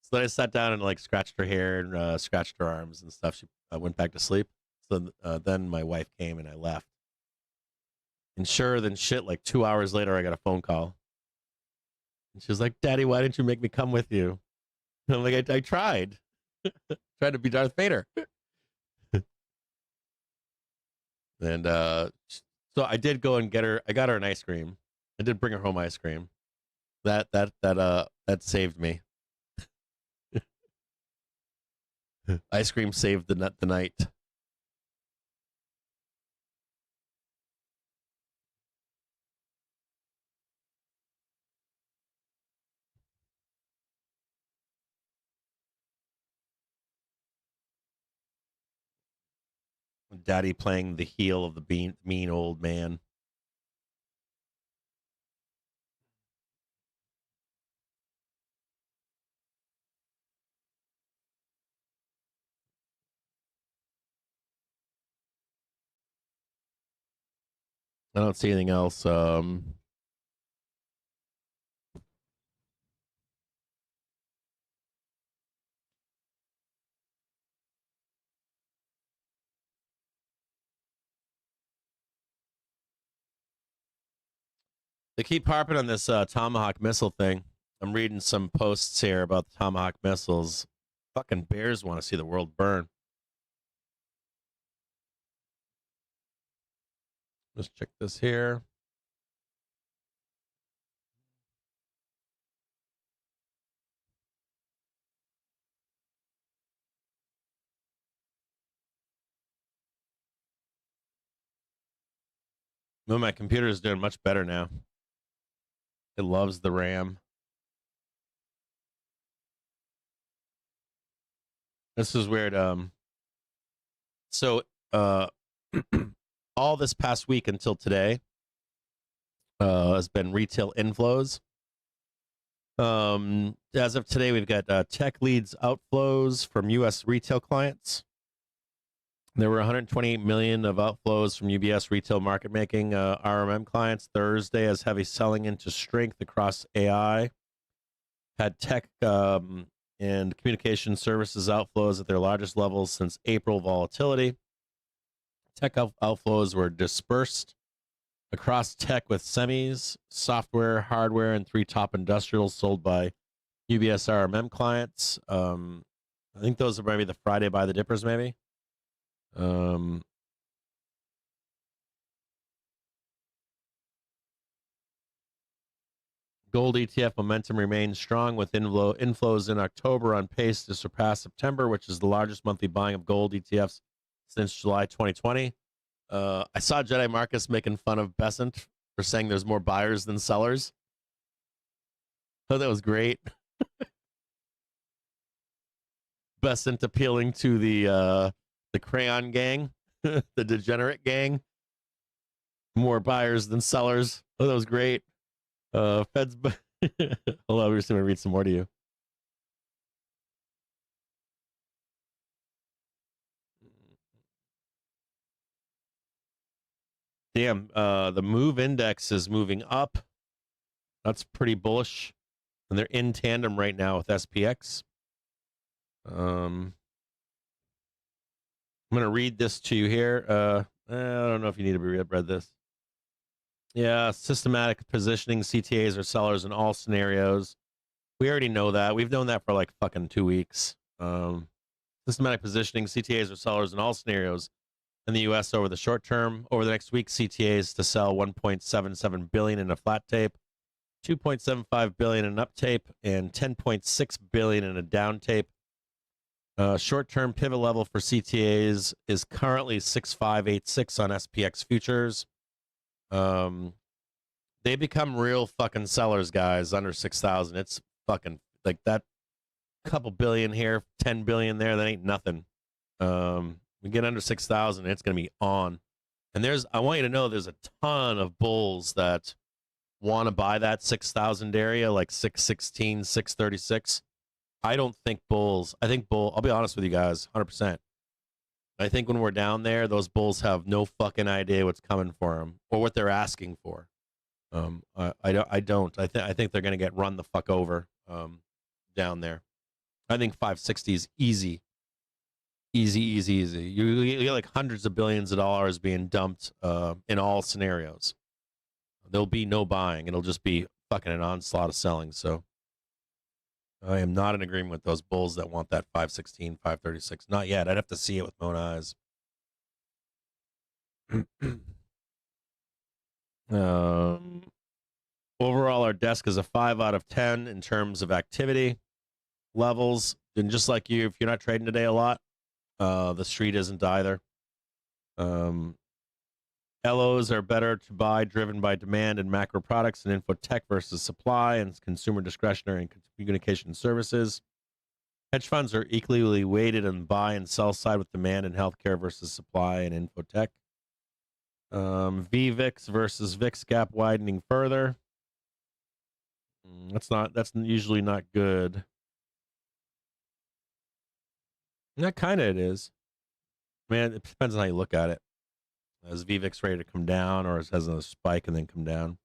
So then I sat down and like scratched her hair and scratched her arms and stuff. She went back to sleep. So then my wife came and I left. And sure than shit, like 2 hours later, I got a phone call. And she was like, Daddy, why didn't you make me come with you? And I'm like, I tried. Tried to be Darth Vader. And so I did go and get her. I got her an ice cream. I did bring her home ice cream. That saved me. Ice cream saved the night. Daddy playing the heel of the mean old man. I don't see anything else. They keep harping on this Tomahawk missile thing. I'm reading some posts here about the Tomahawk missiles. Fucking bears want to see the world burn. Let's check this here. No, my computer is doing much better now. It loves the RAM. This is weird. So all this past week until today has been retail inflows. As of today, we've got tech leads outflows from U.S. retail clients. There were 128 million of outflows from UBS retail market making RMM clients Thursday as heavy selling into strength across AI. Had tech and communication services outflows at their largest levels since April volatility. Tech outflows were dispersed across tech with semis, software, hardware, and 3 top industrials sold by UBS RMM clients. I think those are maybe the Friday by the dippers, maybe. Gold ETF momentum remains strong with inflows in October on pace to surpass September, which is the largest monthly buying of gold ETFs since July 2020. I saw Jedi Marcus making fun of Besant for saying there's more buyers than sellers. Oh, that was great. Besant appealing to the crayon gang, the degenerate gang. More buyers than sellers. Oh, that was great. Feds. Hold on, we're just gonna read some more to you. Damn, the move index is moving up. That's pretty bullish, and they're in tandem right now with SPX. I'm gonna read this to you here. I don't know if you need to read this. Yeah, systematic positioning. CTAs are sellers in all scenarios. We already know that. We've known that for like fucking 2 weeks. Systematic positioning. CTAs are sellers in all scenarios in the U.S. over the short term. Over the next week, CTAs to sell 1.77 billion in a flat tape, 2.75 billion in an up tape, and 10.6 billion in a down tape. Short-term pivot level for CTAs is currently 6586 on SPX futures. They become real fucking sellers, guys, under 6,000. It's fucking like that couple billion here, 10 billion there. That ain't nothing. We get under 6,000, it's going to be on. And I want you to know there's a ton of bulls that want to buy that 6,000 area, like 616, 636. I don't think bulls, I'll be honest with you guys, 100%. I think when we're down there, those bulls have no fucking idea what's coming for them or what they're asking for. I don't. I think they're going to get run the fuck over down there. I think 560 is easy. Easy. You get like hundreds of billions of dollars being dumped in all scenarios. There'll be no buying. It'll just be fucking an onslaught of selling. So I am not in agreement with those bulls that want that 516, 536. Not yet. I'd have to see it with my own eyes. Overall, our desk is a 5 out of 10 in terms of activity levels. And just like you, if you're not trading today a lot, the street isn't either. LOs are better to buy, driven by demand and macro products and info tech versus supply and consumer discretionary and communication services. Hedge funds are equally weighted on buy and sell side with demand and healthcare versus supply and info tech. VVIX versus VIX gap widening further. That's usually not good. That kind of it is. Man, it depends on how you look at it. Is VVIX ready to come down, or has a spike and then come down?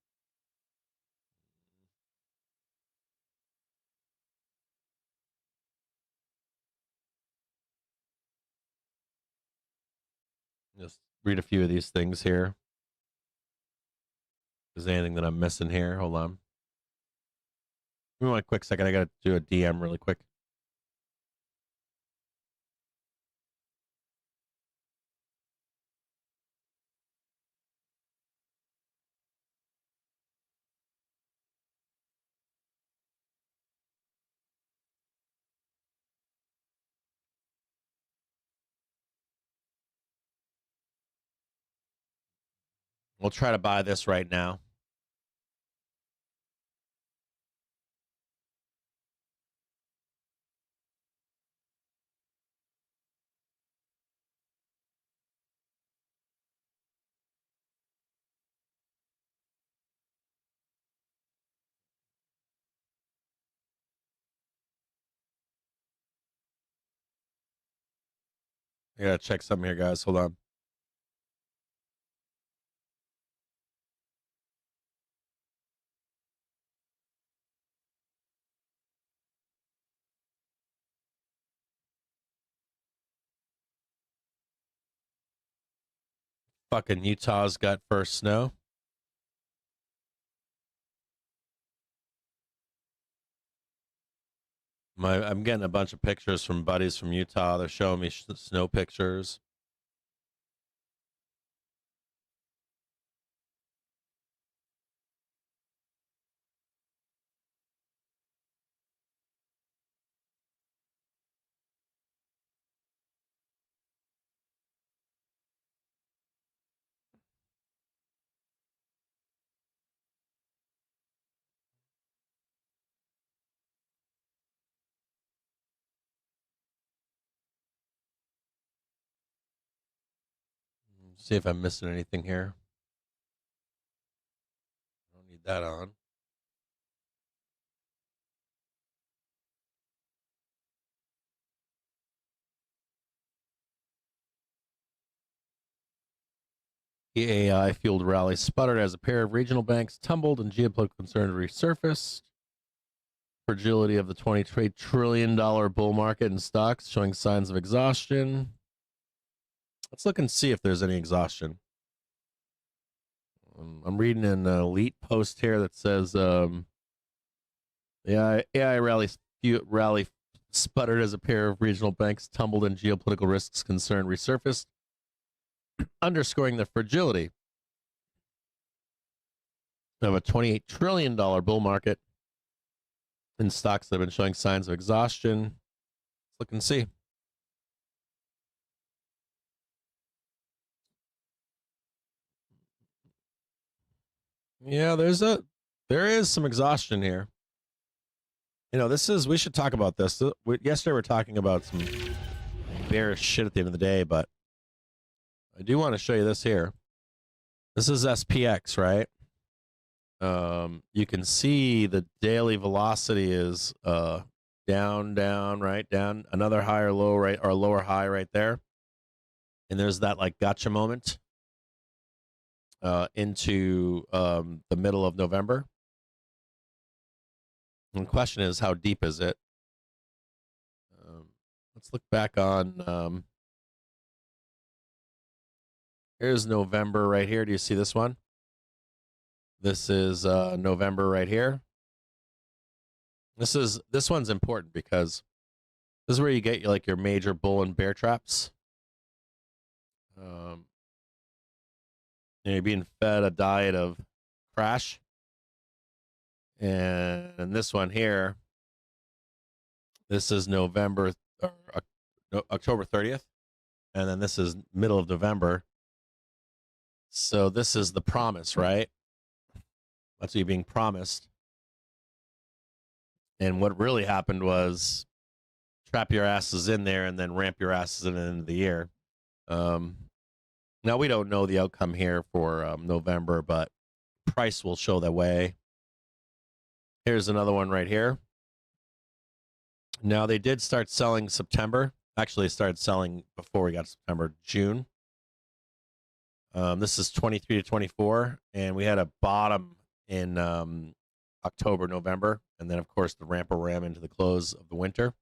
Just read a few of these things here. Is there anything that I'm missing here? Hold on. Give me one quick second. I got to do a DM really quick. We'll try to buy this right now. I gotta check something here, guys. Hold on. Fucking Utah's got first snow. I'm getting a bunch of pictures from buddies from Utah. They're showing me snow pictures. See if I'm missing anything here. I don't need that on. The AI-fueled rally sputtered as a pair of regional banks tumbled and geopolitical concerns resurfaced. Fragility of the $23 trillion bull market in stocks showing signs of exhaustion. Let's look and see if there's any exhaustion. I'm reading an elite post here that says the AI rally sputtered as a pair of regional banks tumbled and geopolitical risks concern resurfaced, underscoring the fragility of a $28 trillion bull market in stocks that have been showing signs of exhaustion. Let's look and see. Yeah, there is some exhaustion here. You know, we should talk about this. Yesterday we were talking about some bearish shit at the end of the day, but I do want to show you this here. This is SPX, right? You can see the daily velocity is down, right down, another higher low, right, or lower high right there, and there's that like gotcha moment into the middle of November. And the question is, how deep is it? Let's look back on. Here's November right here. Do you see this one? This is November right here. This one's important because this is where you get like your major bull and bear traps. You're being fed a diet of crash. And this one here, this is October 30th. And then this is middle of November. So this is the promise, right? That's what you're being promised. And what really happened was trap your asses in there and then ramp your asses in the end of the year. Now, we don't know the outcome here for November, but price will show that way. Here's another one right here. Now, they did start selling September. Actually, started selling before we got to September, June. This is 23 to 24, and we had a bottom in October, November, and then, of course, the ramp will ram into the close of the winter.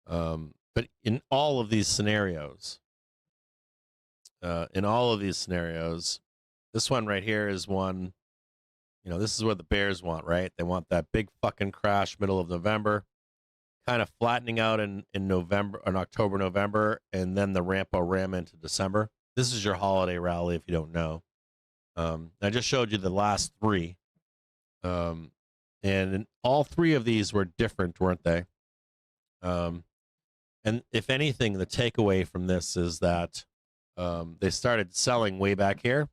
But in all of these scenarios, this one right here is one, this is what the bears want, right? They want that big fucking crash middle of November, kind of flattening out in October, November, and then the ramp will ram into December. This is your holiday rally if you don't know. I just showed you the last three. And all three of these were different, weren't they? And if anything, the takeaway from this is that they started selling way back here.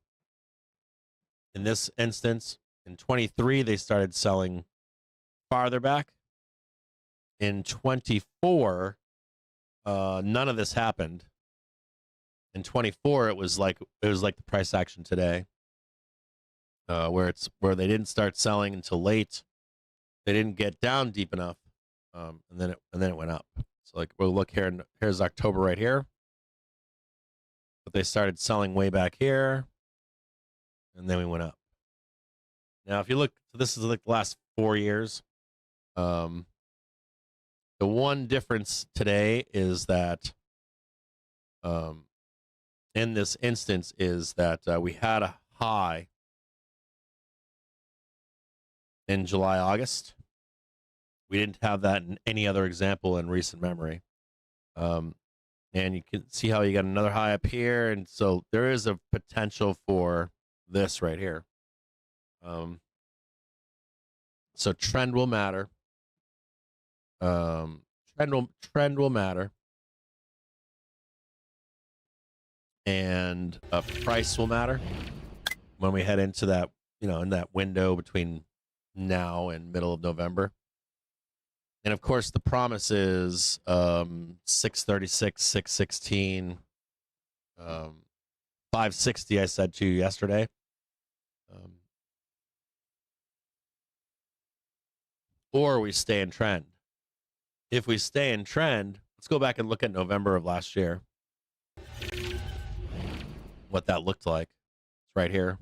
In this instance, in 23, they started selling farther back. In 24, none of this happened. In 24, it was like the price action today, where they didn't start selling until late. They didn't get down deep enough, and then it went up. So like we'll look here, and here's October right here. But they started selling way back here, and then we went up. Now, if you look, so this is like the last 4 years. The one difference today is that, in this instance, is that we had a high in July, August. We didn't have that in any other example in recent memory. And you can see how you got another high up here. And so there is a potential for this right here. So trend will matter. Trend will matter. And price will matter when we head into that, in that window between now and middle of November. And of course, the promise is 636, 616, 560. I said to you yesterday. Or we stay in trend. If we stay in trend, let's go back and look at November of last year. What that looked like. It's right here.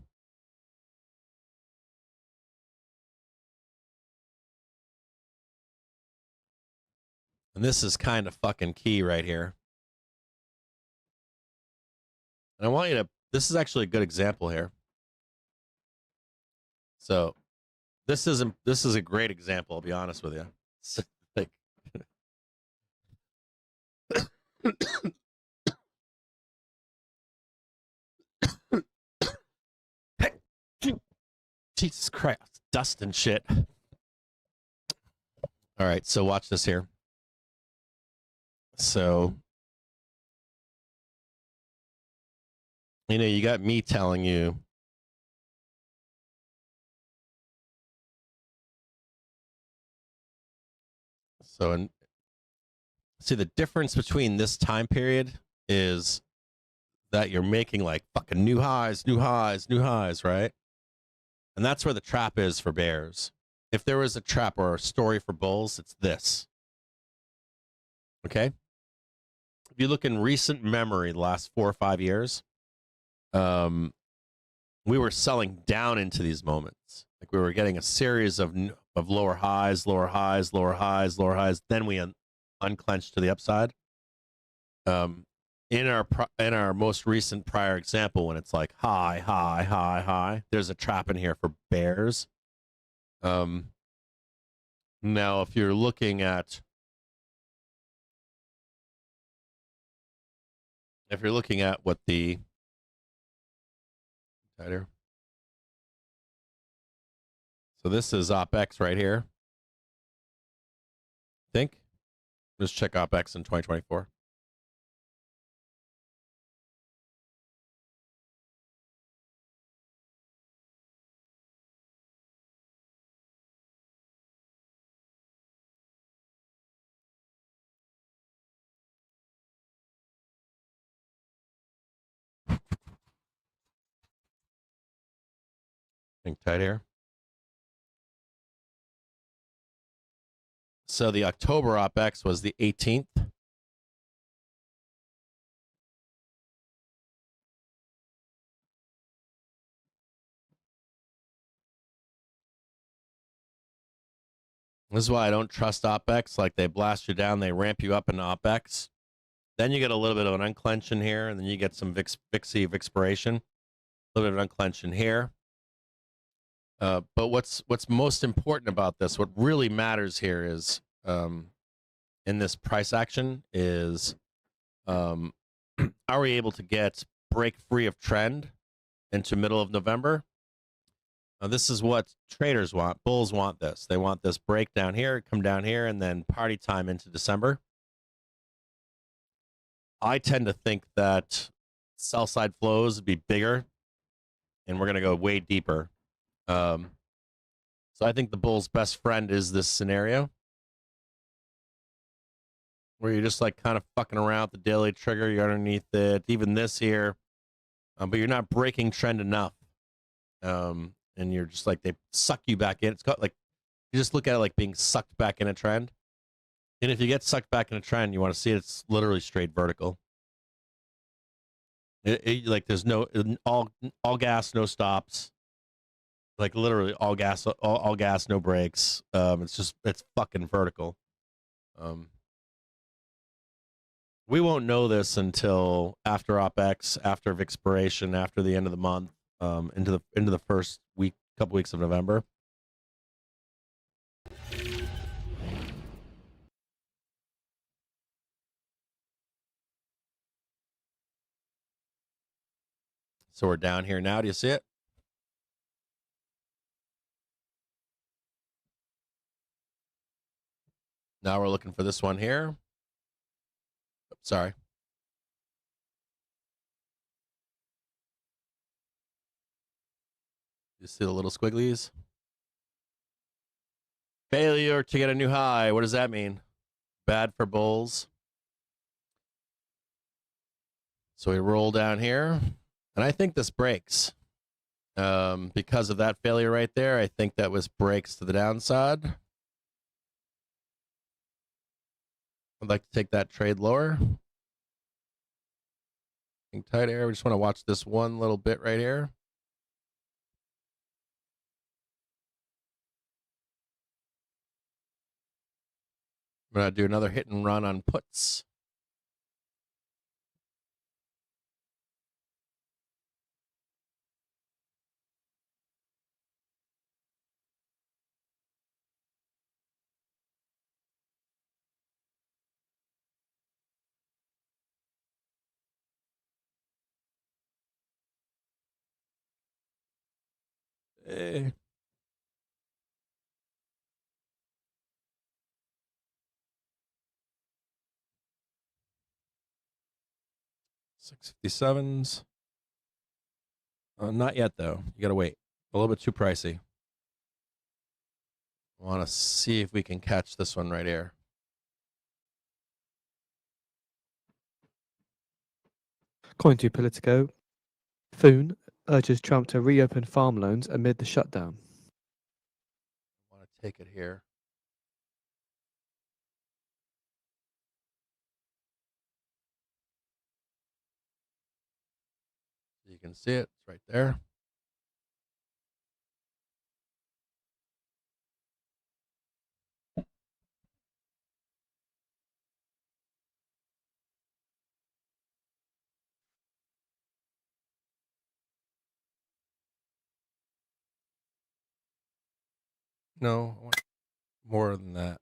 And this is kind of fucking key right here. And I want you to, this is actually a good example here. So this is a great example, I'll be honest with you. Like, Jesus Christ, dust and shit. All right, so watch this here. So, you got me telling you so, and see the difference between this time period is that you're making like fucking new highs, right? And that's where the trap is for bears. If there was a trap or a story for bulls, it's this. Okay? If you look in recent memory, the last 4 or 5 years, we were selling down into these moments. Like we were getting a series of lower highs, lower highs, lower highs, lower highs. Then we unclenched to the upside. In our most recent prior example, when it's like high, high, high, high, there's a trap in here for bears. Now, if you're looking at what the tighter. So this is Opex right here. Think. Just check Opex in 2024. Think tight here. So the October Opex was the 18th. This is why I don't trust Opex. Like, they blast you down, they ramp you up into Opex. Then you get a little bit of an unclench in here, and then you get some Vixie expiration. A little bit of an unclench in here. But what's most important about this, what really matters here is, in this price action is, are we able to get break free of trend into middle of November? Now, this is what traders want. Bulls want this. They want this break down here, come down here, and then party time into December. I tend to think that sell side flows would be bigger, and we're going to go way deeper. So I think the bull's best friend is this scenario where you're just like kind of fucking around with the daily trigger. You're underneath it, even this here, but you're not breaking trend enough. And you're just like, they suck you back in. It's got like, you just look at it like being sucked back in a trend. And if you get sucked back in a trend, you want to see it, it's literally straight vertical. Like there's no, all gas, no stops. Like literally all gas, no brakes. It's fucking vertical. We won't know this until after Opex, after expiration, after the end of the month, into the first week, couple weeks of November. So we're down here now. Do you see it? Now we're looking for this one here. Sorry. You see the little squigglies? Failure to get a new high. What does that mean? Bad for bulls. So we roll down here, and I think this breaks. Because of that failure right there, I think that was breaks to the downside. I'd like to take that trade lower. Tight air. We just want to watch this one little bit right here. I'm going to do another hit and run on puts. Hey. $657s. Not yet, though. You got to wait. A little bit too pricey. I want to see if we can catch this one right here. According to Politico, Foon urges Trump to reopen farm loans amid the shutdown. I want to take it here. You can see it. It's right there. No, I want more than that.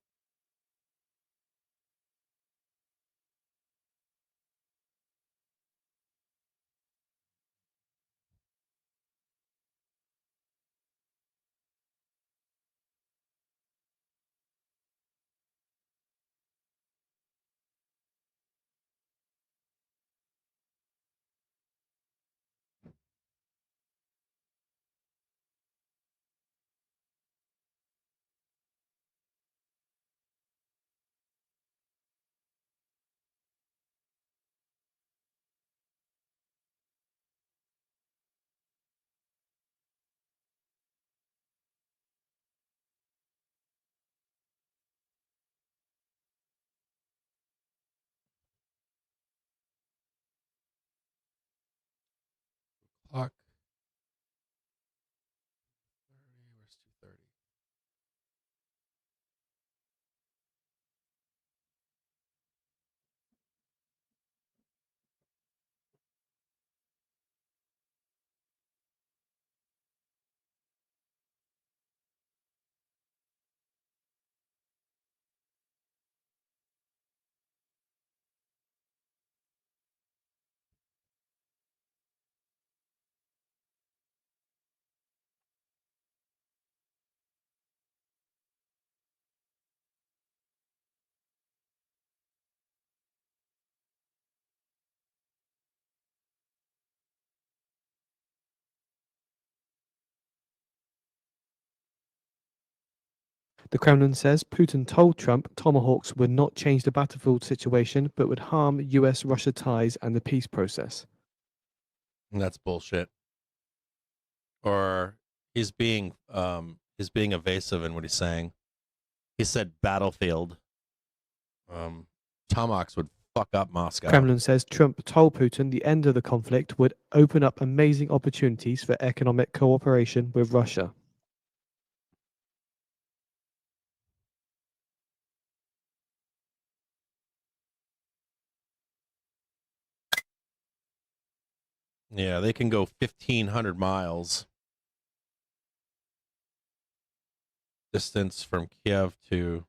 The Kremlin says Putin told Trump tomahawks would not change the battlefield situation, but would harm US-Russia ties and the peace process. And that's bullshit. Or he's being evasive in what he's saying. He said battlefield. Tomahawks would fuck up Moscow. Kremlin says Trump told Putin the end of the conflict would open up amazing opportunities for economic cooperation with Russia. Yeah, they can go 1,500 miles distance from Kiev to...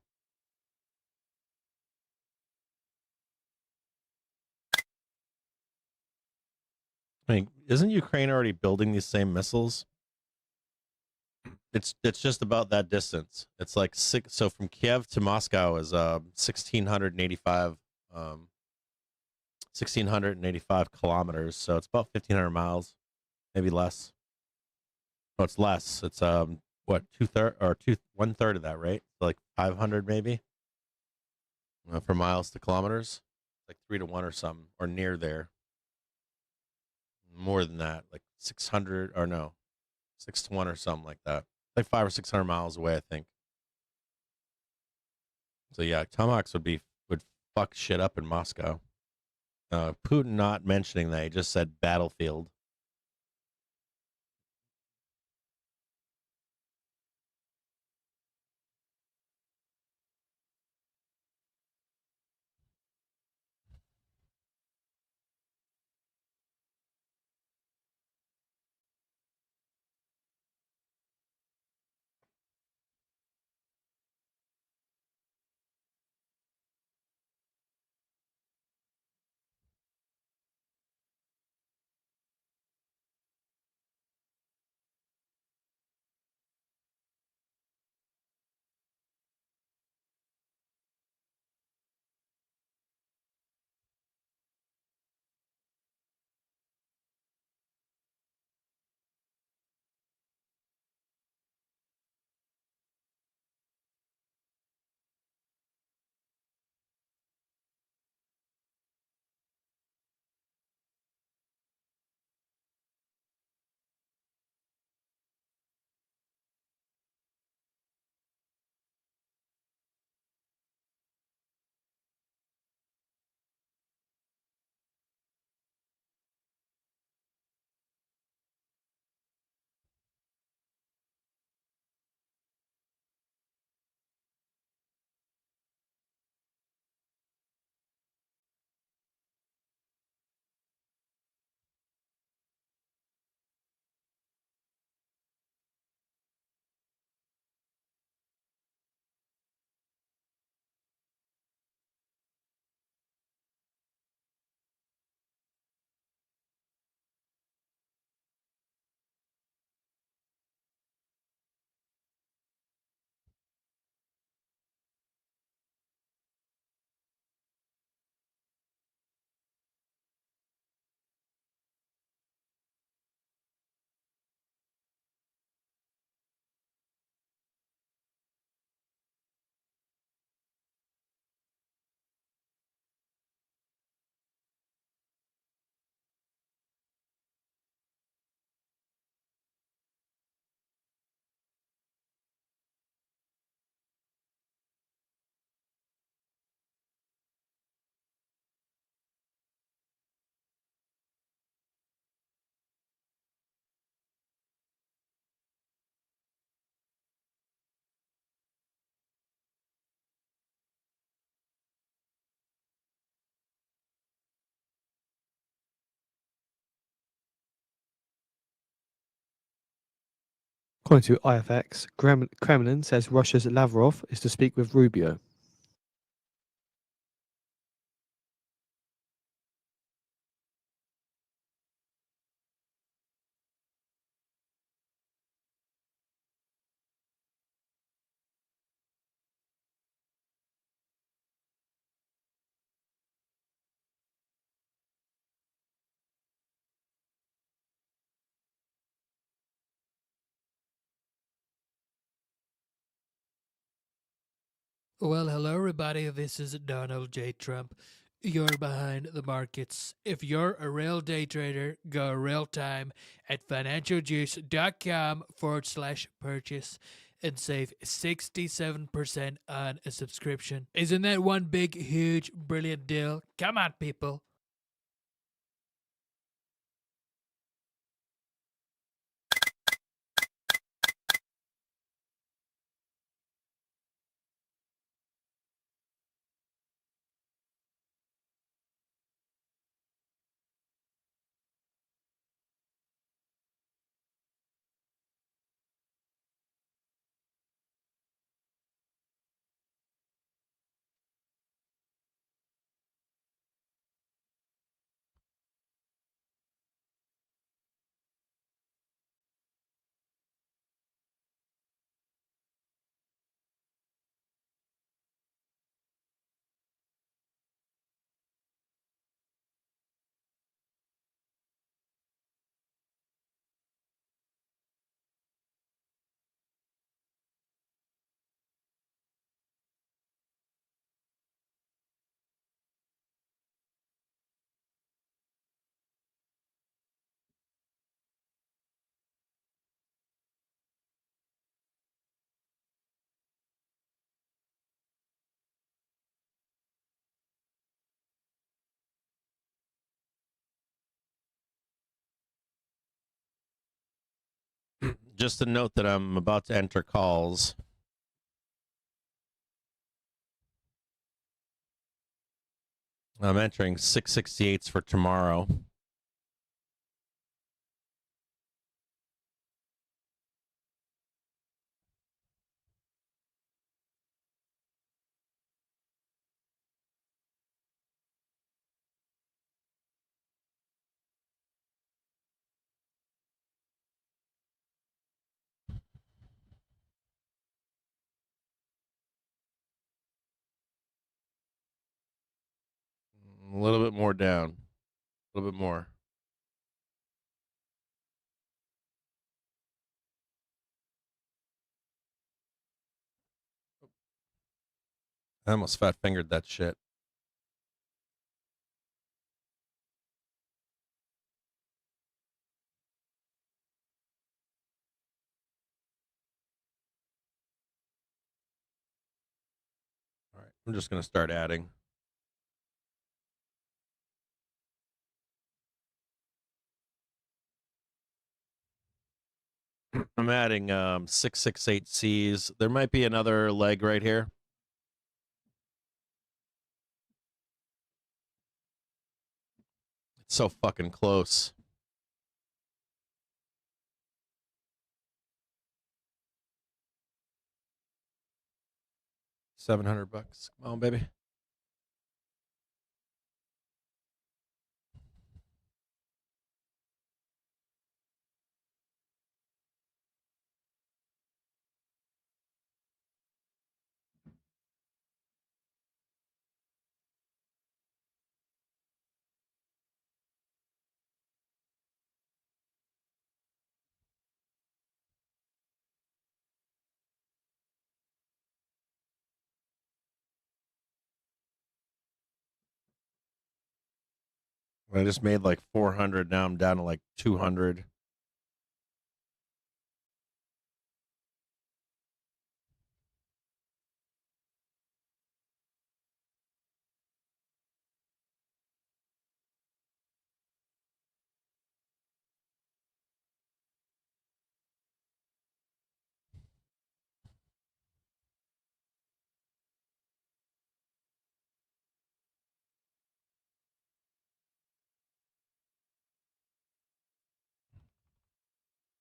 I mean, isn't Ukraine already building these same missiles? It's just about that distance. It's like six. So from Kiev to Moscow is 1,685 kilometers. So it's about 1,500 miles, maybe less. No, it's less. It's what, 1/3 of that, right? Like 500 maybe from miles to kilometers, like 3 to 1 or something, or near there. More than that, like 600 or no, 6 to 1 or something like that. Like 500 or 600 miles away, I think. So yeah, tomahawks would fuck shit up in Moscow. Putin not mentioning that, he just said battlefield. According to IFX, Kremlin says Russia's Lavrov is to speak with Rubio. Well, hello, everybody. This is Donald J. Trump. You're behind the markets. If you're a real day trader, go real time at financialjuice.com/purchase and save 67% on a subscription. Isn't that one big, huge, brilliant deal? Come on, people. Just a note that I'm about to enter calls. I'm entering 668s for tomorrow. A little bit more down. A little bit more. I almost fat fingered that shit. All right, I'm just going to start adding. I'm adding 668Cs. There might be another leg right here. It's so fucking close. $700. Come on, baby. I just made like 400. Now I'm down to like 200.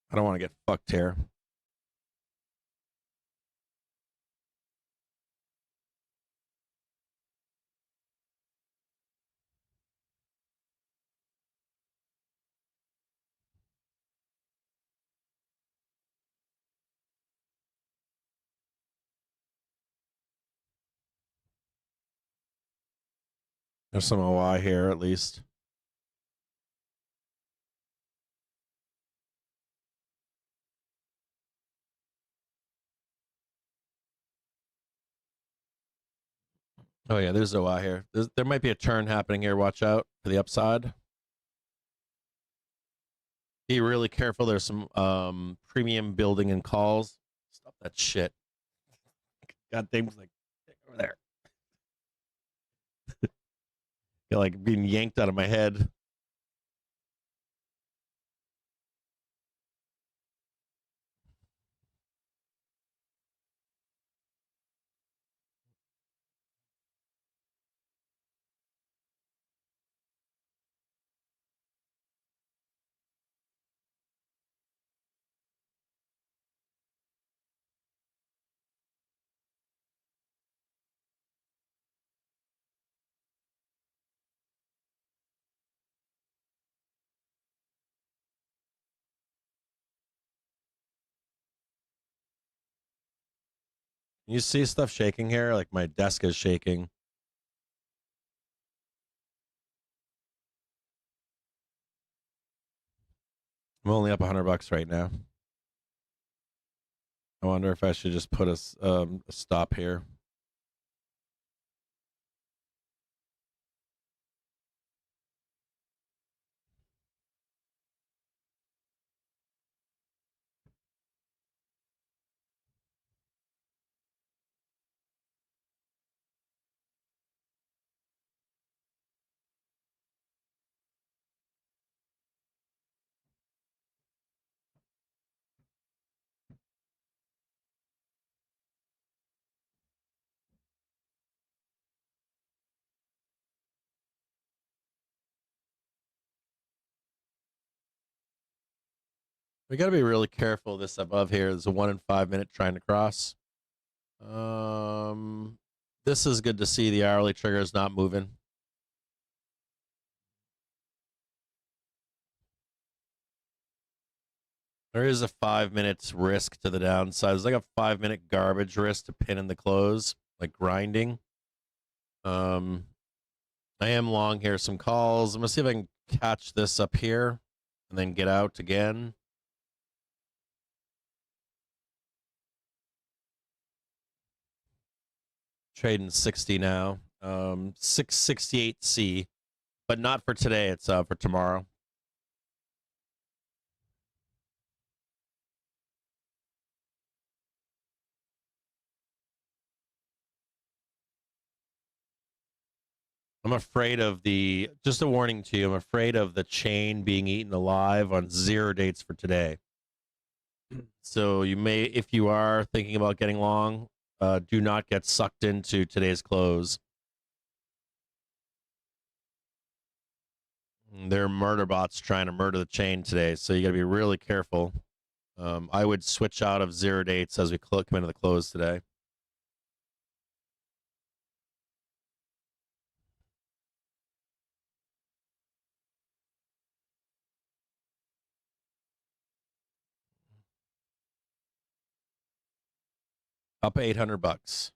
I don't want to get fucked here. There's some OI here at least. Oh yeah, there's OI here. There might be a turn happening here. Watch out for the upside. Be really careful. There's some premium building and calls. Stop that shit. God damn, like over there. Feel like being yanked out of my head. You see stuff shaking here? Like my desk is shaking. I'm only up $100 right now. I wonder if I should just put a stop here. We got to be really careful. This above here is a 1 in 5 minute trying to cross. This is good to see. The hourly trigger is not moving. There is a 5 minutes risk to the downside. There's like a 5 minute garbage risk to pin in the close, like grinding. I am long here. Some calls. I'm gonna see if I can catch this up here and then get out again. Trading 60 now. 668C, but not for today. It's for tomorrow. I'm afraid of just a warning to you, I'm afraid of the chain being eaten alive on 0 dates for today. So you may, if you are thinking about getting long, do not get sucked into today's close. There are murder bots trying to murder the chain today, so you got to be really careful. I would switch out of 0 dates as we come into the close today. Up $800.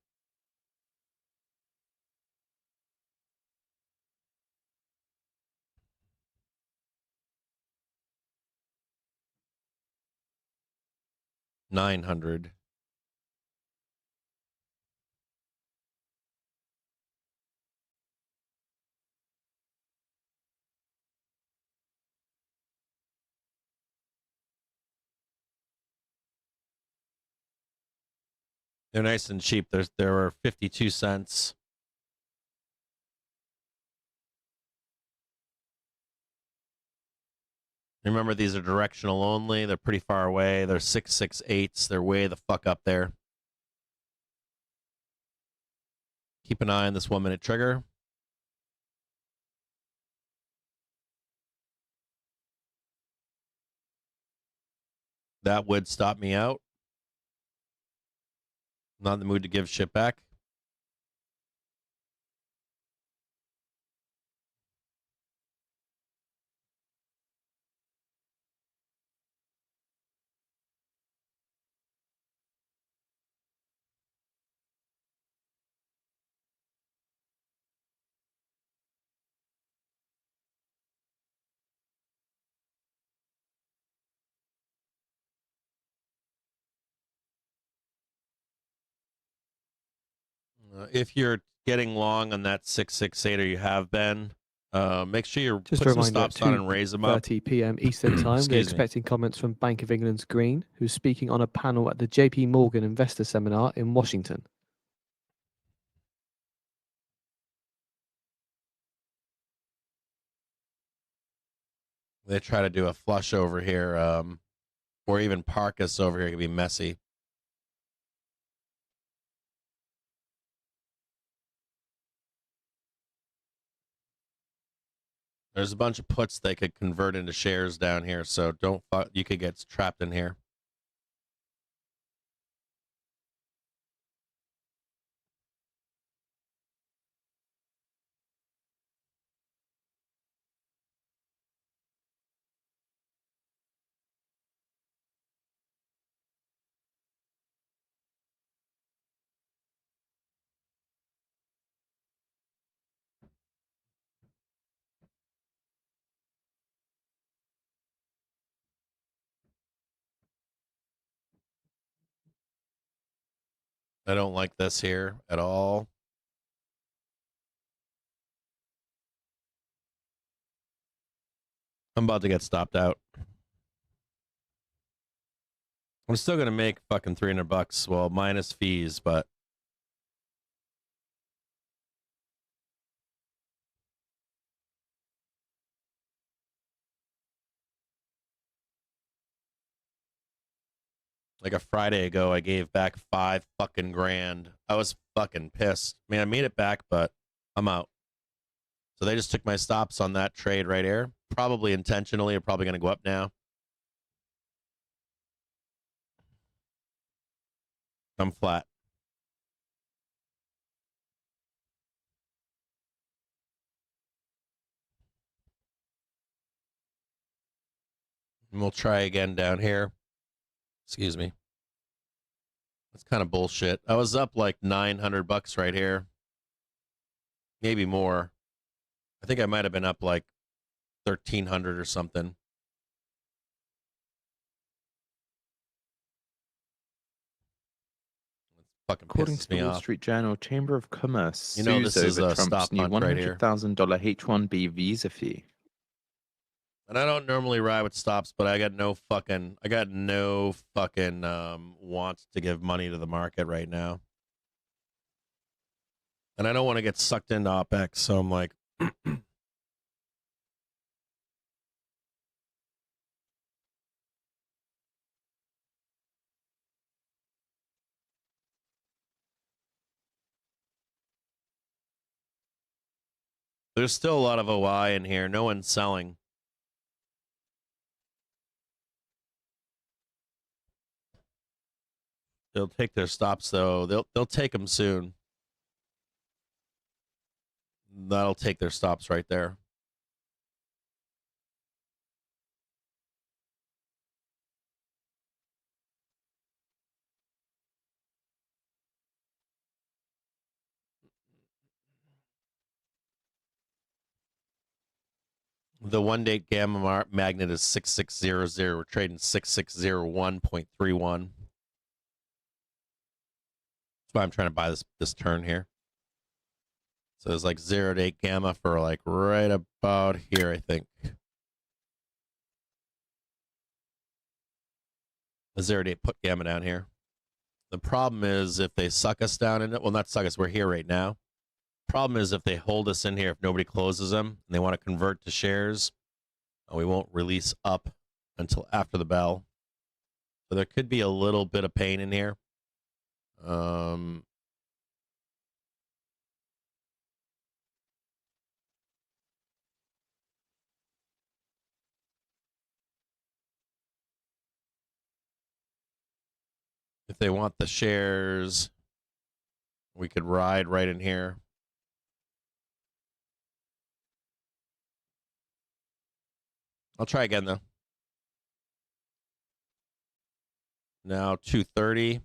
$900. They're nice and cheap. There are 52 cents. Remember, these are directional only. They're pretty far away. They're 668s. They're way the fuck up there. Keep an eye on this 1 minute trigger. That would stop me out. Not in the mood to give shit back. If you're getting long on that 668 or you have been, make sure you Just put a some reminder, stops on and raise them up. 2:30 p.m. Eastern Time. We're Excuse me. expecting comments from Bank of England's Green, who's speaking on a panel at the JP Morgan Investor Seminar in Washington. They try to do a flush over here, or even park us over here. It could be messy. There's a bunch of puts they could convert into shares down here, so don't. You could get trapped in here. I don't like this here at all. I'm about to get stopped out. I'm still going to make fucking $300, well, minus fees, but like a Friday ago, I gave back $5 fucking grand. I was fucking pissed. I mean, I made it back, but I'm out. So they just took my stops on that trade right here. Probably intentionally. Are probably going to go up now. I'm flat. And we'll try again down here. Excuse me. That's kind of bullshit. I was up like $900 right here. Maybe more. I think I might have been up like 1,300 or something. Fucking According pisses to the me Wall off. Street Journal, Chamber of Commerce You know, sues this is over a Trump's stop new hunt right here. $100,000 H-1B visa fee. And I don't normally ride with stops, but I got no fucking want to give money to the market right now. And I don't want to get sucked into Opex, so I'm like there's still a lot of OI in here. No one's selling. They'll take their stops though. They'll take them soon. That'll take their stops right there. The 1-day gamma magnet is 6600. We're trading 6601.31. That's why I'm trying to buy this turn here. So it's like 0-day gamma for like right about here, I think. A 0-day put gamma down here. The problem is if they suck us down in it, well, not suck us, we're here right now. Problem is if they hold us in here, if nobody closes them and they want to convert to shares, we won't release up until after the bell. So there could be a little bit of pain in here. If they want the shares, we could ride right in here. I'll try again, though. Now 230.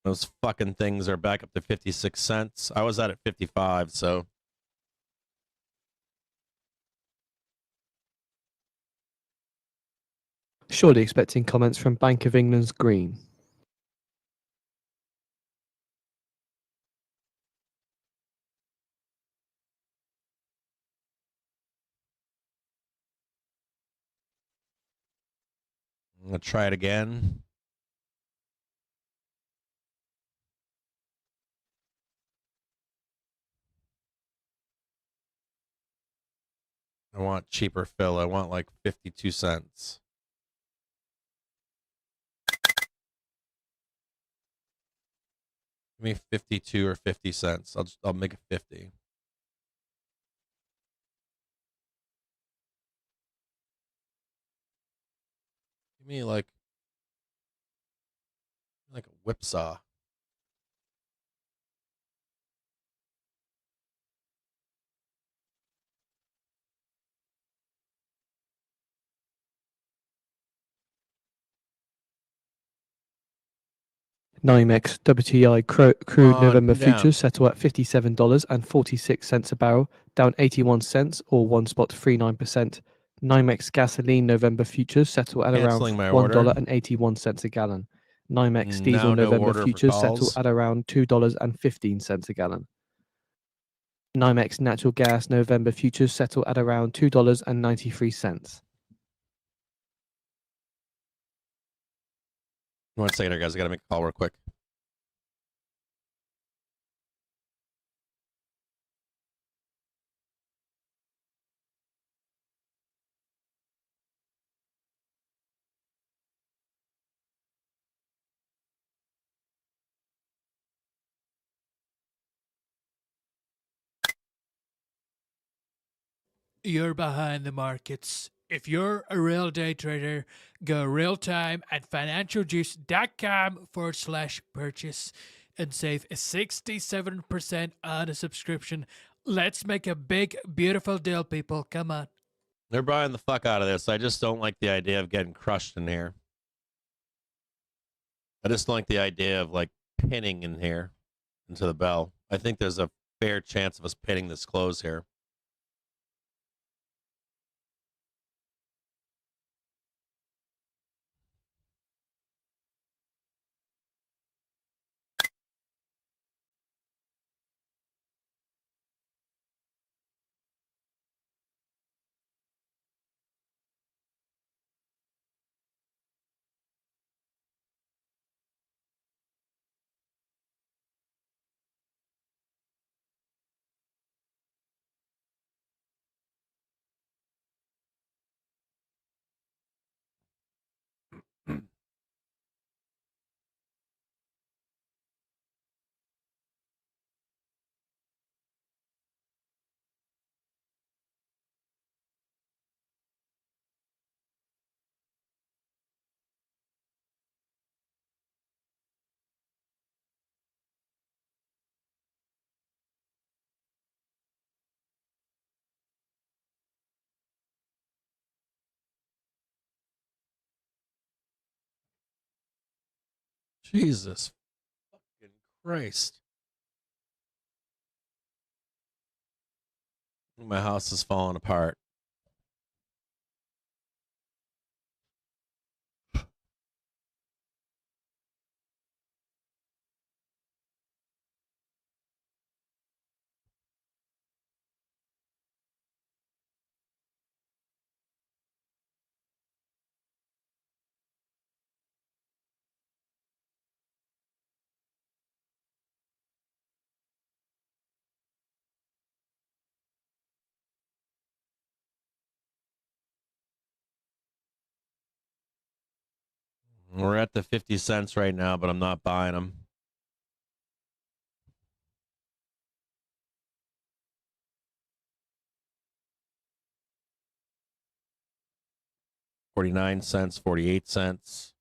Those fucking things are back up to 56 cents. I was at 55, so. Surely expecting comments from Bank of England's Green. I'm going to try it again. I want cheaper fill. I want like 52 cents. Give me 52 or 50 cents. I'll make it 50. Give me like a whipsaw. NYMEX WTI crude November futures settle at $57.46 a barrel, down 81 cents or 1.39%. NYMEX gasoline November futures settle at around $1.81 a gallon. NYMEX diesel November futures settle at around $2.15 a gallon. NYMEX natural gas November futures settle at around $2.93. 1 second here, guys. I got to make a call real quick. You're behind the markets. If you're a real day trader, go real time at financialjuice.com/purchase and save 67% on a subscription. Let's make a big, beautiful deal, people. Come on. They're buying the fuck out of this. I just don't like the idea of getting crushed in here. I just don't like the idea of like pinning in here into the bell. I think there's a fair chance of us pinning this close here. Jesus fucking Christ. My house is falling apart. We're at the 50 cents right now, but I'm not buying them. $0.49, 48 cents.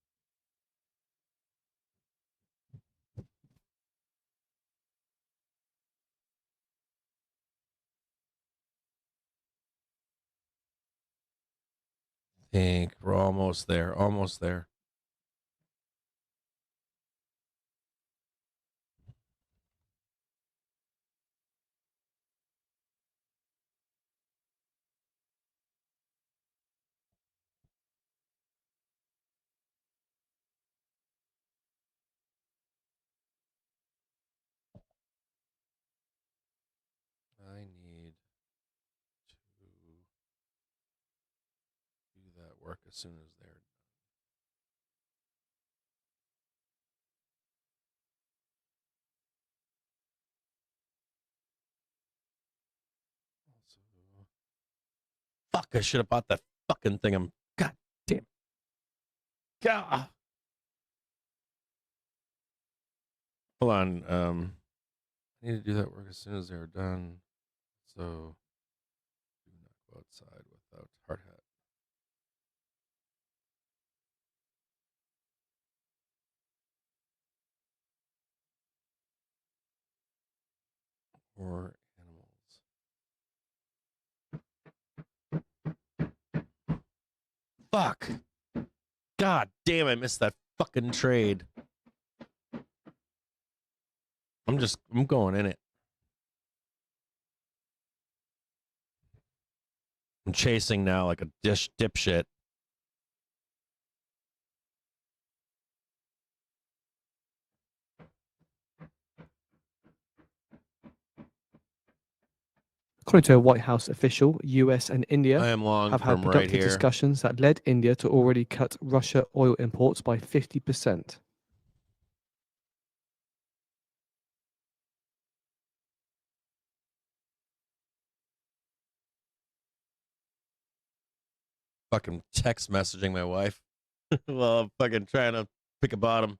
I think we're almost there. Almost there. I need to do that work as soon as they're done. Fuck, I should have bought that fucking thing. God damn it. God. Hold on. I need to do that work as soon as they're done. So do not go outside without hard hat. Or animals. Fuck. God damn, I missed that fucking trade. I'm going in it. I'm chasing now like a dipshit. According to a White House official, US and India I am long have had from right productive here. discussions that led India to already cut Russia oil imports by 50%. Fucking text messaging my wife while I'm fucking trying to pick a bottom.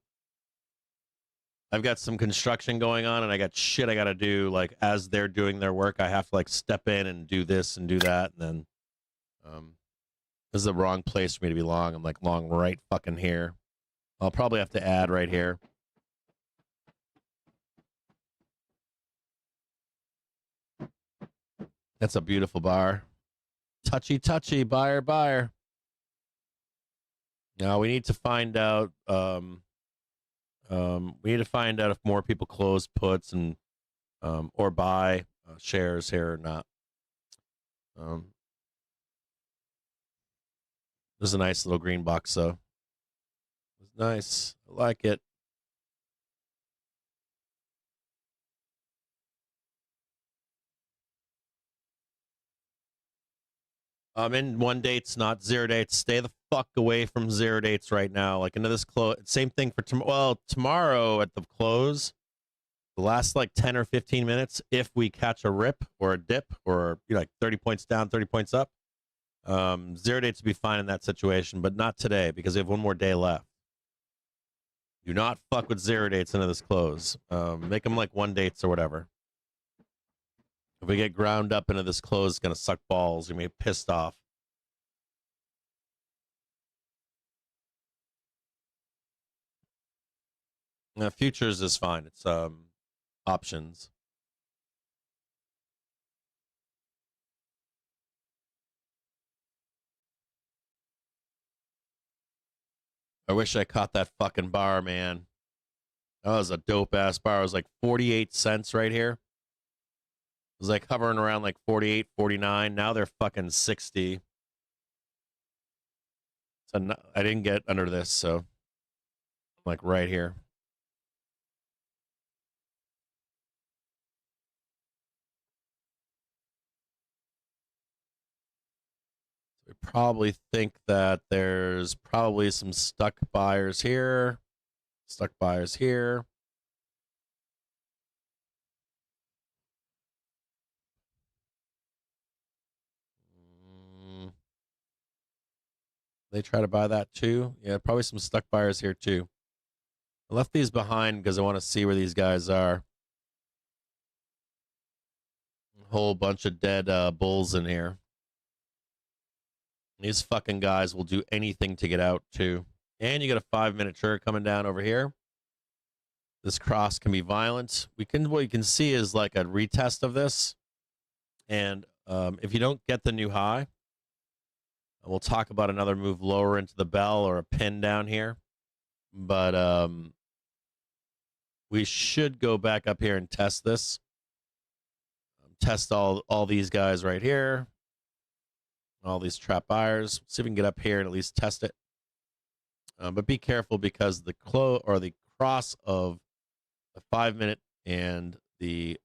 I've got some construction going on and I got shit I gotta do. Like as they're doing their work, I have to like step in and do this and do that. And then this is the wrong place for me to be long. I'm like long right fucking here. I'll probably have to add right here. That's a beautiful bar. Touchy, buyer. Now we need to find out. We need to find out if more people close puts and or buy shares here or not. This is a nice little green box, though. It's nice. I like it. In one dates, not zero dates. Stay the fuck away from zero dates right now. Like into this close. Same thing for tomorrow. Well, tomorrow at the close, the last like 10 or 15 minutes, if we catch a rip or a dip or like 30 points down, 30 points up, zero dates would be fine in that situation, but not today because we have one more day left. Do not fuck with zero dates into this close. Make them like one dates or whatever. If we get ground up into this close, it's going to suck balls. You're going to be pissed off. Now, futures is fine. It's options. I wish I caught that fucking bar, man. That was a dope-ass bar. It was like 48 cents right here. It was like hovering around like 48, 49. Now they're fucking 60. So no, I didn't get under this, so I'm like right here. We probably think that there's probably some stuck buyers here. Stuck buyers here. They try to buy that too. Yeah, probably some stuck buyers here too. I left these behind because I want to see where these guys are. A whole bunch of dead bulls in here. These fucking guys will do anything to get out too. And you got a 5-minute trigger coming down over here. This cross can be violent. What you can see is like a retest of this. And if you don't get the new high, we'll talk about another move lower into the bell or a pin down here. But we should go back up here and test this. Test all these guys right here. All these trap buyers. See if we can get up here and at least test it. But be careful because the cross of the 5-minute and the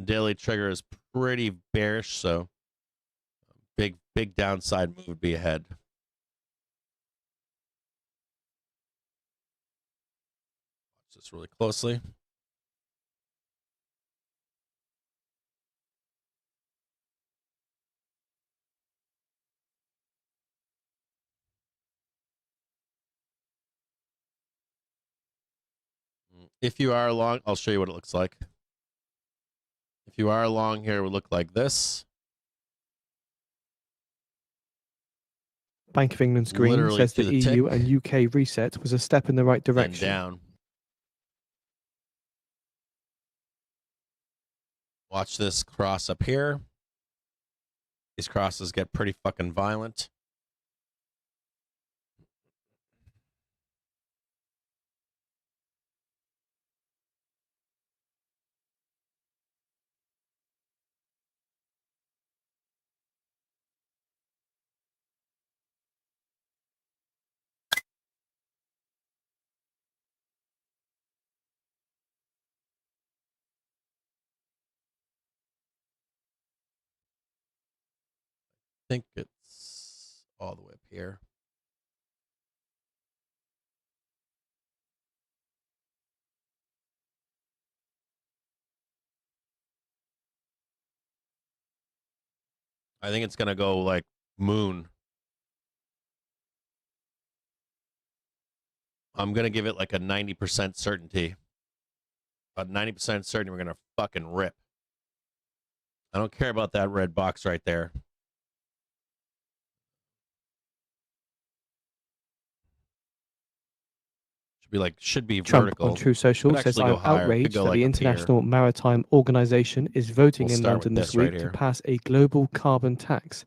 daily trigger is pretty bearish, so big downside move would be ahead. Watch this really closely. if you are long, I'll show you what it looks like. If you are long here, it would look like this. Bank of England's green Literally says to the the EU tick. and UK reset was a step in the right And direction. down. Watch this cross up here. These crosses get pretty fucking violent. I think it's all the way up here. I think it's going to go like moon. I'm going to give it like a 90% certainty. About 90% certain we're going to fucking rip. I don't care about that red box right there. Should be Trump vertical. on True Social says, I'm outraged that like the International Maritime Organization is voting in London this week to pass a global carbon tax.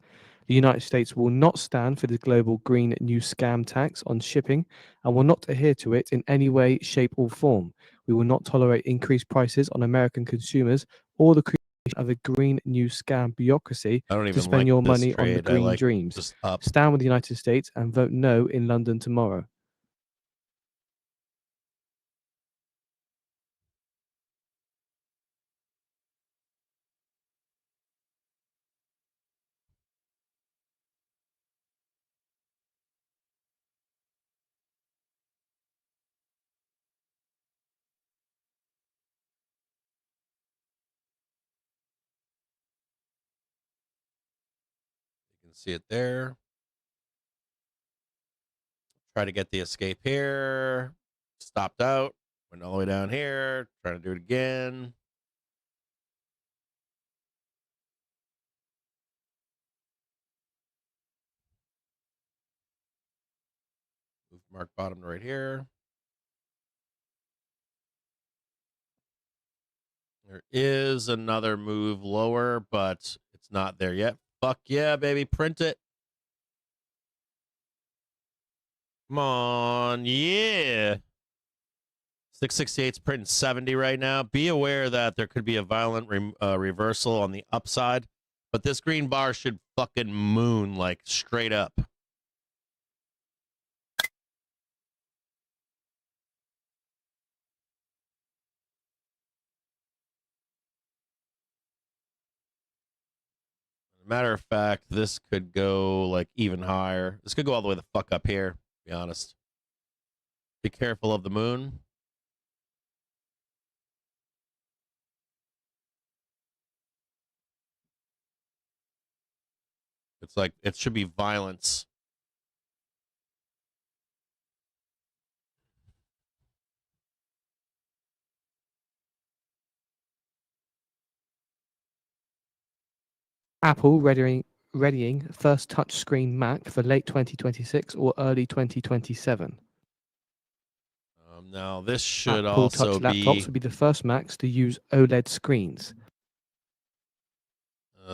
The United States will not stand for the global green new scam tax on shipping and will not adhere to it in any way, shape or form. We will not tolerate increased prices on American consumers or the creation of a green new scam bureaucracy to spend your money on the green dreams. Stand with the United States and vote no in London tomorrow. You can see it there. Try to get the escape here. Stopped out. Went all the way down here. Trying to do it again. Move mark bottom right here. There is another move lower, but it's not there yet. Fuck yeah, baby. Print it. Come on. Yeah. 668's printing 70 right now. Be aware that there could be a violent reversal on the upside, but this green bar should fucking moon like straight up. Matter of fact, this could go like even higher. This could go all the way the fuck up here, to be honest. Be careful of the moon. It's like, it should be violence. Apple readying first touchscreen Mac for late 2026 or early 2027. Now, this should Apple also Touch laptops will be the first Macs to use OLED screens.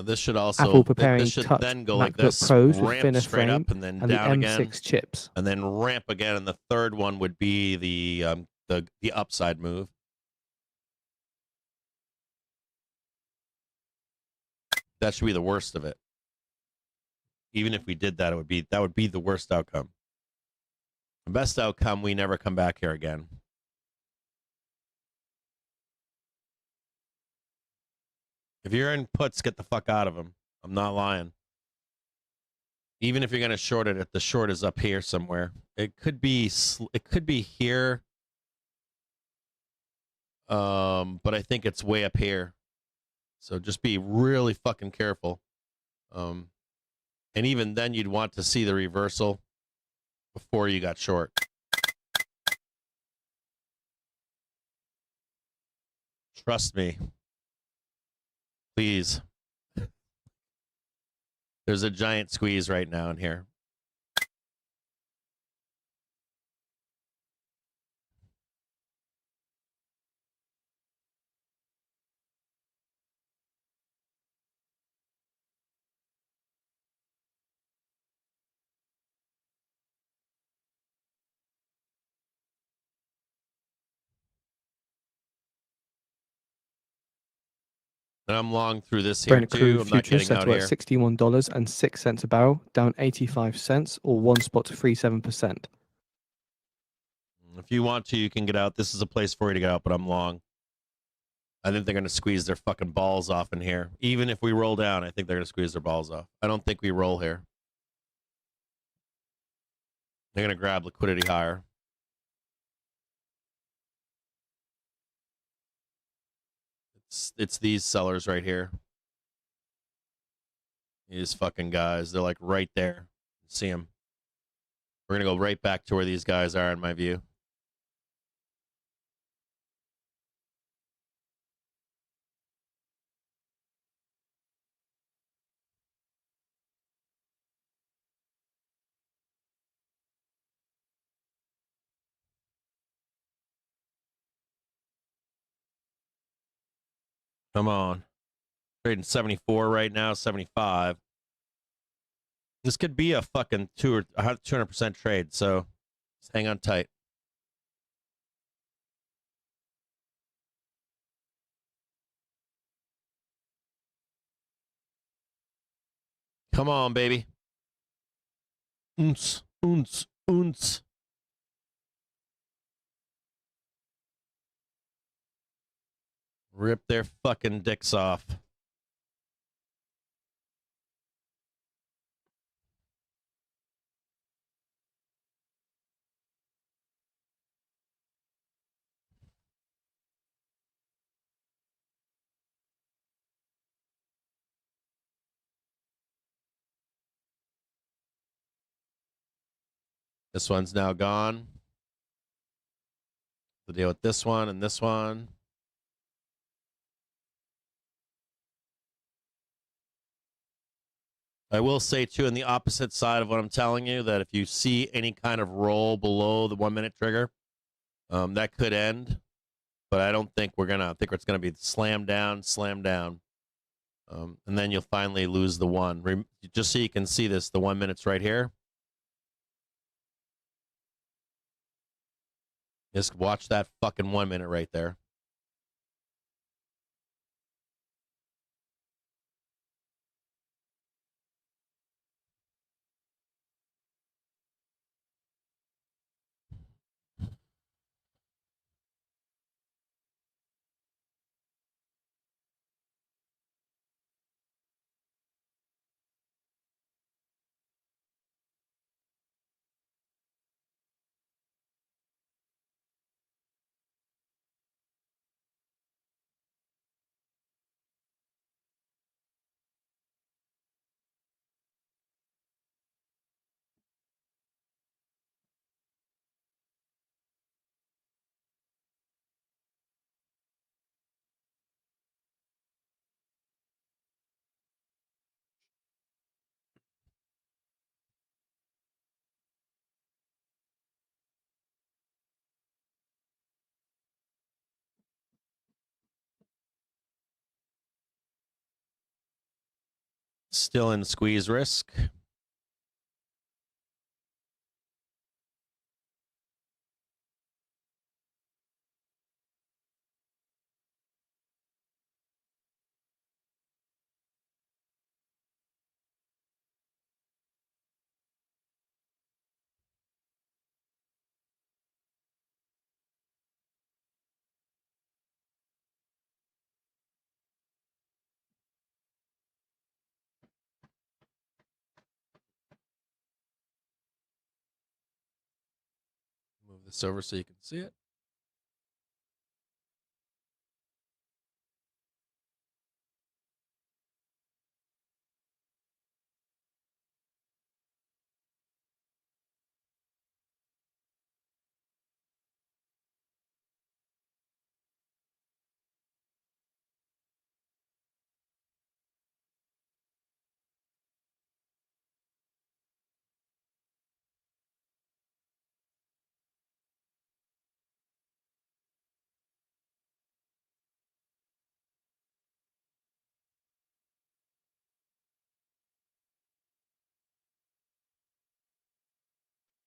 This should also Apple preparing this should Touch then go MacBook like this, Pros with ramp thinner straight frame up and then and down the M6 again, chips, and then ramp again. And the third one would be the upside move. That should be the worst of it. Even if we did that, that would be the worst outcome. The best outcome, we never come back here again. If you're in puts, get the fuck out of them. I'm not lying. Even if you're going to short it, the short is up here somewhere. It could be here. But I think it's way up here. So just be really fucking careful. And even then, you'd want to see the reversal before you got short. Trust me. Please. There's a giant squeeze right now in here. And I'm long through this here Brent too. crude I'm not futures getting out settle at here. $61.06 a barrel, down 85 cents or 1.37%. If you want to, you can get out. This is a place for you to get out, but I'm long. I think they're going to squeeze their fucking balls off in here. Even if we roll down, I think they're going to squeeze their balls off. I don't think we roll here. They're going to grab liquidity higher. It's these sellers right here. These fucking guys. They're like right there. See them. We're going to go right back to where these guys are, in my view. Come on. Trading 74 right now, 75. This could be a fucking 200% trade, so just hang on tight. Come on, baby. Oons, oons, oons. Rip their fucking dicks off. This one's now gone. The deal with this one and this one. I will say, too, on the opposite side of what I'm telling you, that if you see any kind of roll below the 1 minute trigger, that could end. But I don't think we're going to. I think it's going to be slam down, slam down. And then you'll finally lose the one. Just so you can see this, the 1 minute's right here. Just watch that fucking 1 minute right there. Still in squeeze risk. Move this over so you can see it.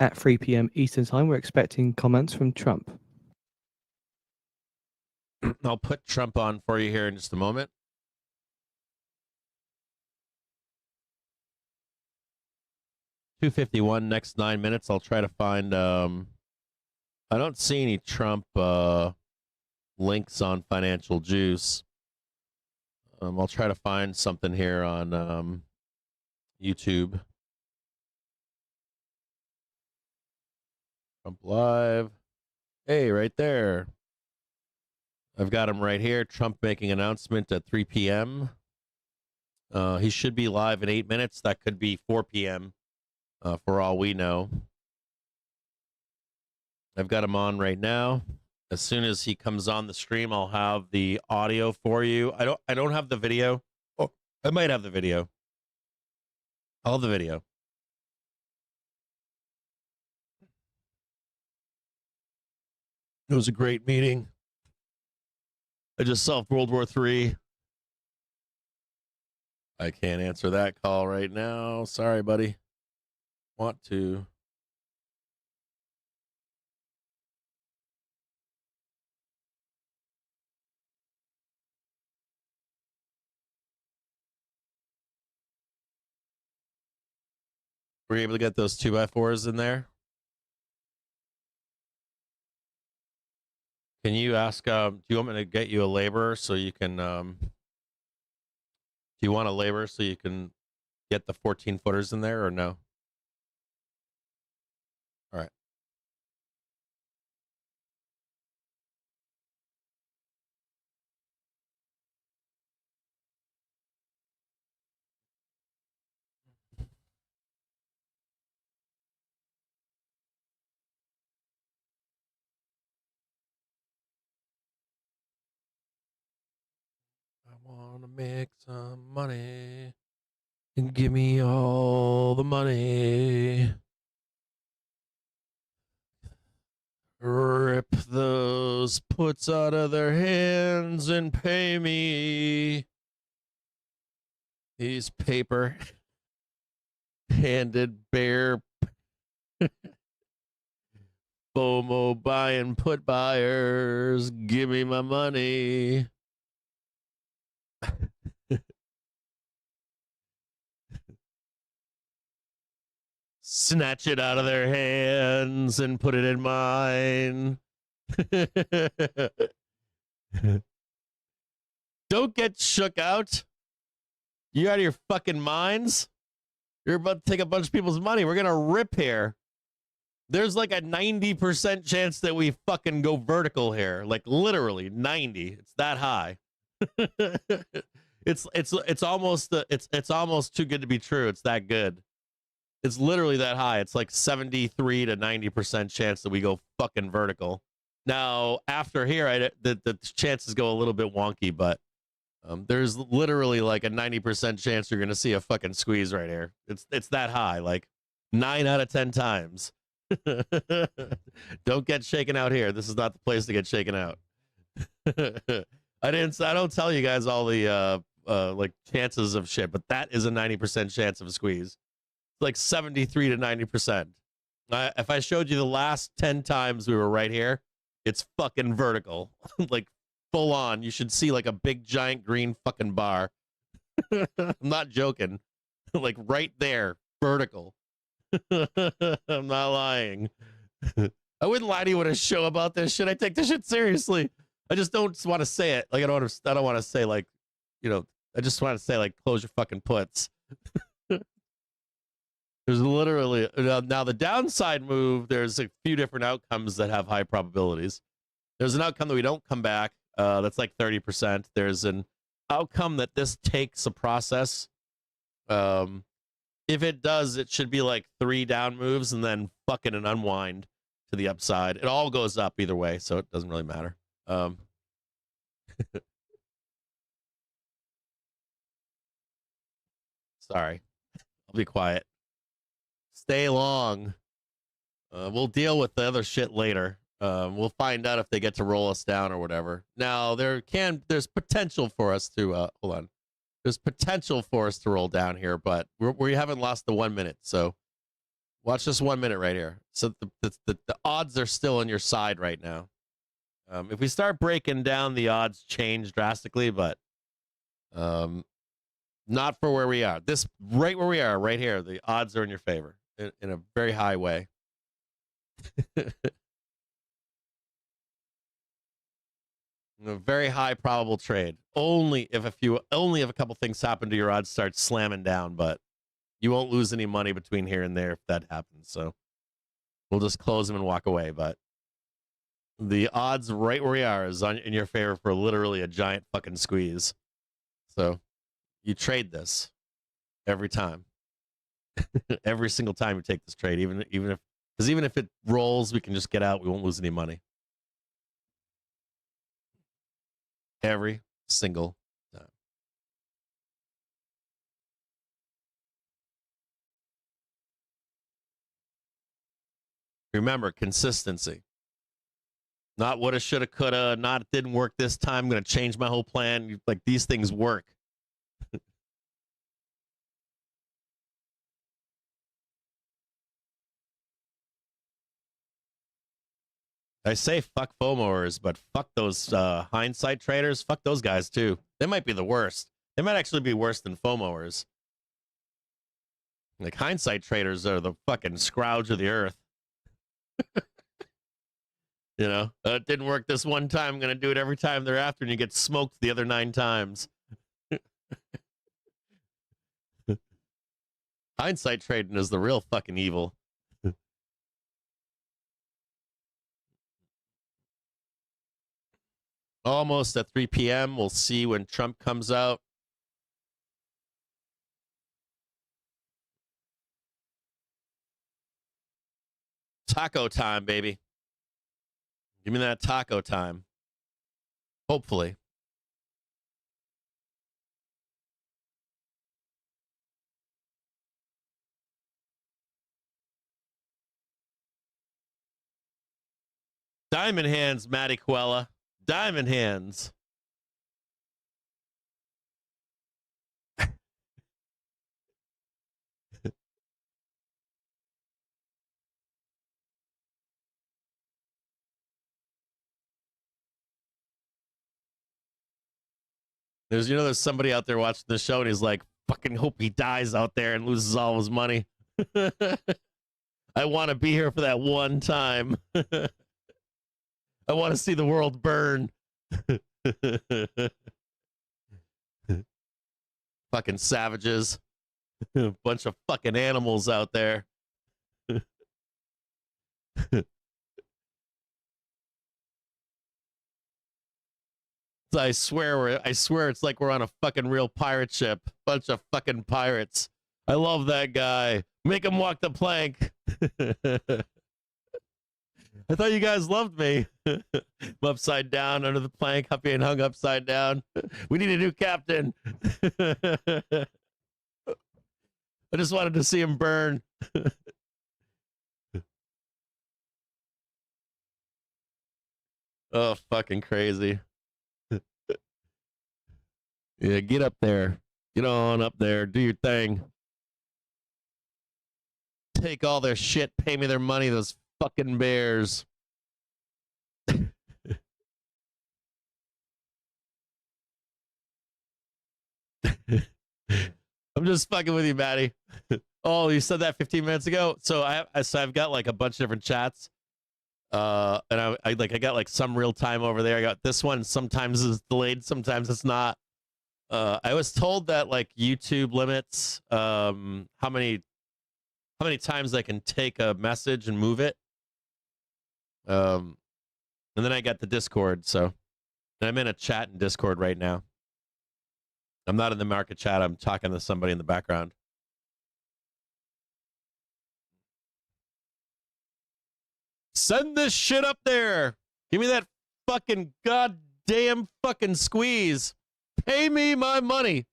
at 3 p.m. Eastern Time. We're expecting comments from Trump. I'll put Trump on for you here in just a moment. $2.51, next 9 minutes. I'll try to find. I don't see any Trump links on Financial Juice. I'll try to find something here on YouTube. Trump Live. Hey, right there. I've got him right here. Trump making announcement at 3 p.m. He should be live in 8 minutes. That could be 4 p.m. For all we know. I've got him on right now. As soon as he comes on the stream, I'll have the audio for you. I don't have the video. Oh, I might have the video. I'll have the video. It was a great meeting. I just solved World War III. I can't answer that call right now. Sorry, buddy. Want to. Were you able to get those 2x4s in there? Can you ask, do you want me to get you a laborer so you can, do you want a laborer so you can get the 14 footers in there or no? All right. I want to make some money and give me all the money. Rip those puts out of their hands and pay me. These paper handed bear FOMO buying put buyers. Give me my money. Snatch it out of their hands and put it in mine. Don't get shook out. You out of your fucking minds? You're about to take a bunch of people's money. We're going to rip here. There's like a 90% chance that we fucking go vertical here. Like literally 90. It's that high. It's almost too good to be true. It's that good. It's literally that high. It's like 73 to 90% chance that we go fucking vertical. Now, after here, the chances go a little bit wonky, but there's literally like a 90% chance you're going to see a fucking squeeze right here. It's that high, like 9 out of 10 times. Don't get shaken out here. This is not the place to get shaken out. I don't tell you guys all the like chances of shit, but that is a 90% chance of a squeeze. It's like 73 to 90%. If I showed you the last 10 times we were right here, it's fucking vertical. Like full on. You should see like a big giant green fucking bar. I'm not joking. Like right there, vertical. I'm not lying. I wouldn't lie to you with a show about this shit. I take this shit seriously. I just don't want to say it. Like I don't want to say like, you know, I just want to say like close your fucking puts. There's literally now the downside move. There's a few different outcomes that have high probabilities. There's an outcome that we don't come back. That's like 30%. There's an outcome that this takes a process. If it does, it should be like 3 down moves and then fucking an unwind to the upside. It all goes up either way, so it doesn't really matter. Sorry, I'll be quiet. Stay long. We'll deal with the other shit later. We'll find out if they get to roll us down or whatever. Now there's potential for us to hold on. There's potential for us to roll down here, but we haven't lost the 1 minute, so Watch this 1 minute right here. So the odds are still on your side right now. If we start breaking down, the odds change drastically, but not for where we are. This right where we are, right here, the odds are in your favor in a very high way. A very high probable trade. Only if a couple things happen to your odds start slamming down, but you won't lose any money between here and there if that happens. So we'll just close them and walk away. But the odds right where we are is in your favor for literally a giant fucking squeeze. So you trade this every time. Every single time you take this trade, even if it rolls, we can just get out. We won't lose any money. Every single time. Remember, consistency. Not woulda, shoulda, coulda, not it didn't work this time. I'm going to change my whole plan. Like, these things work. I say fuck FOMOers, but fuck those hindsight traders. Fuck those guys, too. They might be the worst. They might actually be worse than FOMOers. Like, hindsight traders are the fucking scrouge of the earth. You know, it didn't work this one time. I'm going to do it every time thereafter, and you get smoked the other 9 times. Hindsight trading is the real fucking evil. Almost at 3 p.m. We'll see when Trump comes out. Taco time, baby. Give me that taco time. Hopefully. Diamond hands, Matty Quella. Diamond hands. There's somebody out there watching the show and he's like, fucking hope he dies out there and loses all his money. I want to be here for that one time. I want to see the world burn. Fucking savages. Bunch of fucking animals out there. I swear it's like we're on a fucking real pirate ship. Bunch of fucking pirates. I love that guy. Make him walk the plank. I thought you guys loved me. I'm upside down under the plank, being hung upside down. We need a new captain. I just wanted to see him burn. Oh, fucking crazy. Yeah, get up there. Get on up there. Do your thing. Take all their shit. Pay me their money, those fucking bears. I'm just fucking with you, Maddie. Oh, you said that 15 minutes ago? So I've got like a bunch of different chats. And I got like some real time over there. I got this one. Sometimes it's delayed, sometimes it's not. I was told that like YouTube limits how many times I can take a message and move it. And then I got the Discord, so I'm in a chat in Discord right now. I'm not in the market chat. I'm talking to somebody in the background. Send this shit up there. Give me that fucking goddamn fucking squeeze. Pay me my money.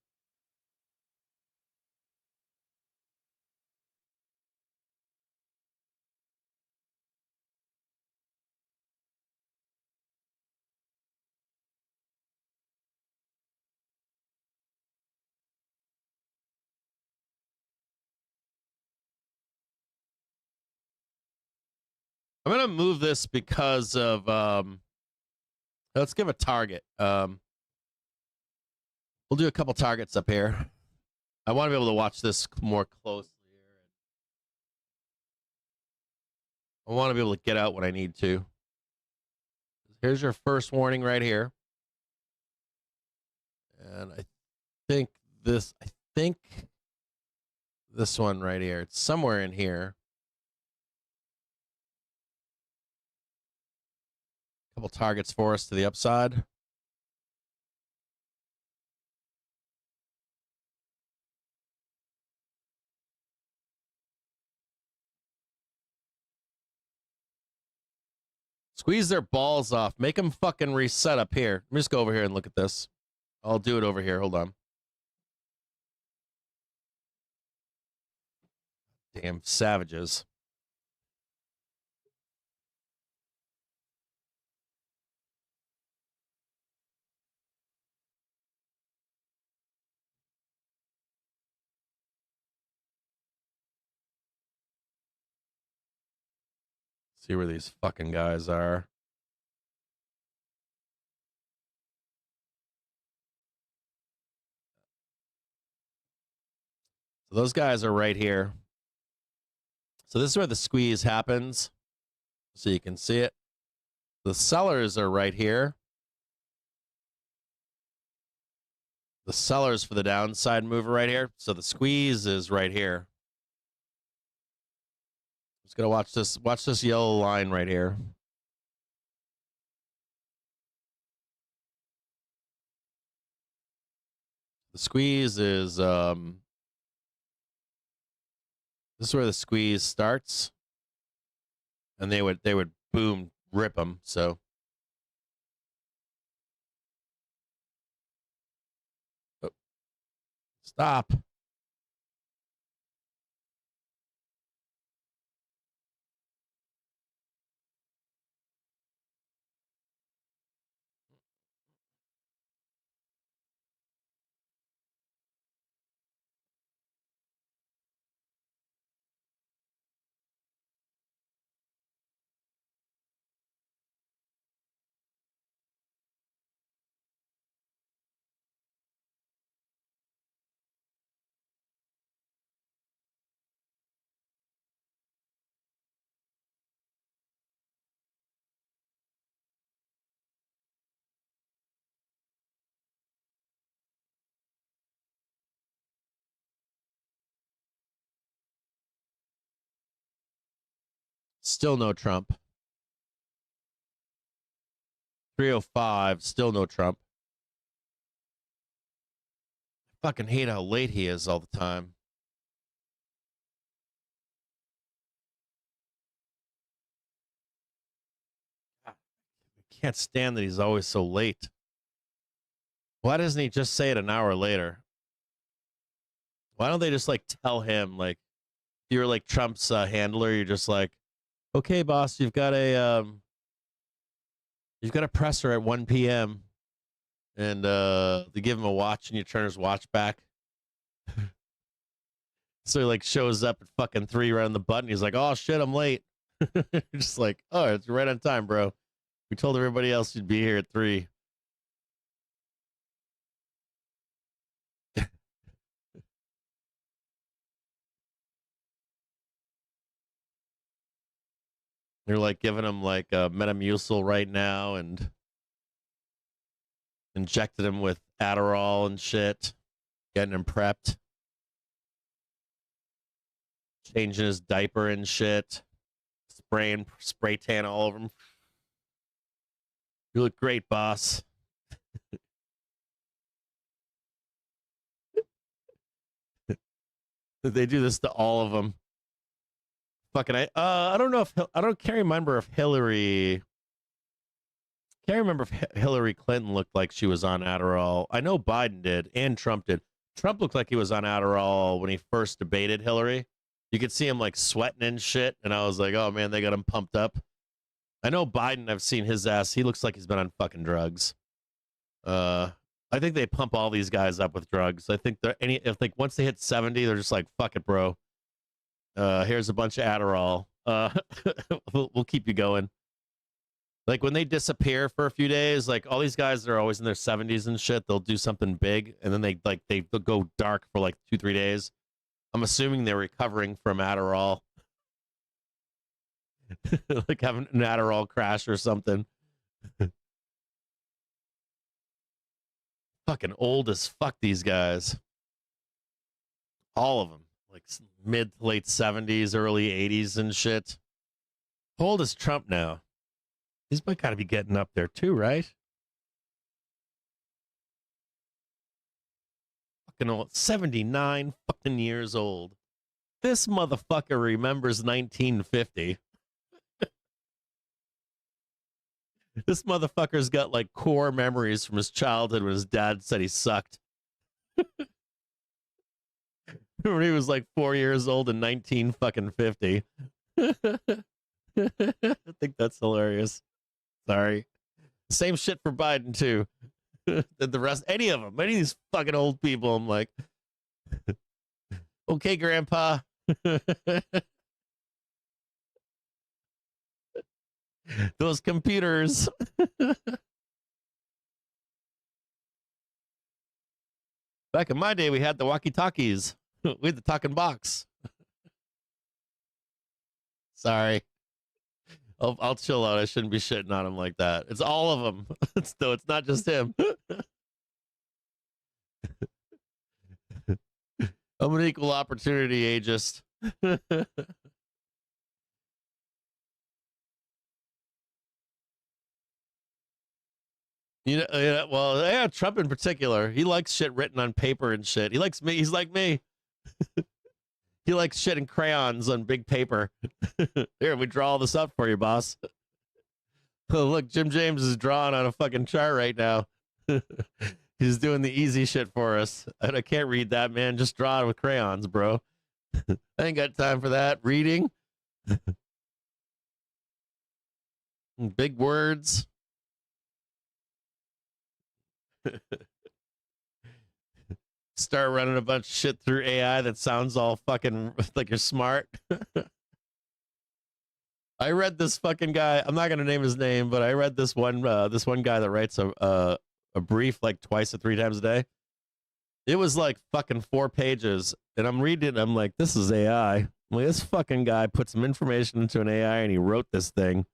I'm gonna move this because of let's give a target. We'll do a couple targets up here. I want to be able to watch this more closely here. I want to be able to get out when I need to. Here's your first warning right here. And I think this one right here. It's somewhere in here. A couple targets for us to the upside. Squeeze their balls off. Make them fucking reset up here. Let me just go over here and look at this. I'll do it over here. Hold on. Damn savages. See where these fucking guys are. So those guys are right here. So this is where the squeeze happens. So you can see it. The sellers are right here. The sellers for the downside move are right here. So the squeeze is right here. Just gonna watch this yellow line right here. The squeeze is this is where the squeeze starts, and they would boom rip them. So stop. Still no Trump. 305, still no Trump. I fucking hate how late he is all the time. I can't stand that he's always so late. Why doesn't he just say it an hour later? Why don't they just like tell him, like, if you're like Trump's handler, you're just like, okay, boss, you've got a presser at 1 p.m. and they give him a watch and you turn his watch back. So he like shows up at fucking 3 right on the button. He's like, oh shit, I'm late. Just like, oh, it's right on time, bro. We told everybody else you'd be here at 3. They're like giving him like Metamucil right now and injected him with Adderall and shit, getting him prepped, changing his diaper and shit, spraying spray tan all over him. You look great, boss. They do this to all of them. Fucking I don't know if can't remember if Hillary Clinton looked like she was on Adderall. I know Biden did and Trump did. Trump looked like he was on Adderall when he first debated Hillary. You could see him like sweating and shit, and I was like, oh man, they got him pumped up. I know Biden, I've seen his ass. He looks like he's been on fucking drugs. I think they pump all these guys up with drugs. I think if like once they hit 70, they're just like, fuck it, bro. Here's a bunch of Adderall. we'll keep you going. Like when they disappear for a few days, like all these guys that are always in their 70s and shit, they'll do something big and then they'll go dark for like 2-3 days. I'm assuming they're recovering from Adderall. Like having an Adderall crash or something. Fucking old as fuck, these guys. All of them. Like mid to late 70s, early 80s and shit. How old is Trump now? He's got to be getting up there too, right? Fucking old. 79 fucking years old. This motherfucker remembers 1950. This motherfucker's got like core memories from his childhood when his dad said he sucked. When he was like 4 years old in 1950. I think that's hilarious. Sorry. Same shit for Biden too. The rest, any of these fucking old people, I'm like, okay, Grandpa. Those computers. Back in my day, we had the walkie-talkies. We had the talking box. Sorry. I'll chill out. I shouldn't be shitting on him like that. It's all of them. It's not just him. I'm an equal opportunity ageist. Well, yeah, Trump in particular. He likes shit written on paper and shit. He likes me. He's like me. He likes shit in crayons on big paper. Here, we draw all this up for you, boss. Oh, look, Jim James is drawing on a fucking chart right now. He's doing the easy shit for us. I can't read that, man. Just draw it with crayons, bro. I ain't got time for that. Reading. Big words. Start running a bunch of shit through AI that sounds all fucking like you're smart. I read this fucking guy. I'm not gonna name his name, but I read this one guy that writes a brief like twice or 3 times a day. It was like fucking 4 pages, and I'm reading it. And I'm like, this is AI. I'm like, this fucking guy put some information into an AI and he wrote this thing.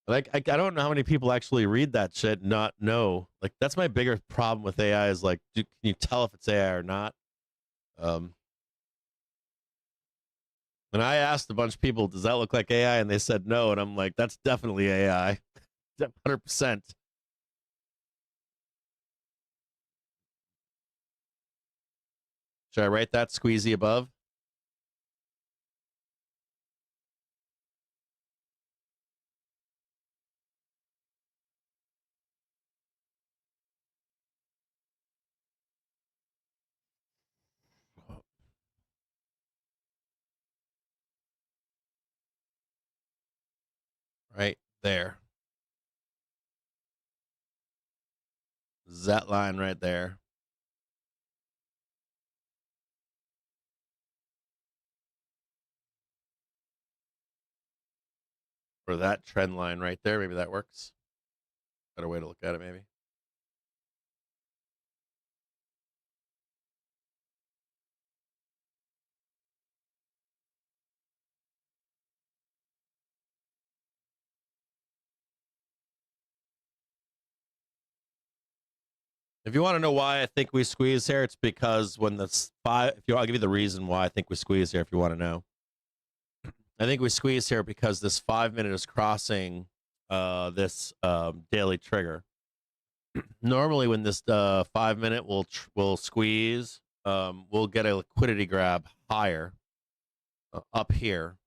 Like, I don't know how many people actually read that shit and not know. Like, that's my bigger problem with AI is like, can you tell if it's AI or not? And I asked a bunch of people, does that look like AI? And they said no. And I'm like, that's definitely AI. 100%. Should I write that squeezy above? Right there. That line right there. Or that trend line right there. Maybe that works. Better way to look at it, maybe. If you want to know why I think we squeeze here, it's because when the I'll give you the reason why I think we squeeze here if you want to know. I think we squeeze here because this 5 minute is crossing this daily trigger. Normally when this 5 minute will squeeze, we'll get a liquidity grab higher up here.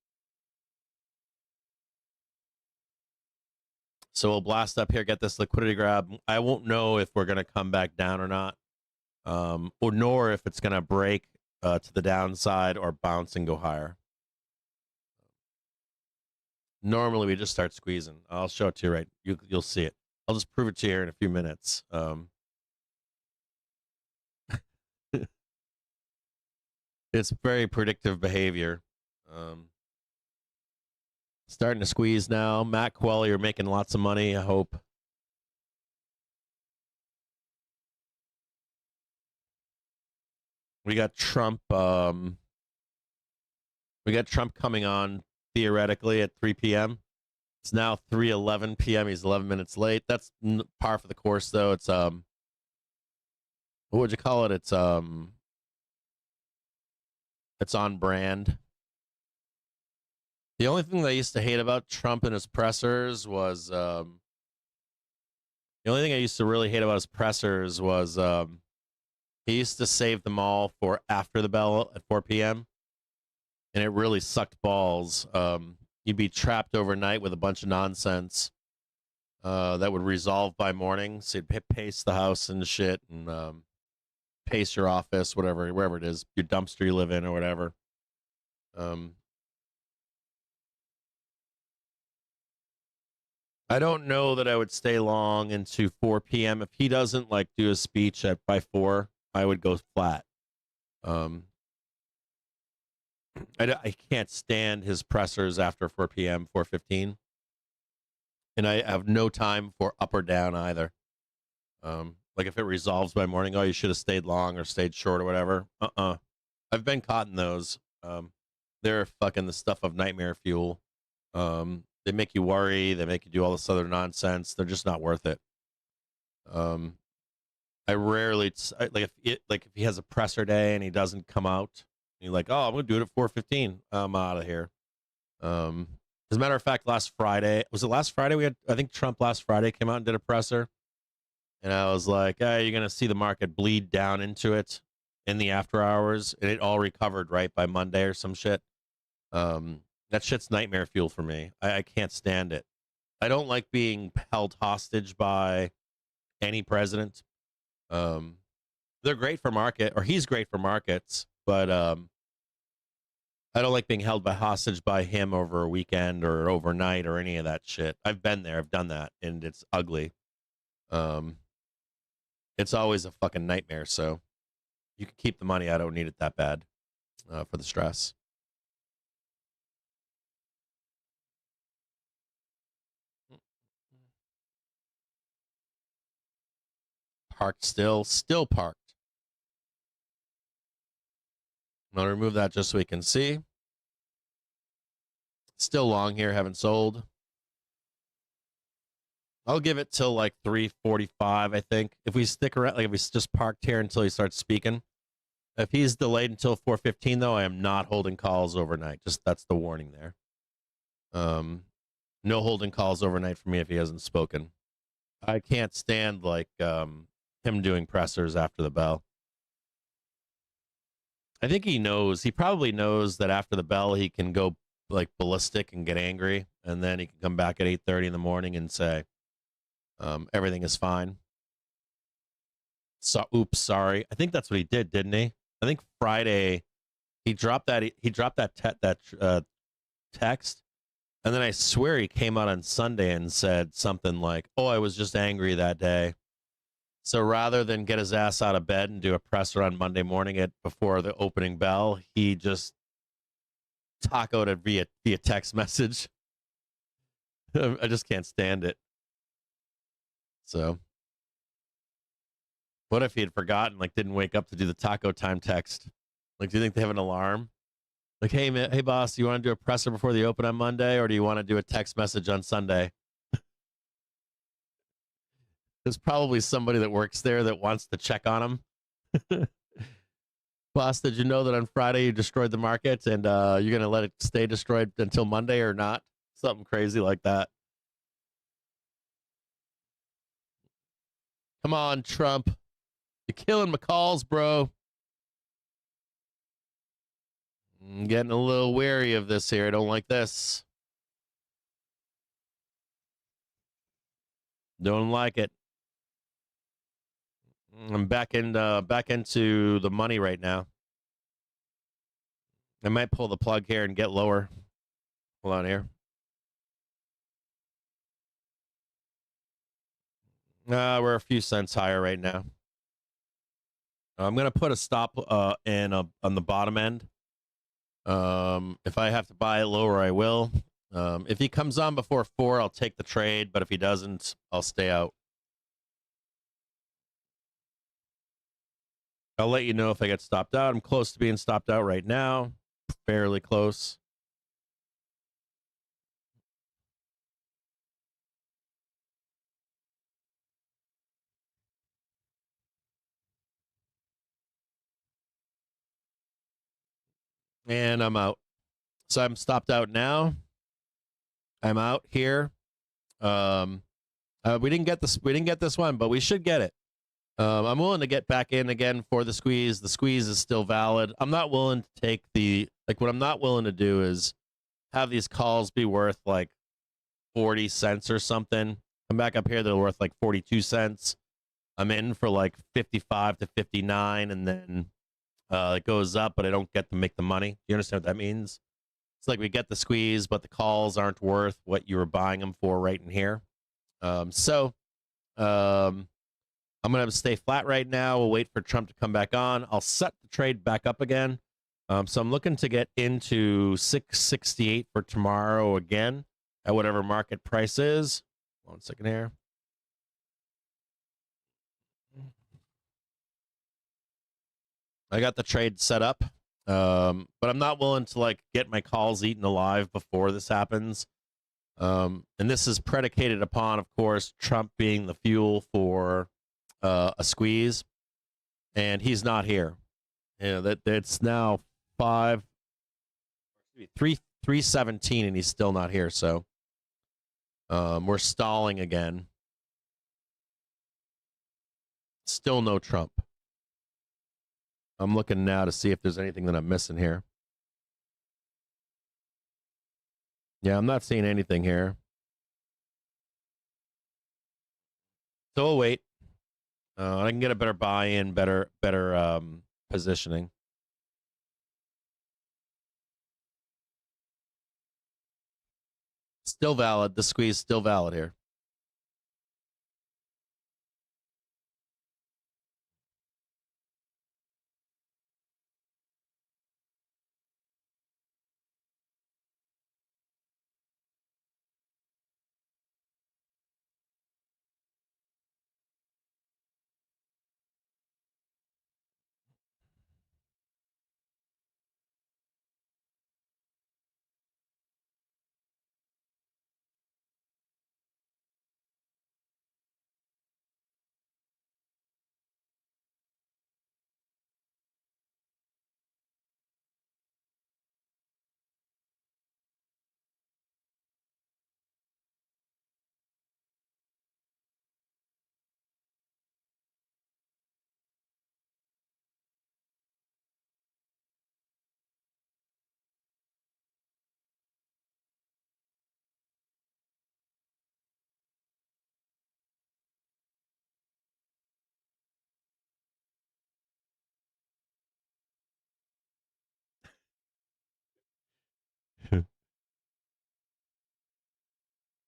So we'll blast up here, get this liquidity grab. I won't know if we're going to come back down or not, or nor if it's going to break to the downside or bounce and go higher. Normally, we just start squeezing. I'll show it to you right. You'll see it. I'll just prove it to you here in a few minutes. It's very predictive behavior. Starting to squeeze now. Matt Quelly, you're making lots of money, I hope. We got Trump. We got Trump coming on theoretically at 3 p.m. It's now 3:11 p.m. He's 11 minutes late. That's par for the course, though. It's what would you call it? It's on brand. The only thing that I used to hate about Trump and his pressers was the only thing I used to really hate about his pressers was he used to save them all for after the bell at 4 p.m. and it really sucked balls. You'd be trapped overnight with a bunch of nonsense that would resolve by morning. So you'd pace the house and shit and pace your office, wherever it is, your dumpster you live in or whatever. I don't know that I would stay long into 4 p.m. If he doesn't like do a speech by 4, I would go flat. I can't stand his pressers after 4 p.m., 4:15. And I have no time for up or down either. Like if it resolves by morning, oh, you should have stayed long or stayed short or whatever. I've been caught in those. They're fucking the stuff of nightmare fuel. They make you worry. They make you do all this other nonsense. They're just not worth it. I rarely if he has a presser day and he doesn't come out. You're like, oh, I'm gonna do it at 4:15. I'm out of here. As a matter of fact, last Friday, was it last Friday? I think Trump last Friday came out and did a presser, and I was like, hey, you're gonna see the market bleed down into it in the after hours, and it all recovered right by Monday or some shit. That shit's nightmare fuel for me. I can't stand it. I don't like being held hostage by any president. They're great for market, or he's great for markets, but I don't like being held by hostage by him over a weekend or overnight or any of that shit. I've been there, I've done that, and it's ugly. It's always a fucking nightmare. So you can keep the money. I don't need it that bad for the stress. Parked still parked. I'm going to remove that just so we can see. Still long here, haven't sold. I'll give it till like 3:45, I think. If we stick around, like if he's just parked here until he starts speaking. If he's delayed until 4:15, though, I am not holding calls overnight. Just that's the warning there. No holding calls overnight for me if he hasn't spoken. I can't stand like him doing pressers after the bell. I think he knows. He probably knows that after the bell he can go like ballistic and get angry, and then he can come back at 8:30 in the morning and say everything is fine. So, oops, sorry. I think that's what he did, didn't he? I think Friday he dropped that text, and then I swear he came out on Sunday and said something like, "Oh, I was just angry that day." So rather than get his ass out of bed and do a presser on Monday morning before the opening bell, he just tacoed it via text message. I just can't stand it. So what if he had forgotten, like didn't wake up to do the taco time text? Like, do you think they have an alarm? Like, hey, man, hey, boss, do you want to do a presser before the open on Monday, or do you want to do a text message on Sunday? There's probably somebody that works there that wants to check on him. Boss, did you know that on Friday you destroyed the market and you're going to let it stay destroyed until Monday or not? Something crazy like that. Come on, Trump. You're killing McCalls, bro. I'm getting a little wary of this here. I don't like this. Don't like it. I'm back into the money right now. I might pull the plug here and get lower. Hold on here. We're a few cents higher right now. I'm gonna put a stop in on the bottom end. If I have to buy it lower, I will. If he comes on before 4, I'll take the trade, but if he doesn't, I'll stay out. I'll let you know if I get stopped out. I'm close to being stopped out right now. Fairly close. And I'm out. So I'm stopped out now. I'm out here. We didn't get this. We didn't get this one, but we should get it. I'm willing to get back in again for the squeeze. The squeeze is still valid. I'm not willing to take the what I'm not willing to do is have these calls be worth like 40 cents or something. Come back up here, they're worth like 42 cents. I'm in for like 55 to 59, and then it goes up, but I don't get to make the money. Do you understand what that means? It's like we get the squeeze, but the calls aren't worth what you were buying them for right in here. So I'm going to stay flat right now. We'll wait for Trump to come back on. I'll set the trade back up again. So I'm looking to get into 668 for tomorrow again at whatever market price is. 1 second here. I got the trade set up, but I'm not willing to like get my calls eaten alive before this happens. And this is predicated upon, of course, Trump being the fuel for a squeeze, and he's not here. You know, it's now 3:17, and he's still not here. So we're stalling again. Still no Trump. I'm looking now to see if there's anything that I'm missing here. Yeah, I'm not seeing anything here. So we'll wait. I can get a better buy-in, better positioning. Still valid. The squeeze still valid here.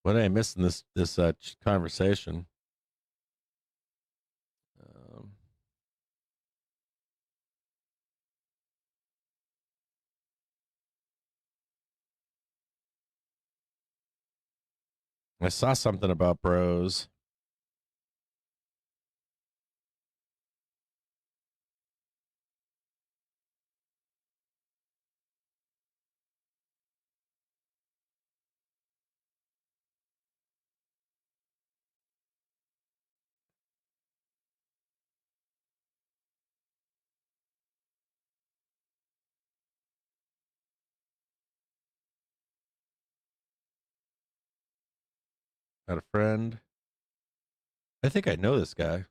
What did I miss in this conversation? I saw something about bros. Got a friend. I think I know this guy.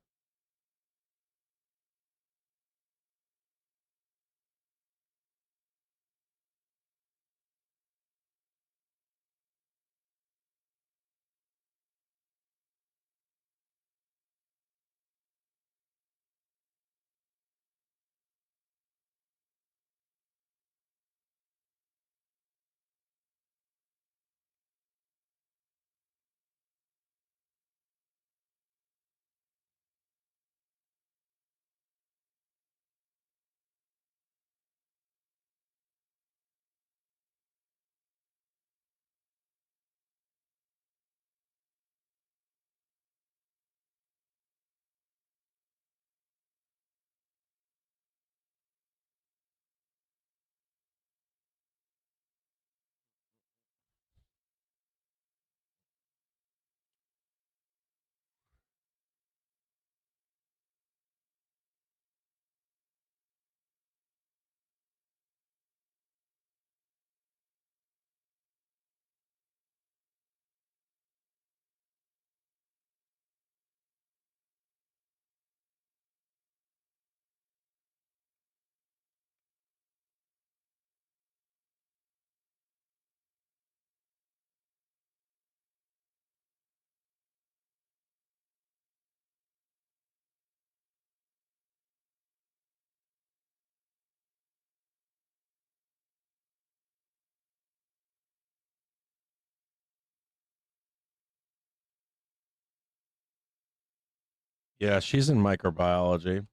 Yeah, she's in microbiology.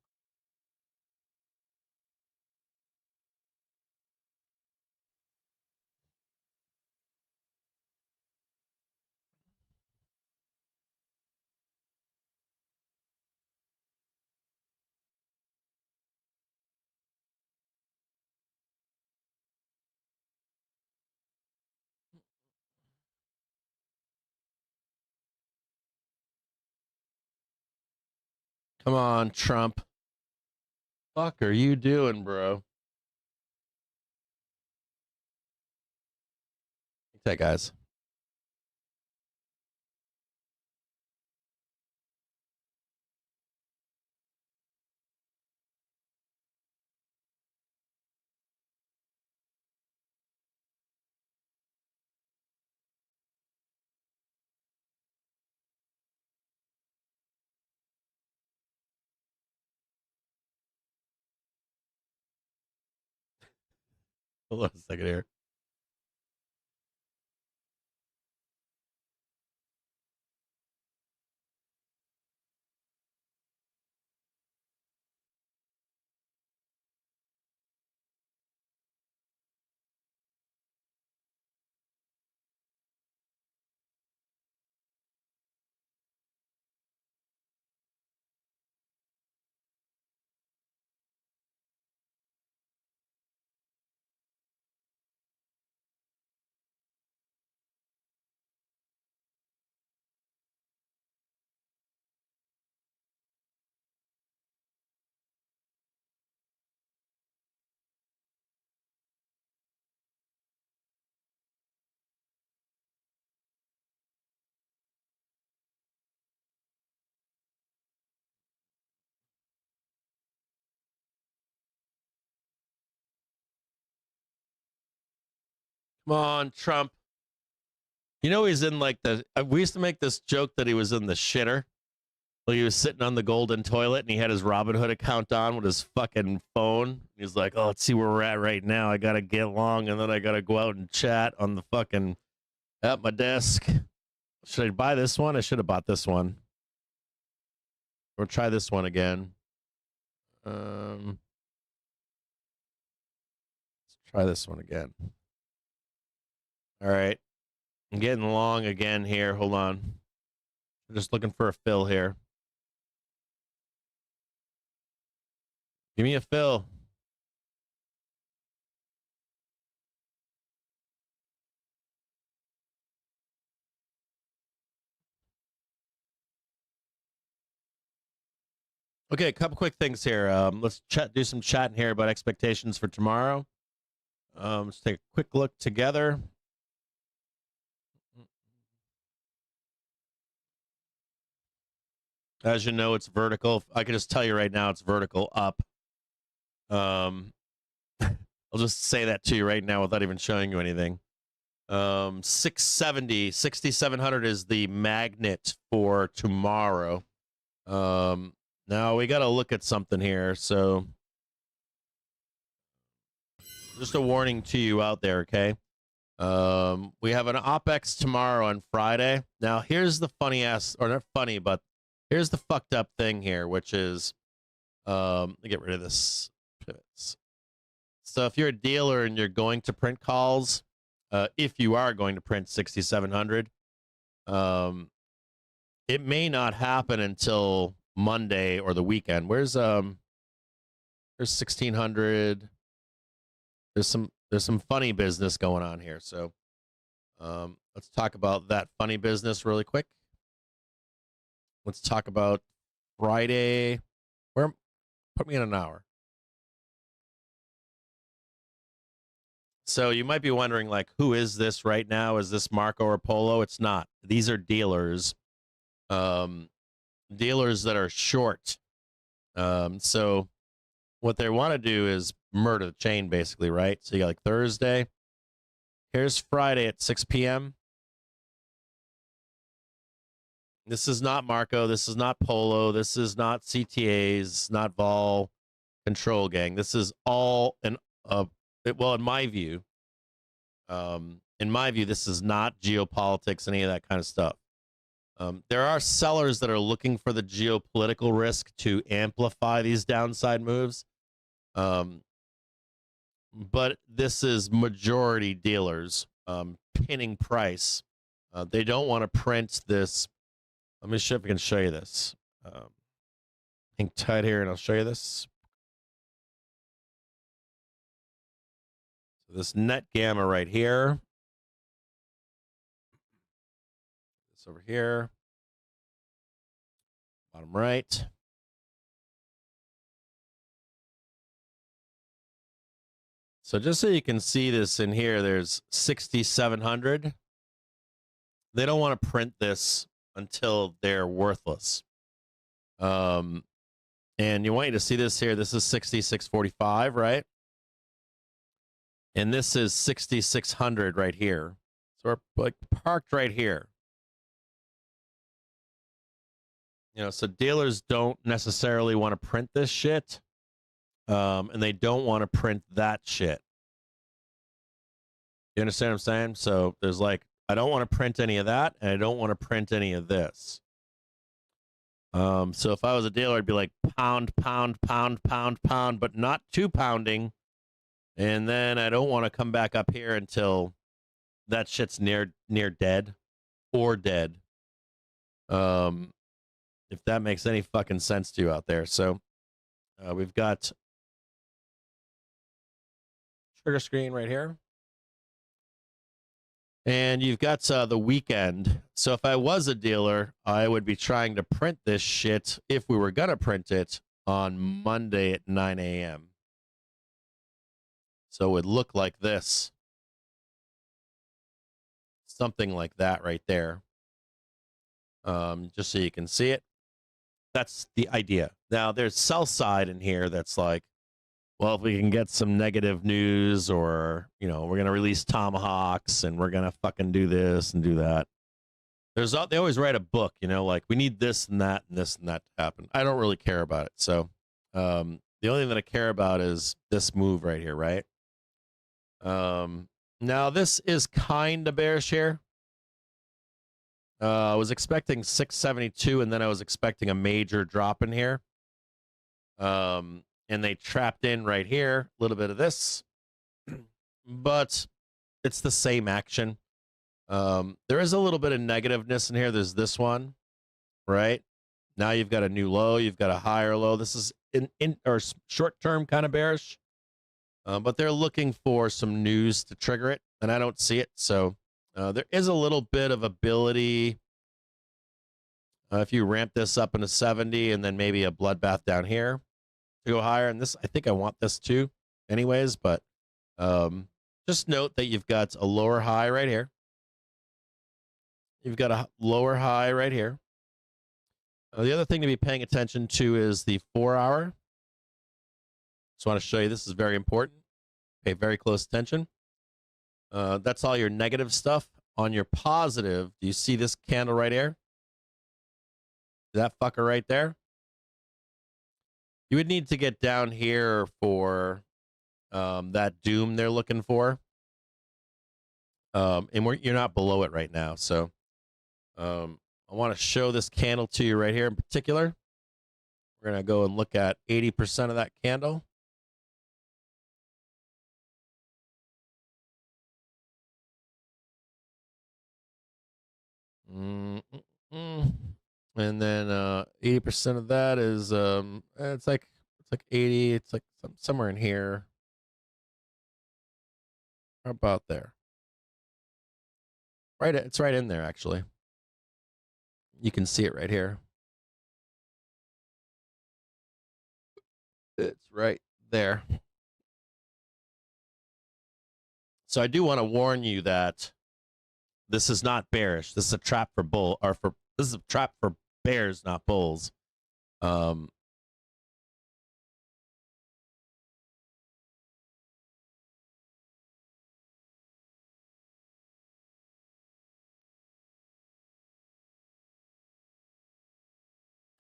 Come on, Trump. Fuck are you doing, bro? Take guys. Hold on a second here. Come on, Trump. You know he's in like the. We used to make this joke that he was in the shitter. Like he was sitting on the golden toilet and he had his Robinhood account on with his fucking phone. He's like, "Oh, let's see where we're at right now. I gotta get along, and then I gotta go out and chat on the fucking at my desk. Should I buy this one? I should have bought this one. We'll try this one again. Let's try this one again. All right. I'm getting long again here. Hold on. I'm just looking for a fill here. Give me a fill. Okay, a couple quick things here. Let's do some chatting here about expectations for tomorrow. Let's take a quick look together. As you know, it's vertical. I can just tell you right now, it's vertical up. I'll just say that to you right now without even showing you anything. 670, 6,700 is the magnet for tomorrow. Now we got to look at something here. So just a warning to you out there, okay? We have an Opex tomorrow on Friday. Now here's the funny ass, or not funny, but here's the fucked up thing here, which is, let me get rid of this pivots. So if you're a dealer and you're going to print calls, if you are going to print 6,700, it may not happen until Monday or the weekend. There's 1,600. There's some funny business going on here. So let's talk about that funny business really quick. Let's talk about Friday. Put me in an hour. So you might be wondering, like, who is this right now? Is this Marco or Polo? It's not. These are dealers. Dealers that are short. So what they want to do is murder the chain, basically, right? So you got like Thursday. Here's Friday at 6 p.m. This is not Marco. This is not Polo. This is not CTAs, not Vol Control Gang. This is all well, in my view, this is not geopolitics, any of that kind of stuff. There are sellers that are looking for the geopolitical risk to amplify these downside moves. But this is majority dealers pinning price. They don't want to print this. Let me see if I can show you this. Hang tight here and I'll show you this. So this net gamma right here. This over here. Bottom right. So just so you can see this in here, there's 6,700. They don't want to print this until they're worthless. And you want you to see this here. This is 6,645, right? And this is 6,600 right here. So we're like parked right here. You know, so dealers don't necessarily want to print this shit. And they don't want to print that shit. You understand what I'm saying? So there's like, I don't want to print any of that, and I don't want to print any of this. So if I was a dealer, I'd be like pound, pound, pound, pound, pound, but not 2 pounding. And then I don't want to come back up here until that shit's near dead or dead. If that makes any fucking sense to you out there. So we've got trigger screen right here. And you've got the weekend. So if I was a dealer, I would be trying to print this shit, if we were going to print it, on Monday at 9 a.m. So it would look like this. Something like that right there. Just so you can see it. That's the idea. Now, there's sell side in here that's like, well, if we can get some negative news, or, you know, we're going to release tomahawks and we're going to fucking do this and do that. They always write a book, you know, like we need this and that and this and that to happen. I don't really care about it. So the only thing that I care about is this move right here, right? Now, this is kind of bearish here. I was expecting 672, and then I was expecting a major drop in here. And they trapped in right here, a little bit of this, but it's the same action. There is a little bit of negativeness in here. There's this one, right? Now you've got a new low, you've got a higher low. This is or short-term kind of bearish, but they're looking for some news to trigger it, and I don't see it. So there is a little bit of ability. If you ramp this up into 70 and then maybe a bloodbath down here to go higher. And this, I think I want this too anyways, but just note that you've got a lower high right here. You've got a lower high right here. The other thing to be paying attention to is the 4-hour. Just want to show you, this is very important. Pay very close attention. That's all your negative stuff. On your positive, do you see this candle right here? That fucker right there? You would need to get down here for that doom they're looking for. And you're not below it right now. So I want to show this candle to you right here in particular. We're going to go and look at 80% of that candle. And then 80% of that is it's like 80, it's like somewhere in here. How about there? Right, it's right in there actually. You can see it right here. It's right there. So I do want to warn you that this is not bearish. This is a trap for this is a trap for bears, not bulls. For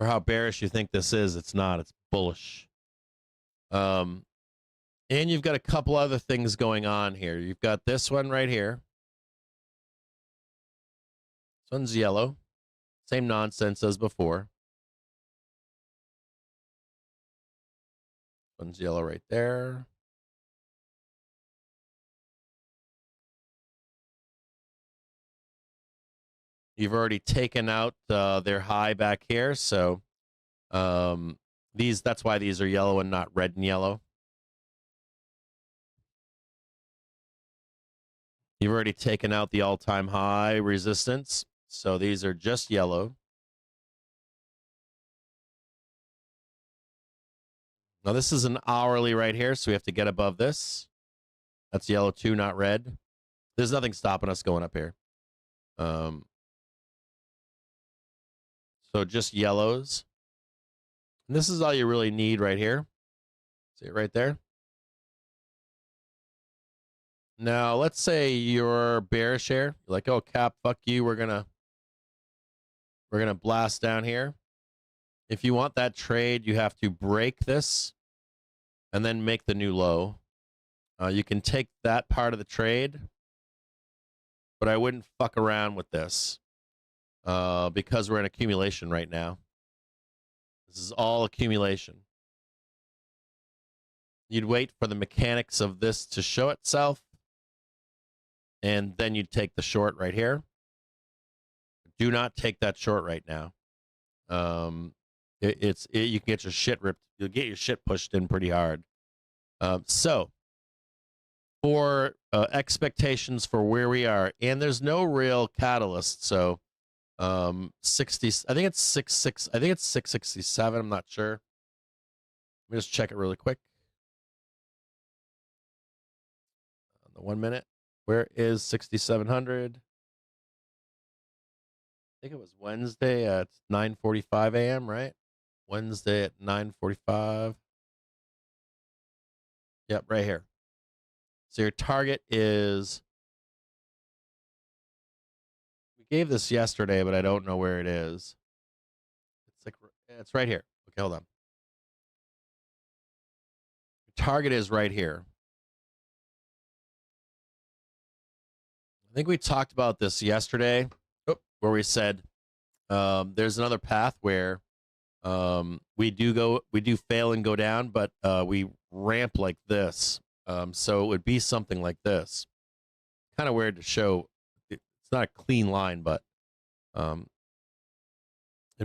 how bearish you think this is, it's not. It's bullish. And you've got a couple other things going on here. You've got this one right here. This one's yellow. Same nonsense as before. One's yellow right there. You've already taken out their high back here, so that's why these are yellow and not red and yellow. You've already taken out the all-time high resistance, so these are just yellow. Now this is an hourly right here, so we have to get above this. That's yellow too, not red. There's nothing stopping us going up here. So just yellows. And this is all you really need right here. See it right there? Now, let's say you're bearish here. You're like, oh, Cap, fuck you. We're gonna blast down here. If you want that trade, you have to break this and then make the new low. You can take that part of the trade, but I wouldn't fuck around with this because we're in accumulation right now. This is all accumulation. You'd wait for the mechanics of this to show itself, and then you'd take the short right here. Do not take that short right now. You can get your shit ripped. You'll get your shit pushed in pretty hard. So for expectations for where we are, and there's no real catalyst. So 60. I think it's 6.6. I think it's 667. I'm not sure. Let me just check it really quick. On the 1 minute. Where is 6,700? I think it was Wednesday at 9:45 a.m., right? Wednesday at 9:45. Yep, right here. So your target is, we gave this yesterday, but I don't know where it is. It's right here. Okay, hold on. Your target is right here. I think we talked about this yesterday, where we said there's another path where we do fail and go down, but we ramp like this. So it would be something like this. Kind of weird to show. It's not a clean line, but it'd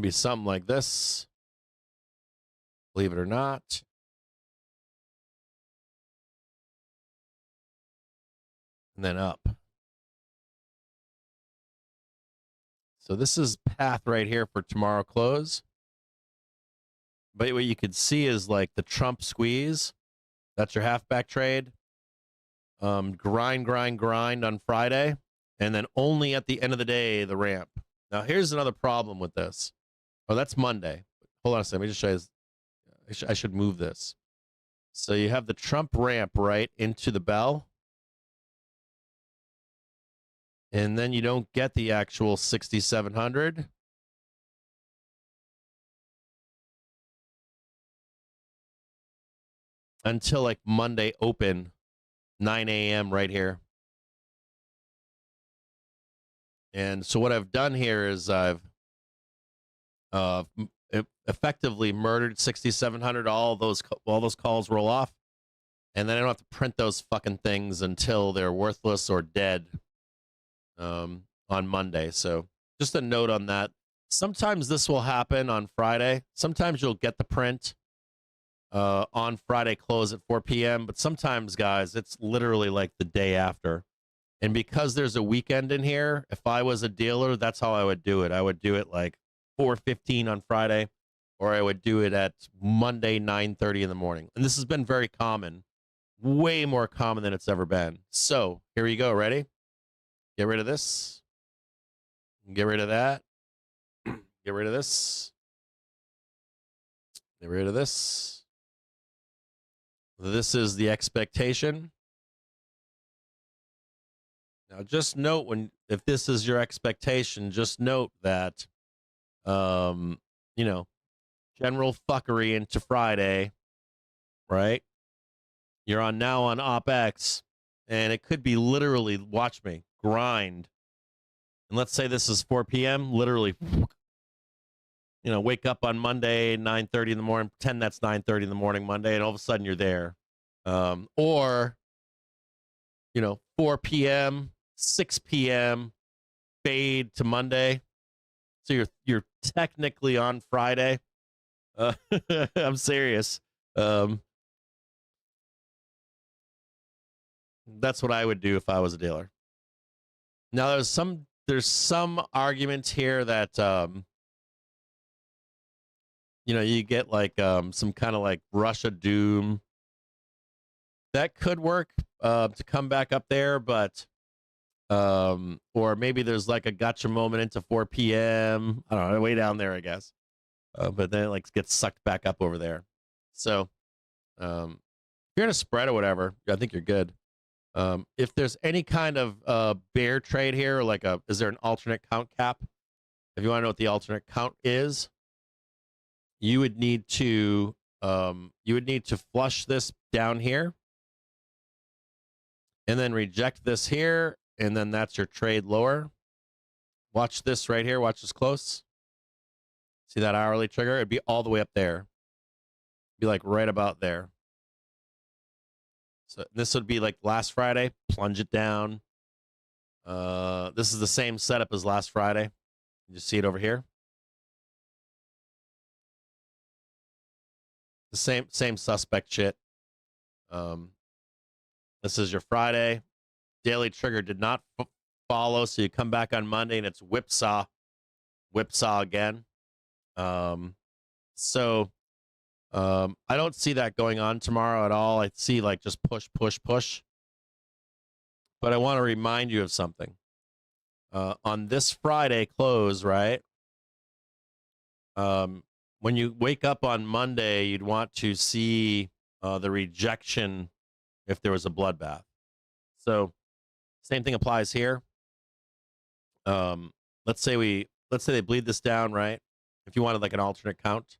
be something like this. Believe it or not. And then up. So this is path right here for tomorrow close. But what you could see is like the Trump squeeze. That's your halfback trade. Grind on Friday. And then only at the end of the day, the ramp. Now, here's another problem with this. Oh, that's Monday. Hold on a second. Let me just show you. I should move this. So you have the Trump ramp right into the bell. And then you don't get the actual 6,700. Until like Monday open, 9 a.m. right here. And so what I've done here is I've effectively murdered 6,700. All those calls roll off. And then I don't have to print those fucking things until they're worthless or dead. On Monday. So just a note on that. Sometimes this will happen on Friday. Sometimes you'll get the print on Friday close at 4 p.m. But sometimes, guys, it's literally like the day after. And because there's a weekend in here, if I was a dealer, that's how I would do it. I would do it like 4:15 on Friday, or I would do it at Monday 9:30 in the morning. And this has been very common, way more common than it's ever been. So here you go. Ready? Get rid of this. Get rid of that. Get rid of this. Get rid of this. This is the expectation. Now, just note if this is your expectation, just note that, general fuckery into Friday, right? You're now on Opex, and it could be literally, watch me, grind. And let's say this is 4 p.m., literally you know, wake up on Monday, 9:30 in the morning, pretend that's 9:30 in the morning Monday, and all of a sudden you're there. Or, you know, 4 p.m., 6 p.m., fade to Monday. So you're technically on Friday. I'm serious. That's what I would do if I was a dealer. Now there's some arguments here that you know, you get like some kind of like Russia doom. That could work to come back up there, but or maybe there's like a gotcha moment into 4 p.m. I don't know, way down there, I guess. But then it like gets sucked back up over there. So if you're in a spread or whatever, I think you're good. If there's any kind of bear trade here, like is there an alternate count cap? If you want to know what the alternate count is, you would need to flush this down here, and then reject this here, and then that's your trade lower. Watch this right here. Watch this close. See that hourly trigger? It'd be all the way up there. Be like right about there. So this would be like last Friday. Plunge it down. This is the same setup as last Friday. You just see it over here. The same suspect shit. This is your Friday. Daily trigger did not follow, so you come back on Monday and it's whipsaw again. So I don't see that going on tomorrow at all. I see like just push. But I want to remind you of something. On this Friday close, right? When you wake up on Monday, you'd want to see the rejection if there was a bloodbath. So same thing applies here. Let's say they bleed this down, right? If you wanted like an alternate count,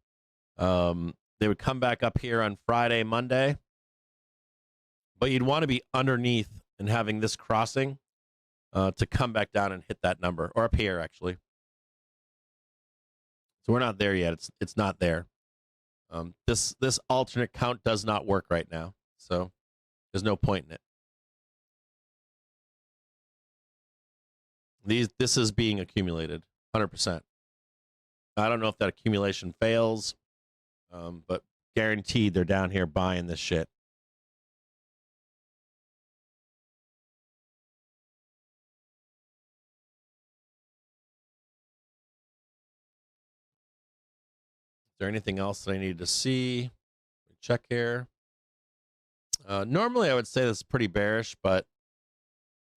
they would come back up here on Friday, Monday, but you'd want to be underneath and having this crossing to come back down and hit that number, or up here actually. So we're not there yet. It's not there. This alternate count does not work right now, so there's no point in it. This is being accumulated 100%. I don't know if that accumulation fails, but guaranteed they're down here buying this shit. Is there anything else that I need to see? Check here. Normally I would say this is pretty bearish, but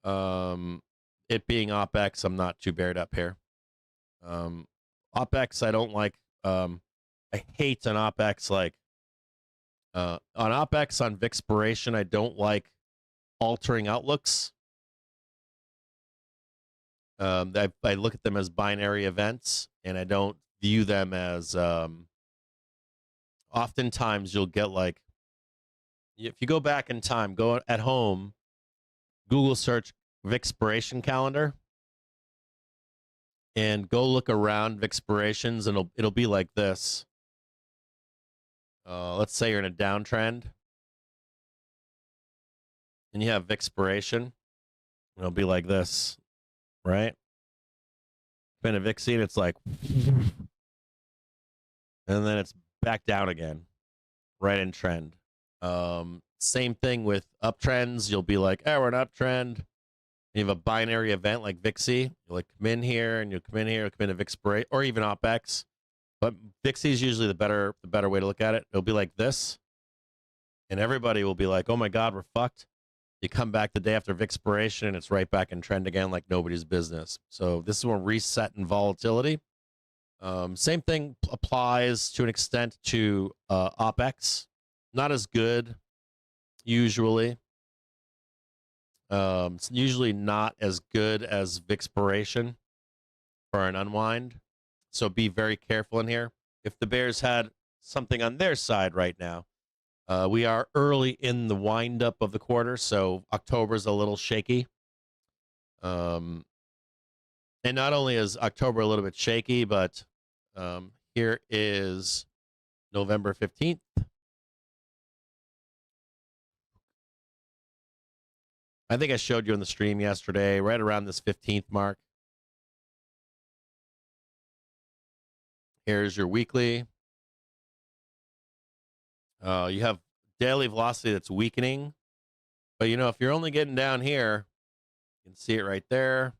it being Opex, I'm not too beared up here. Opex, I don't like. I hate an Opex like on Opex on Vixpiration. I don't like altering outlooks. I look at them as binary events, and I don't view them as. Oftentimes, you'll get like, if you go back in time, go at home, Google search Vixpiration calendar, and go look around Vixpirations, and it'll be like this. Let's say you're in a downtrend, and you have Vixpiration. It'll be like this, right? Been a Vixie, and it's like, and then it's back down again, right in trend. Same thing with uptrends. You'll be like, oh, we're an uptrend. You have a binary event like Vixie. You like come in here and you come in here, come into Vixpiration, or even Opex. But Vixie is usually the better way to look at it. It'll be like this, and everybody will be like, oh my God, we're fucked. You come back the day after Vixpiration, and it's right back in trend again like nobody's business. So this is when reset and volatility. Same thing applies to an extent to Opex. Not as good, usually. It's usually not as good as Vixpiration for an unwind. So be very careful in here. If the bears had something on their side right now, we are early in the windup of the quarter, so October's a little shaky. And not only is October a little bit shaky, but Here is November 15th. I think I showed you on the stream yesterday, right around this 15th mark. Here's your weekly. You have daily velocity that's weakening. But, you know, if you're only getting down here, you can see it right there.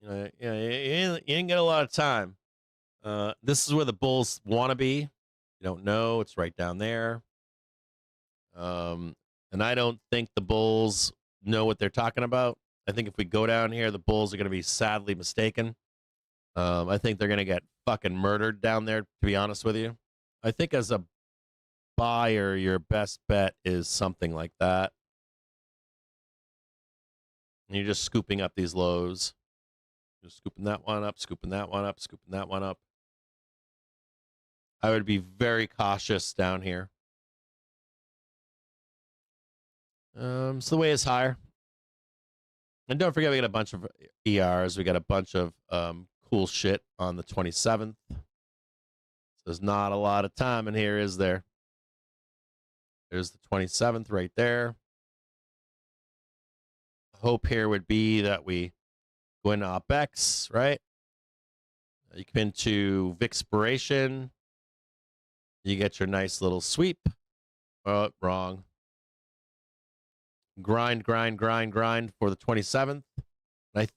You know, you ain't got a lot of time. This is where the bulls want to be. You don't know. It's right down there. And I don't think the bulls know what they're talking about. I think if we go down here, the bulls are going to be sadly mistaken. I think they're going to get fucking murdered down there, to be honest with you. I think as a buyer, your best bet is something like that. And you're just scooping up these lows. Just scooping that one up, scooping that one up, scooping that one up. I would be very cautious down here. So the way is higher. And don't forget, we got a bunch of ERs. We got a bunch of cool shit on the 27th. So there's not a lot of time in here, is there? There's the 27th right there. Hope here would be that we go into Opex, right? You come into Vixpiration. You get your nice little sweep. Oh, wrong. Grind for the 27th. I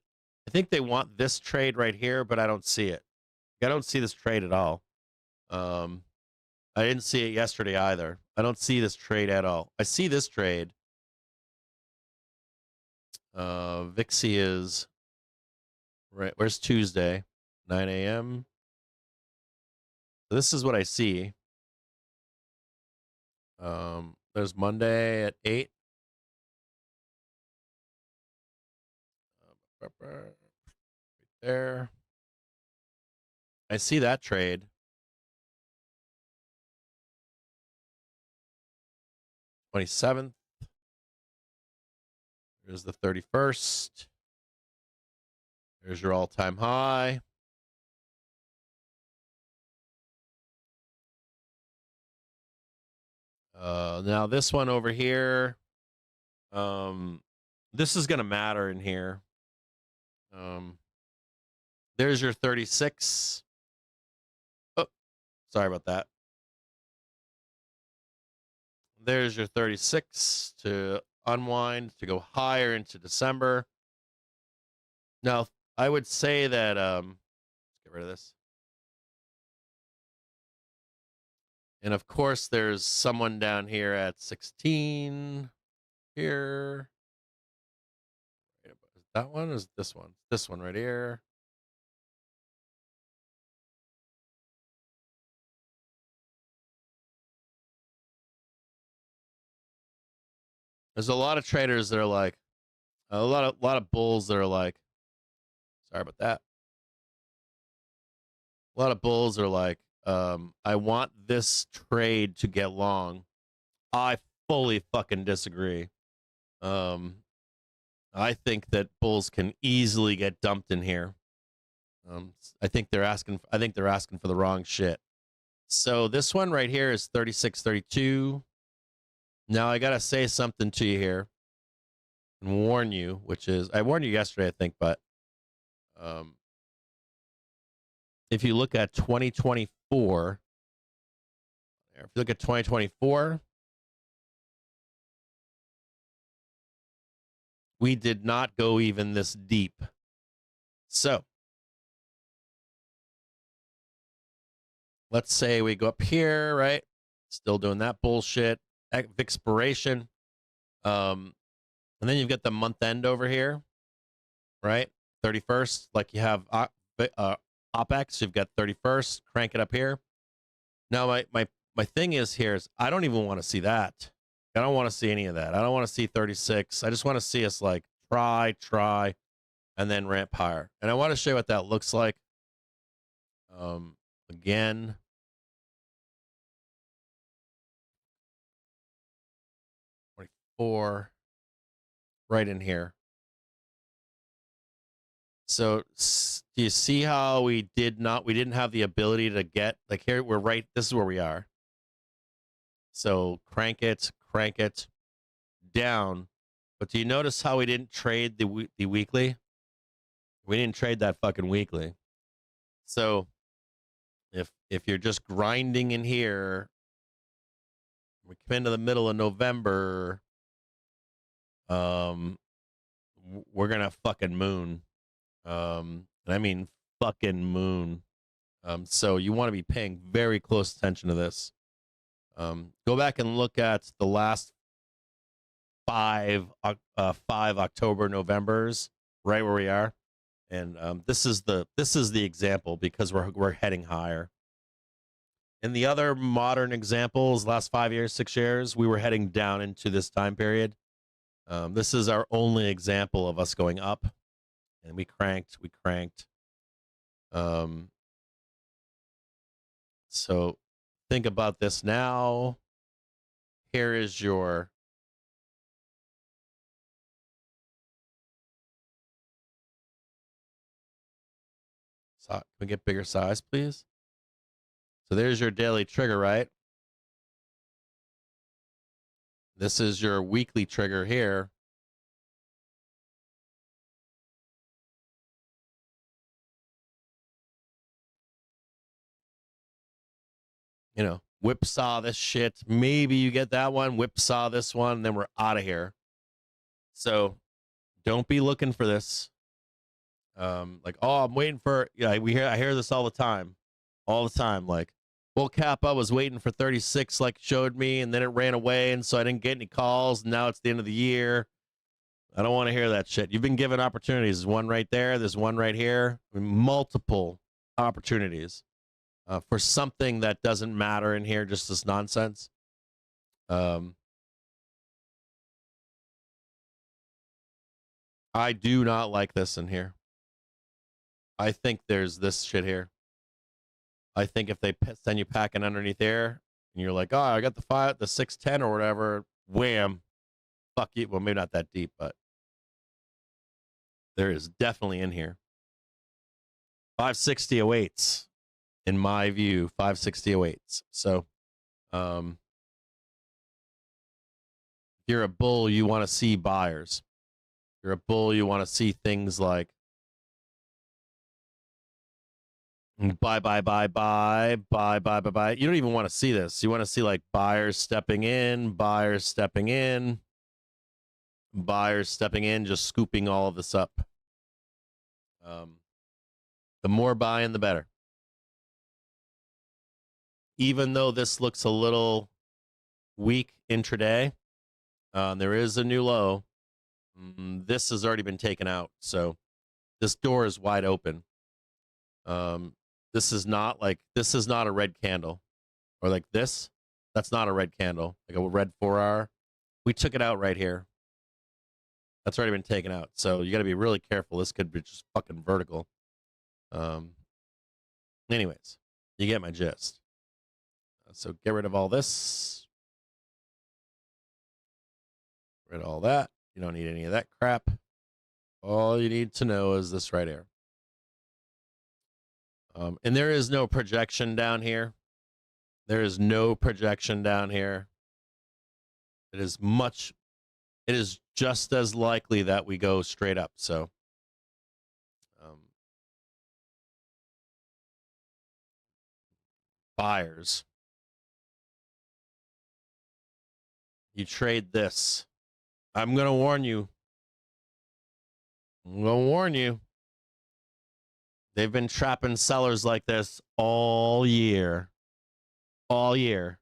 think they want this trade right here, but I don't see it. I don't see this trade at all. I didn't see it yesterday either. I don't see this trade at all. I see this trade. Vixie is right. Where's Tuesday? 9 a.m. This is what I see. There's Monday at 8. Right there. I see that trade. 27th. There's the 31st. There's your all-time high. Now this one over here, this is going to matter in here. There's your 36. Oh, sorry about that. There's your 36 to unwind, to go higher into December. Now, I would say that, let's get rid of this. And of course, there's someone down here at 16 here. Is that one or is this one? This one right here. There's a lot of traders that are like, a lot of bulls that are like, sorry about that. A lot of bulls are like, I want this trade to get long. I fully fucking disagree. I think that bulls can easily get dumped in here. I think they're asking for the wrong shit. So this one right here is 36.32. Now I gotta say something to you here and warn you, which is I warned you yesterday, I think, but if you look at 2024, if you look at 2024, we did not go even this deep. So let's say we go up here, right? Still doing that bullshit. Expiration. And then you've got the month end over here, right? 31st, like you have Opex, you've got 31st, crank it up here. Now my thing is here is I don't even want to see that. I don't want to see any of that. I don't want to see 36. I just want to see us like try, and then ramp higher. And I want to show you what that looks like. Again. Or right in here. So do you see how we didn't have the ability to get, like, here we're right, this is where we are. So crank it down. But do you notice how we didn't trade the weekly? We didn't trade that fucking weekly. So if you're just grinding in here, we come into the middle of November, we're gonna fucking moon. And I mean fucking moon. So you want to be paying very close attention to this. Go back and look at the last five October Novembers, right where we are, and this is the example because we're heading higher. In the other modern examples, last 5 years, 6 years, we were heading down into this time period. This is our only example of us going up, and we cranked. So think about this now. Here is your can we get bigger size, please? So there's your daily trigger, right? This is your weekly trigger here. You know, whipsaw this shit. Maybe you get that one, whipsaw this one, and then we're out of here. So don't be looking for this. Like, oh, I'm waiting for, I hear this all the time. Like, well, Kappa was waiting for 36, like showed me, and then it ran away, and so I didn't get any calls. And now it's the end of the year. I don't want to hear that shit. You've been given opportunities. There's one right there. There's one right here. Multiple opportunities for something that doesn't matter in here, just this nonsense. I do not like this in here. I think there's this shit here. I think if they send you packing underneath there, and you're like, oh, I got the 610 or whatever, wham, fuck you. Well, maybe not that deep, but there is definitely in here. 560 awaits, in my view. 560 awaits. So, if you're a bull, you want to see buyers. If you're a bull, you want to see things like buy. You don't even want to see this. You want to see like buyers stepping in, just scooping all of this up. The more buying, the better. Even though this looks a little weak intraday, there is a new low. This has already been taken out, so this door is wide open. This is not a red candle, or like this. That's not a red candle, like a red 4-hour. We took it out right here. That's already been taken out, so you got to be really careful. This could be just fucking vertical. Anyways, you get my gist. So get rid of all this. Get rid of all that. You don't need any of that crap. All you need to know is this right here. And there is no projection down here. There is no projection down here. It is just as likely that we go straight up. So, buyers, you trade this. I'm going to warn you. They've been trapping sellers like this all year. All year.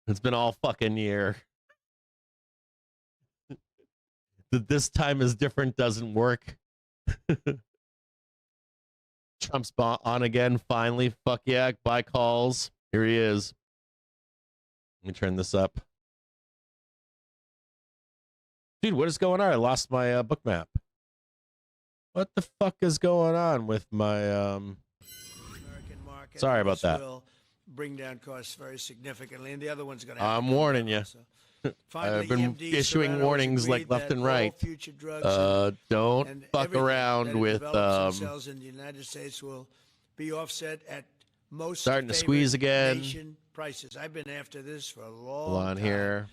It's been all fucking year. This time is different doesn't work. Trump's on again, finally. Fuck yeah, buy calls. Here he is. Let me turn this up. Dude, what is going on? I lost my book map. What the fuck is going on with my sorry about that. Will bring down costs very significantly, and the other one's going to. I'm warning you. I've been issuing warnings like left and right. Don't fuck around with cells in the United States will be offset at most starting to squeeze again. Nation prices. I've been after this for a long time. Here.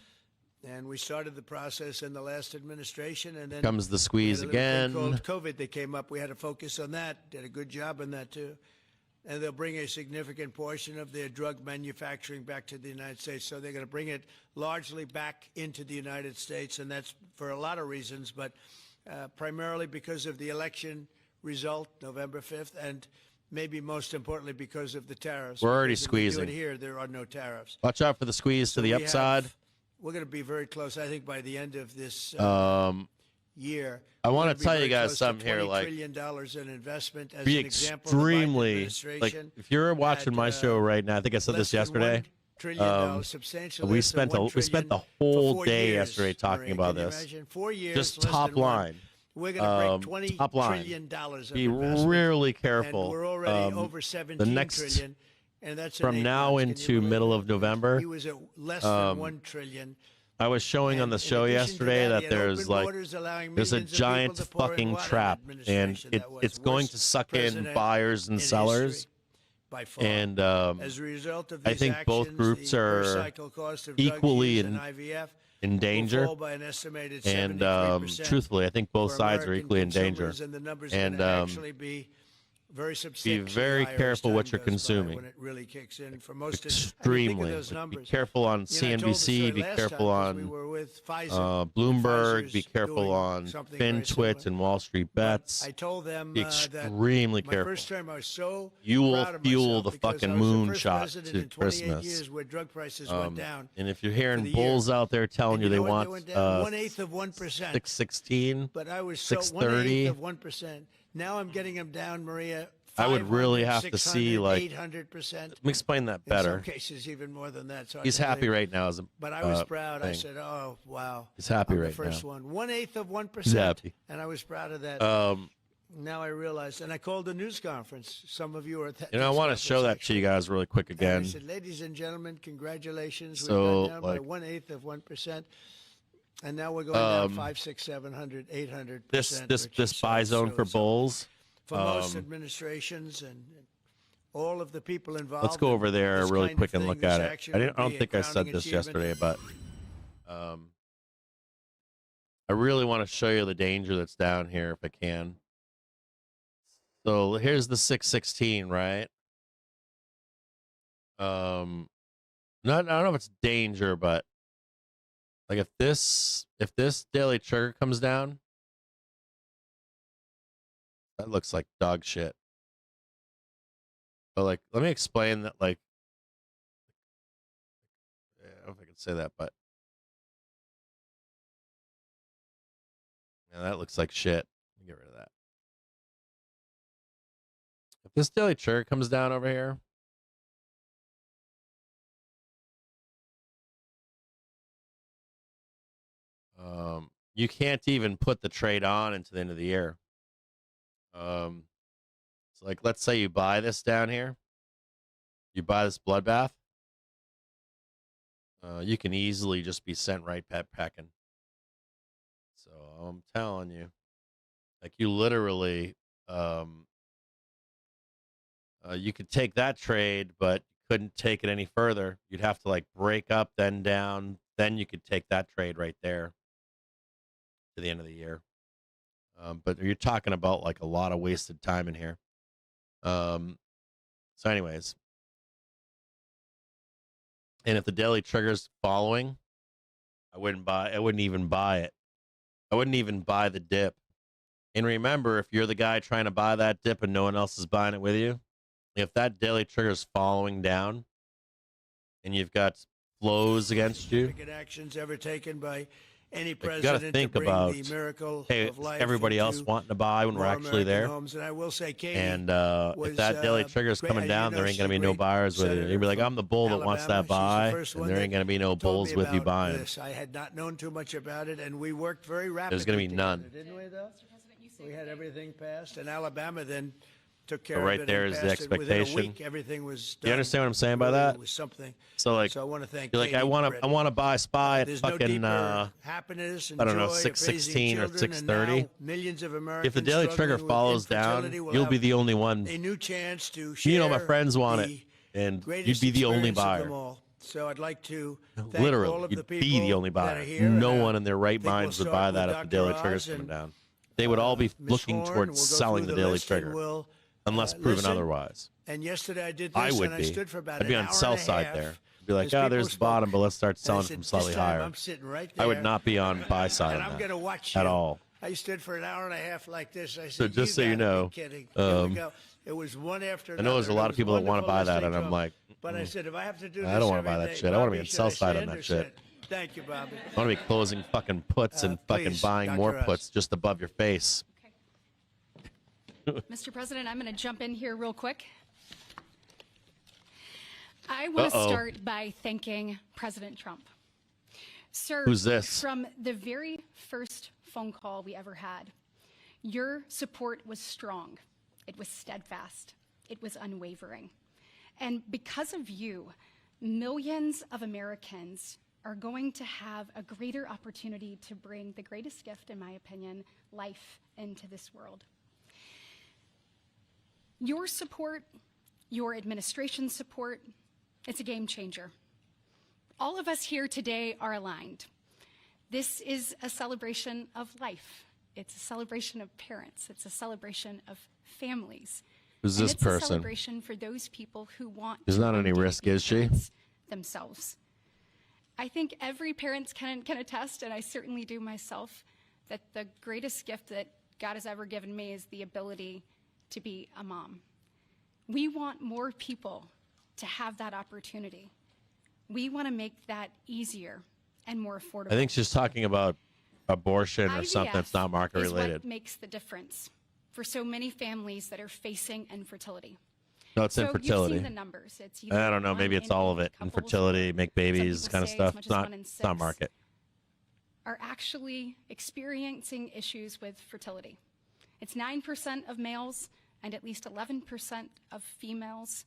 And we started the process in the last administration, and then comes the squeeze again. Called COVID that came up. We had to focus on that. Did a good job on that too. And they'll bring a significant portion of their drug manufacturing back to the United States. So they're going to bring it largely back into the United States, and that's for a lot of reasons, but primarily because of the election result, November 5th, and maybe most importantly because of the tariffs. We're already because squeezing. If we do it here, there are no tariffs. Watch out for the squeeze to the upside. We're going to be very close, I think, by the end of this year. I want to tell you guys something here, like, $20 trillion in investment as be an example. extremely, like, if you're watching my show right now, I think I said this yesterday. We spent the whole day yesterday talking about this. 4 years, just top line. We're going to break $20 trillion of be investment. really careful. And we're already over $17 trillion. And that's from now into middle of November. He was at less than $1 trillion. I was showing on the show yesterday that there's a giant fucking trap, and it's going to suck in buyers and sellers. And I think both groups are equally in danger. And truthfully, I think both sides are equally in danger. And be very careful what you're consuming. When it really kicks in for most Extremely. Be careful on CNBC. Be careful on Bloomberg. Be careful on FinTwit and Wall Street Bets. I told them be extremely careful. First term I was so you will fuel the fucking moonshot to Christmas. Where drug prices went down. And if you're hearing bulls out there telling you they want 1/8 of 1%, 616, but I was 630 of 1%. Now I'm getting them down, Maria. I would really have to see, like, 800%. Let me explain that better. In some cases, even more than that. So he's happy right now. But I was proud. I said, "Oh, wow." He's happy right now. The first one, 1/8 of 1%. He's happy, and I was proud of that. Now I realized, and I called a news conference. Some of you were at that. I want to show that to you guys really quick again. And I said, "Ladies and gentlemen, congratulations. So, we've gone down by 1/8 of 1%." And now we're going down 500, 600, 700, 800%. This buy zone for bulls. For most administrations and all of the people involved. Let's go over there really quick and look at it. I don't think I said this yesterday, but I really want to show you the danger that's down here if I can. So here's the 616, right? I don't know if it's danger, but like if this daily trigger comes down, that looks like dog shit. But like, let me explain that. Like, I don't know if I can say that, but yeah, that looks like shit. Let me get rid of that. If this daily trigger comes down over here, you can't even put the trade on until the end of the year. So like, let's say you buy this down here, you buy this bloodbath, you can easily just be sent right packing. So I'm telling you, like, you literally, you could take that trade, but couldn't take it any further. You'd have to like break up, then down, then you could take that trade right there to the end of the year. But you're talking about like a lot of wasted time in here. So anyways, and if the daily trigger's following, I wouldn't even buy it. I wouldn't even buy the dip. And remember, if you're the guy trying to buy that dip and no one else is buying it with you, if that daily trigger's following down and you've got flows against you, actions ever taken by any president, you got to think about, hey, everybody else wanting to buy when we're actually there. And I will say, Katie, and if that daily trigger is coming down, there ain't going to be no buyers with you. You'll be like, I'm the bull that wants that buy, and there ain't going to be no bulls with you buying. I had not known too much about it, and we worked very rapidly. There's going to be none. Didn't we, though? We had everything passed, and Alabama then took care right of it. there and is the passed it. Within a expectation. week, everything was done. You understand what I'm saying by Really, that? it was something. So like, So I want to thank you're like, Katie, I want Brett. to buy SPY at There's no fucking deeper happiness and I don't know, joy of raising 6:16 or children, and 6:30. now millions of Americans If the daily trigger struggling with follows down, infertility will you'll be have the only one. a new chance to share You know, my friends want it, the and you'd greatest be the only experience of buyer. them all. So I'd like to thank Literally, all of the you'd people be the only that are buyer. here. No And, one in their right I think minds we'll would buy start that with if the Dr. daily Oz trigger's coming and, down. They would all be Ms. looking Horn. towards We'll go selling through the daily list and trigger, we'll, unless proven listen. otherwise. And yesterday I did this, I would and be. I stood for about I'd be an on hour sell and a side half there. Be like, as oh, people there's the spoke. bottom, but let's start And I selling said, from slightly this time higher. I'm sitting right I would there, not be on buy side and on I'm that going to watch at you. all. I stood for an hour and a half like this. I said, So just so you gotta know, be kidding. Here we go. It was one after I know there's a another. lot It of people was that want to wonderful buy that, listening and to I'm them. like, But I said, if I have to do this I don't want to buy every that day, shit. I want to be Bobby, on should sell I side on stand that or shit. sit? Thank you, Bobby. I want to be closing fucking puts and fucking please, buying more Dr. Oz. puts just above your face. Mr. President, I'm going to jump in here real quick. I want to Uh-oh. start by thanking President Trump. Sir, Who's this? from the very first phone call we ever had, your support was strong. It was steadfast. It was unwavering. And because of you, millions of Americans are going to have a greater opportunity to bring the greatest gift, in my opinion, life into this world. Your support, your administration's support, it's a game changer. All of us here today are aligned. This is a celebration of life. It's a celebration of parents. It's a celebration of families. Who's And this it's a person? celebration for those people who want There's to not one any day risk, be is she? parents themselves. I think every parent can attest, and I certainly do myself, that the greatest gift that God has ever given me is the ability to be a mom. We want more people to have that opportunity. We want to make that easier and more affordable. I think she's talking about abortion or something that's not market is related. what makes the difference for so many families that are facing infertility. No, it's So infertility. You've seen the numbers. It's I don't know. Maybe it's all of it. Infertility, make babies, people kind of say as stuff. much It's as not, 1 in it's not 6. market. Are actually experiencing issues with fertility. It's 9% of males and at least 11% of females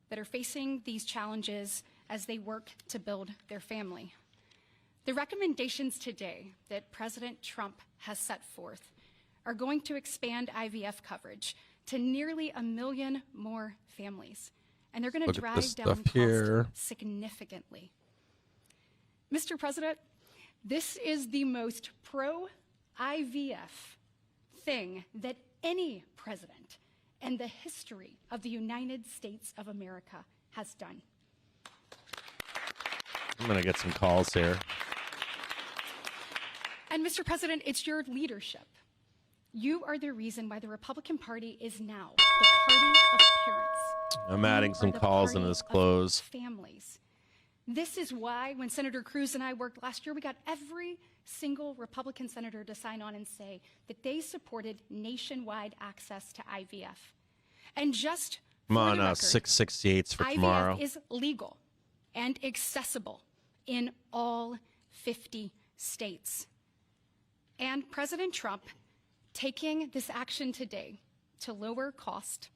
that are facing these challenges as they work to build their family. The recommendations today that President Trump has set forth are going to expand IVF coverage to nearly 1 million more families, and they're going to Look at drive this down stuff costs here. significantly. Mr. President, this is the most pro-IVF thing that any president in the history of the United States of America has done. I'm going to get some calls here. And Mr. President, it's your leadership. You are the reason why the Republican Party is now the party of parents. I'm adding You some are the calls into party this of close. Families. This is why when Senator Cruz and I worked last year, we got every single Republican senator to sign on and say that they supported nationwide access to IVF. And just I'm for on the record, 668s for IVF tomorrow. is legal and accessible in all 50 states. And President Trump taking this action today to lower cost,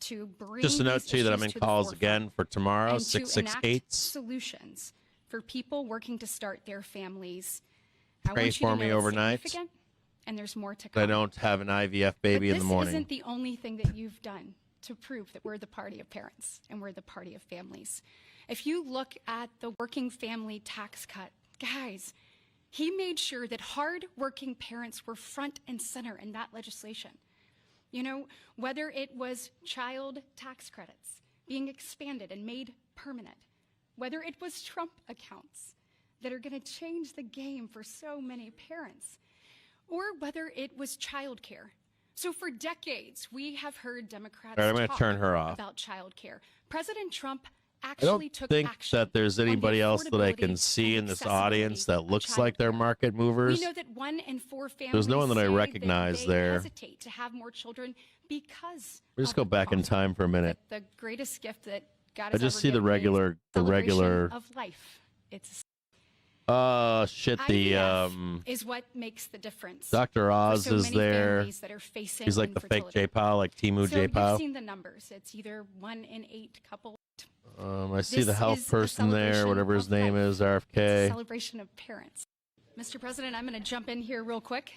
to bring Just a note these to you that I'm issues in to the calls forefront, again for tomorrow, and to enact 668s. solutions for people working to start their families. I Pray want you for to me know it's overnight. significant, and there's more to come. I don't have an IVF baby But in the morning. this isn't the only thing that you've done to prove that we're the party of parents and we're the party of families. If you look at the working family tax cut, guys, he made sure that hard-working parents were front and center in that legislation. You know, whether it was child tax credits being expanded and made permanent, whether it was Trump accounts that are going to change the game for so many parents, or whether it was childcare. So for decades, we have heard Democrats All right, I'm gonna talk turn her off. about childcare. President Trump I actually don't took think action that there's on the anybody else that I affordability can see and in this accessibility audience that of looks like they're childcare. market movers. We know that 1 in 4 families There's no one that I say recognize that they there. hesitate to have more children because We'll just of go the back in cost. time for a minute. That the greatest gift that God I has just ever see the given me is regular celebration regular of life. It's Shit. IVF is what makes the difference. Dr. Oz for so is many there. families that are facing He's like the fake infertility. J-Pow, like Timu So J-Pow. you've seen the numbers. It's either 1 in 8 couples. I see This the health is a person there, celebration whatever his of name life. is, It's a RFK. celebration of parents. Mr. President, I'm going to jump in here real quick.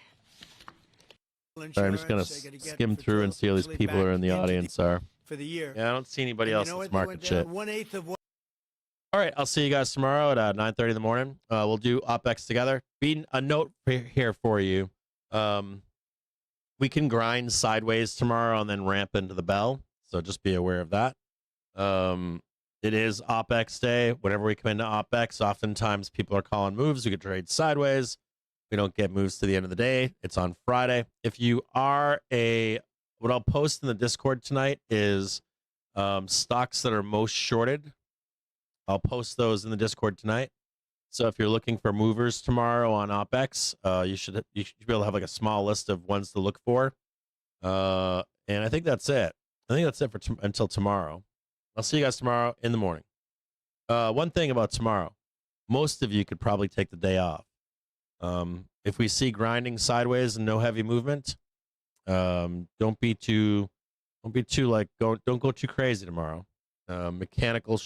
Sorry, I'm just gonna skim through and see how these people who are in the audience are. For the year. Yeah, I don't see anybody else that's market shit. 1/8 of what? All right, I'll see you guys tomorrow at 9:30 in the morning. We'll do Opex together. Be a note here for you. We can grind sideways tomorrow and then ramp into the bell. So just be aware of that. It is Opex day. Whenever we come into Opex, oftentimes people are calling moves. We could trade sideways. We don't get moves to the end of the day. It's on Friday. If you are what I'll post in the Discord tonight is stocks that are most shorted. I'll post those in the Discord tonight. So if you're looking for movers tomorrow on Opex, you should be able to have like a small list of ones to look for. And I think that's it. I think that's it for until tomorrow. I'll see you guys tomorrow in the morning. One thing about tomorrow, most of you could probably take the day off. If we see grinding sideways and no heavy movement, don't go too crazy tomorrow. Mechanical